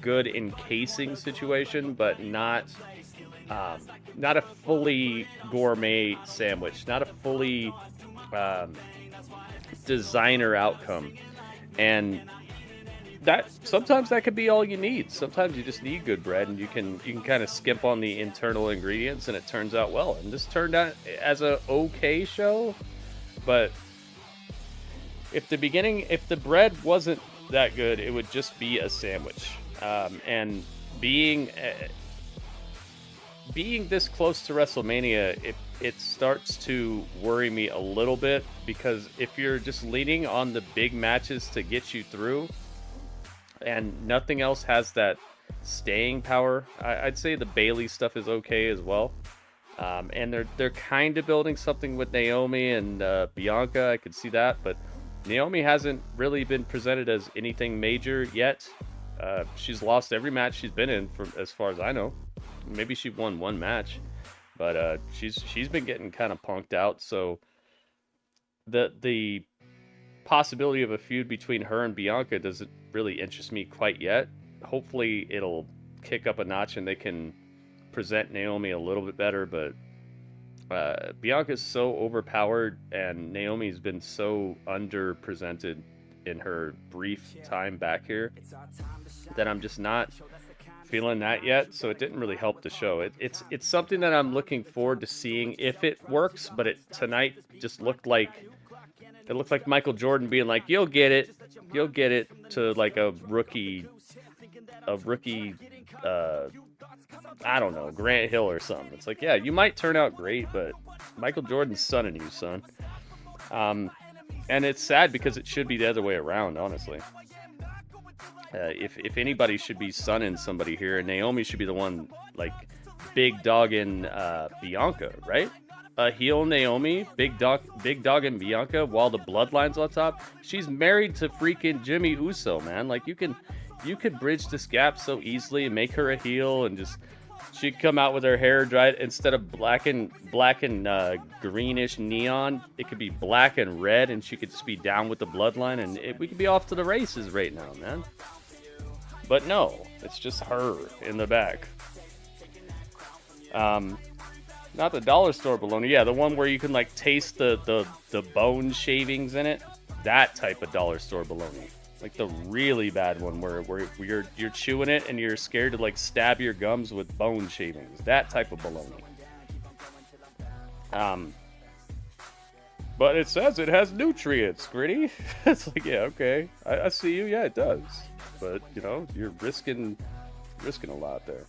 good encasing situation, but not a fully gourmet sandwich, not a fully designer outcome. And that sometimes that could be all you need. Sometimes you just need good bread, and you can kind of skimp on the internal ingredients, and it turns out well. And this turned out as a okay show, but if the bread wasn't that good, it would just be a sandwich. And being this close to WrestleMania, it starts to worry me a little bit, because if you're just leaning on the big matches to get you through, and nothing else has that staying power, I'd say the Bayley stuff is okay as well. And they're kind of building something with Naomi and Bianca. I could see that, but Naomi hasn't really been presented as anything major yet. She's lost every match she's been in, as far as I know. Maybe she won one match, but she's been getting kind of punked out. So the possibility of a feud between her and Bianca doesn't really interest me quite yet. Hopefully it'll kick up a notch and they can present Naomi a little bit better, but Bianca's so overpowered and Naomi's been so underrepresented in her brief time back here that I'm just not feeling that yet. So it didn't really help the show. It's something that I'm looking forward to seeing if it works, but tonight just looked like Michael Jordan being like, you'll get it, to like a rookie I don't know, Grant Hill or something. It's like, yeah, you might turn out great, but Michael Jordan's sunning you, son. And it's sad because it should be the other way around, honestly. If anybody should be sunning somebody here, Naomi should be the one, like, big dogging Bianca, right? Heel Naomi, big dogging Bianca, while the bloodline's on top. She's married to freaking Jimmy Uso, man. Like, you could bridge this gap so easily and make her a heel, and just she'd come out with her hair dried instead of black and greenish neon. It could be black and red, and she could just be down with the bloodline, and we could be off to the races right now, man. But no, it's just her in the back. Not the dollar store bologna. Yeah, the one where you can like taste the bone shavings in it. That type of dollar store bologna. Like the really bad one where you're chewing it and you're scared to like stab your gums with bone shavings. That type of baloney. But it says it has nutrients, Gritty. It's like, yeah, okay. I see you. Yeah, it does. But, you know, you're risking a lot there.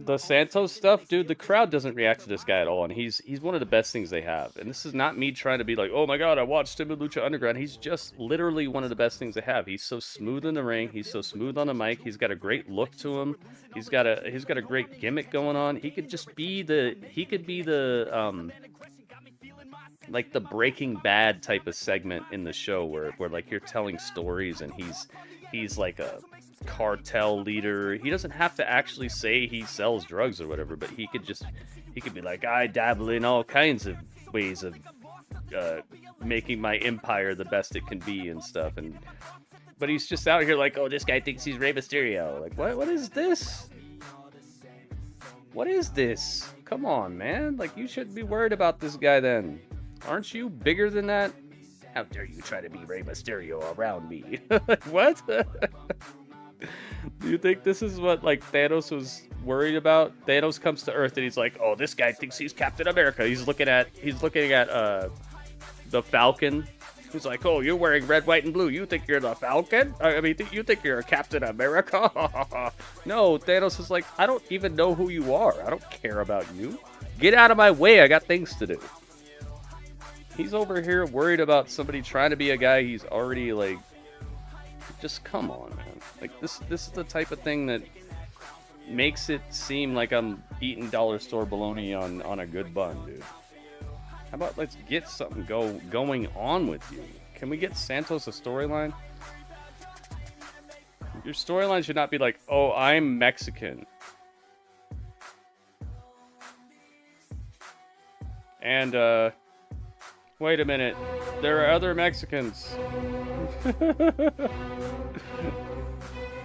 The Santos stuff, dude, the crowd doesn't react to this guy at all, and he's one of the best things they have. And this is not me trying to be like, oh my god, I watched him in Lucha Underground. He's just literally one of the best things they have. He's so smooth in the ring. He's so smooth on the mic. He's got a great look to him. He's got a great gimmick going on. He could just be the like the Breaking Bad type of segment in the show where like you're telling stories and he's like a cartel leader. He doesn't have to actually say he sells drugs or whatever, but he could be like, I dabble in all kinds of ways of making my empire the best it can be and stuff. But he's just out here like, oh, this guy thinks he's Rey Mysterio. Like, what is this? What is this? Come on, man. Like, you shouldn't be worried about this guy then. Aren't you bigger than that? How dare you try to be Rey Mysterio around me? Like, what? Do you think this is what like Thanos was worried about? Thanos comes to Earth and he's like, "Oh, this guy thinks he's Captain America." He's looking at the Falcon. He's like, "Oh, you're wearing red, white, and blue. You think you're the Falcon? I mean, you think you're Captain America?" No, Thanos is like, "I don't even know who you are. I don't care about you. Get out of my way. I got things to do." He's over here worried about somebody trying to be a guy he's already like. Just come on, man. Like this is the type of thing that makes it seem like I'm eating dollar store bologna on a good bun, dude. How about let's get something going on with you? Can we get Santos a storyline? Your storyline should not be like, oh, I'm Mexican. And wait a minute, there are other Mexicans.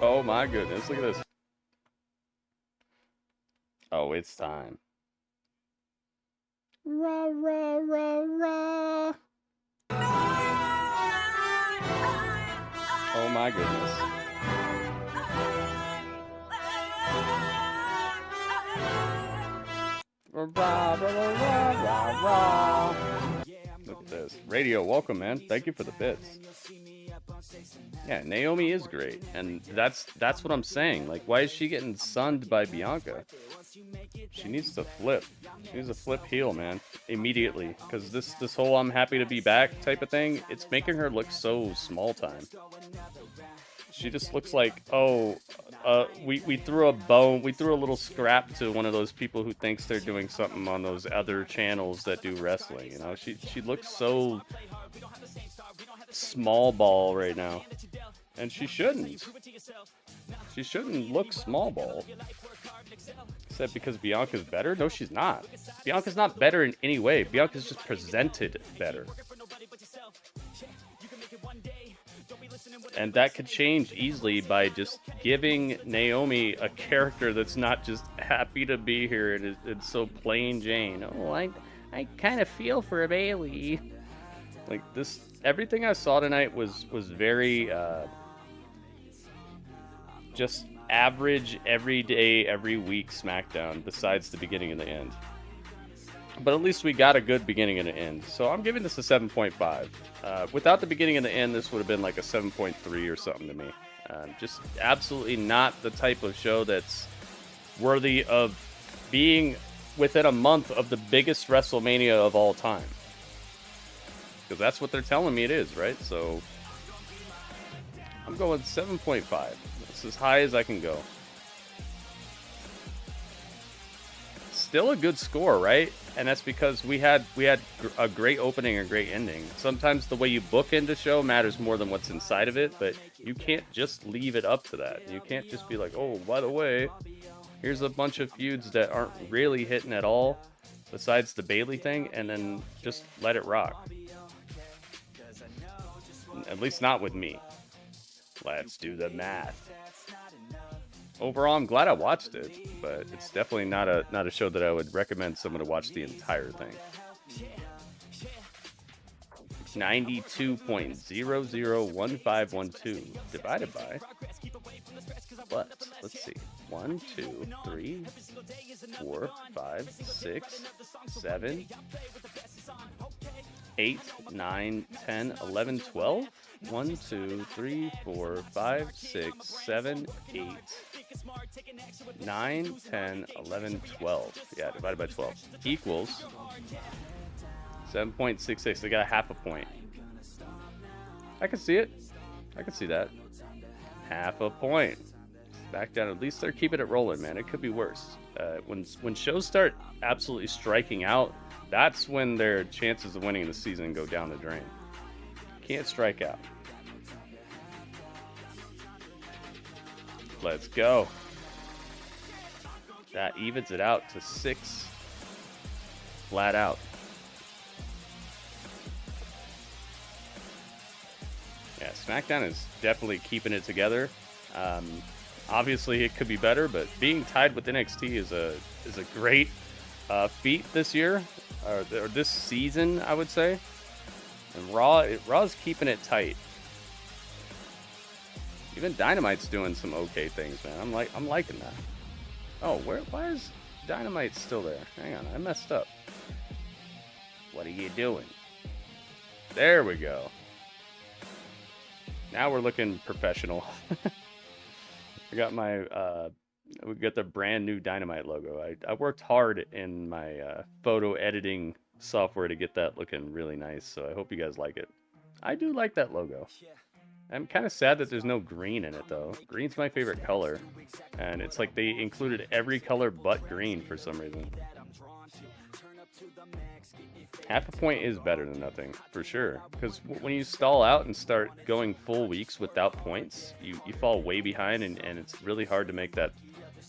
Oh my goodness, look at this. Oh, it's time. Rah, rah, rah, rah. Oh my goodness. Rah, rah, rah, rah, rah, rah. Look at this. Radio, welcome, man. Thank you for the bits. Yeah, Naomi is great, and that's what I'm saying. Like, why is she getting sunned by Bianca? She needs to flip. She needs to flip heel, man, immediately. Because this whole "I'm happy to be back" type of thing, it's making her look so small time. She just looks like, oh, we threw a bone, we threw a little scrap to one of those people who thinks they're doing something on those other channels that do wrestling. You know, she looks so small ball right now, and she shouldn't. She shouldn't look small ball. Except because Bianca's better? No, she's not. Bianca's not better in any way. Bianca's just presented better. And that could change easily by just giving Naomi a character that's not just happy to be here and it's so plain Jane. Oh, I kind of feel for Bailey. Like this, everything I saw tonight was very just average, every day, every week SmackDown, besides the beginning and the end. But at least we got a good beginning and an end. So I'm giving this a 7.5. Without the beginning and the end, this would have been like a 7.3 or something to me. Just absolutely not the type of show that's worthy of being within a month of the biggest WrestleMania of all time. Because that's what they're telling me it is, right? So I'm going 7.5. That's as high as I can go. Still a good score, right? And that's because we had a great opening and a great ending. Sometimes the way you book into show matters more than what's inside of it, but you can't just leave it up to that. You can't just be like, oh, by the way, here's a bunch of feuds that aren't really hitting at all, besides the Bailey thing, and then just let it rock. At least not with me. Let's do the math. Overall, I'm glad I watched it, but it's definitely not a show that I would recommend someone to watch the entire thing. 92.001512 divided by what? Let's see. 1, 2, 3, 4, 5, 6, 7, 8, 9, 10, 11, 12. 1, 2, 3, 4, 5, 6, 7, 8, 9, 10, 11, 12. Yeah, divided by 12 equals 7.66. They got a half a point. I can see it. I can see that. Half a point. SmackDown, at least they're keeping it rolling, man. It could be worse. When shows start absolutely striking out, that's when their chances of winning the season go down the drain. Can't strike out. Let's go. That evens it out to 6 flat out. Yeah, SmackDown is definitely keeping it together. Obviously, it could be better, but being tied with NXT is a great feat this year, or this season, I would say. And Raw's keeping it tight. Even Dynamite's doing some okay things, man. I'm liking that. Oh, why is Dynamite still there? Hang on, I messed up. What are you doing? There we go. Now we're looking professional. I got we got the brand new Dynamite logo. I worked hard in my photo editing software to get that looking really nice, so I hope you guys like it. I do like that logo. I'm kind of sad that there's no green in it, though. Green's my favorite color, and it's like they included every color but green for some reason. Half a point is better than nothing, for sure. Because when you stall out and start going full weeks without points, you fall way behind, and it's really hard to make that.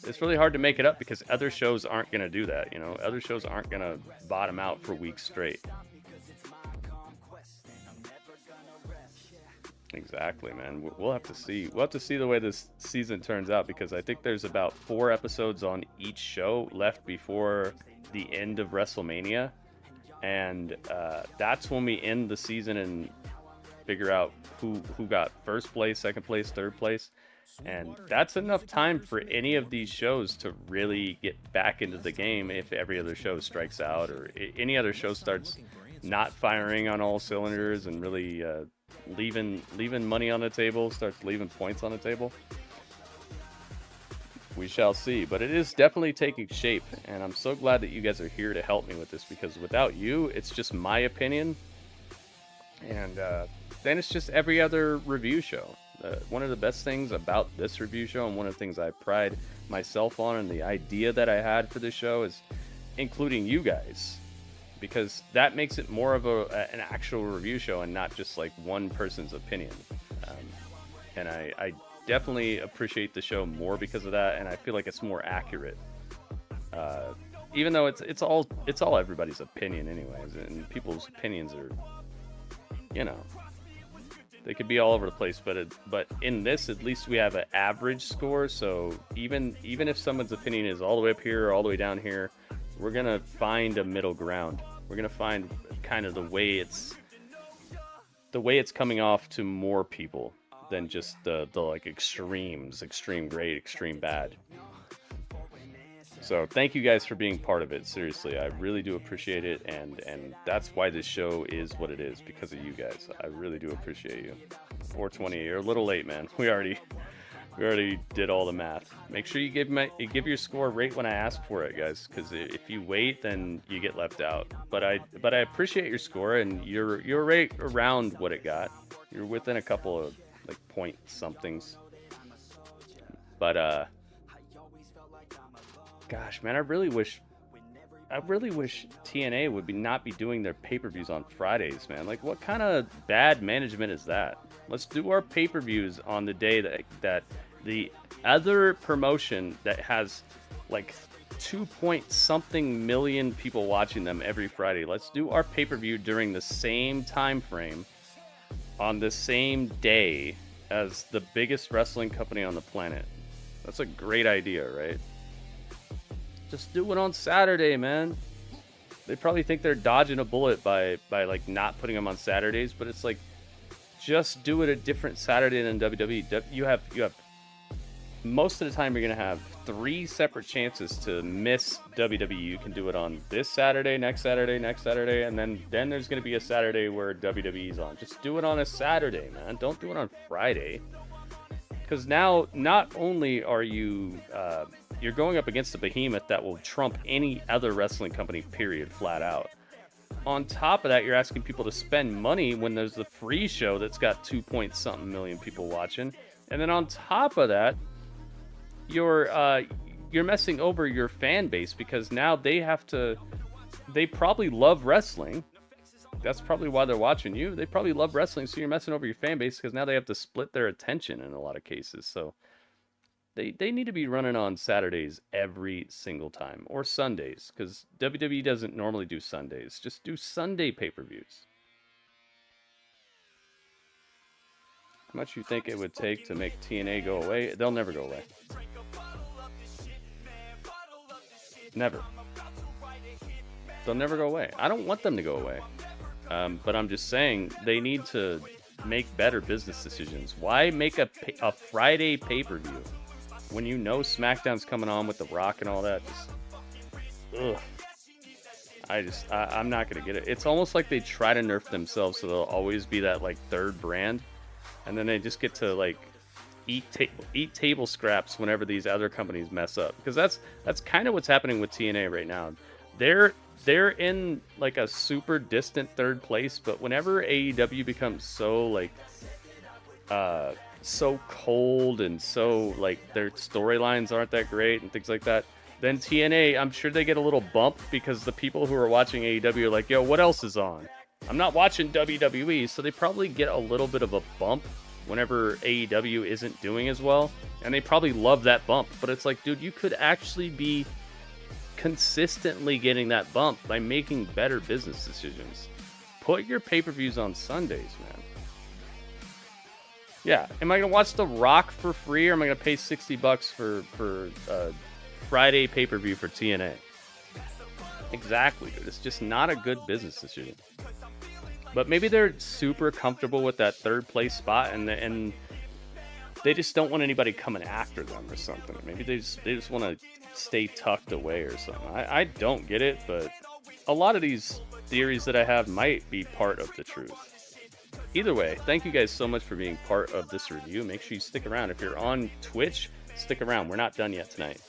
It's really hard to make it up because other shows aren't going to do that, you know? Other shows aren't going to bottom out for weeks straight. Exactly, man. We'll have to see. We'll have to see the way this season turns out, because I think there's about 4 episodes on each show left before the end of WrestleMania. And that's when we end the season and figure out who got first place, second place, third place. And that's enough time for any of these shows to really get back into the game if every other show strikes out, or any other show starts not firing on all cylinders and really leaving money on the table, starts leaving points on the table. We shall see, but it is definitely taking shape, and I'm so glad that you guys are here to help me with this, because without you, it's just my opinion, and then it's just every other review show. One of the best things about this review show, and one of the things I pride myself on, and the idea that I had for this show, is including you guys, because that makes it more of an actual review show and not just like one person's opinion. And I definitely appreciate the show more because of that, and I feel like it's more accurate. Even though it's all everybody's opinion anyways, and people's opinions are, you know, they could be all over the place, but in this, at least we have an average score. So even if someone's opinion is all the way up here or all the way down here, we're gonna find a middle ground. We're gonna find kind of the way it's coming off to more people than just the like extremes, extreme great, extreme bad. So thank you guys for being part of it. Seriously, I really do appreciate it, and that's why this show is what it is, because of you guys. I really do appreciate you. 420, you're a little late, man. We already did all the math. Make sure you give your score right when I ask for it, guys, because if you wait, then you get left out. But I appreciate your score, and you're right around what it got. You're within a couple of like point somethings. But gosh, man, I really wish TNA would not be doing their pay-per-views on Fridays, man. Like, what kind of bad management is that? Let's do our pay-per-views on the day that the other promotion that has like 2-point-something million people watching them every Friday. Let's do our pay-per-view during the same time frame on the same day as the biggest wrestling company on the planet. That's a great idea, right? Just do it on Saturday, man. They probably think they're dodging a bullet by like not putting them on Saturdays, but it's like, just do it a different Saturday than WWE. You have most of the time you're gonna have 3 separate chances to miss WWE. You can do it on this Saturday, next Saturday, next Saturday, and then there's gonna be a Saturday where WWE's on. Just do it on a Saturday, man. Don't do it on Friday. Because now, not only are you you're going up against a behemoth that will trump any other wrestling company, period, flat out. On top of that, you're asking people to spend money when there's the free show that's got 2-point-something million people watching. And then on top of that, you're messing over your fan base, because now they probably love wrestling. That's probably why they're watching you. They probably love wrestling, so you're messing over your fan base, because now they have to split their attention in a lot of cases. So they need to be running on Saturdays every single time, or Sundays, because WWE doesn't normally do Sundays. Just do Sunday pay-per-views. How much you think it would take to make TNA go away? They'll never go away. Never. They'll never go away. I don't want them to go away. But I'm just saying, they need to make better business decisions. Why make a Friday pay-per-view when you know SmackDown's coming on with The Rock and all that? Ugh. I'm not gonna get it. It's almost like they try to nerf themselves so they'll always be that like third brand, and then they just get to like eat table scraps whenever these other companies mess up. Because that's kind of what's happening with TNA right now. They're in like a super distant third place, but whenever AEW becomes so like so cold and so like their storylines aren't that great and things like that, then TNA, I'm sure they get a little bump, because the people who are watching AEW are like, yo, what else is on? I'm not watching WWE, so they probably get a little bit of a bump whenever AEW isn't doing as well, and they probably love that bump. But it's like, dude, you could actually be consistently getting that bump by making better business decisions. Put your pay-per-views on Sundays, man. Yeah, am I gonna watch The Rock for free, or am I gonna pay $60 for Friday pay-per-view for TNA? Exactly, dude. It's just not a good business decision. But maybe they're super comfortable with that third place spot, and they just don't want anybody coming after them or something. Maybe they just want to stay tucked away or something. I don't get it, but a lot of these theories that I have might be part of the truth. Either way, thank you guys so much for being part of this review. Make sure you stick around. If you're on Twitch, stick around. We're not done yet tonight.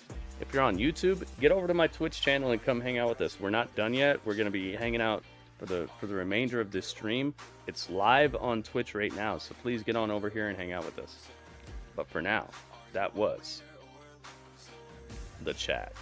If you're on YouTube, get over to my Twitch channel and come hang out with us. We're not done yet. We're going to be hanging out for the remainder of this stream. It's live on Twitch right now, so please get on over here and hang out with us. But for now, that was the chat.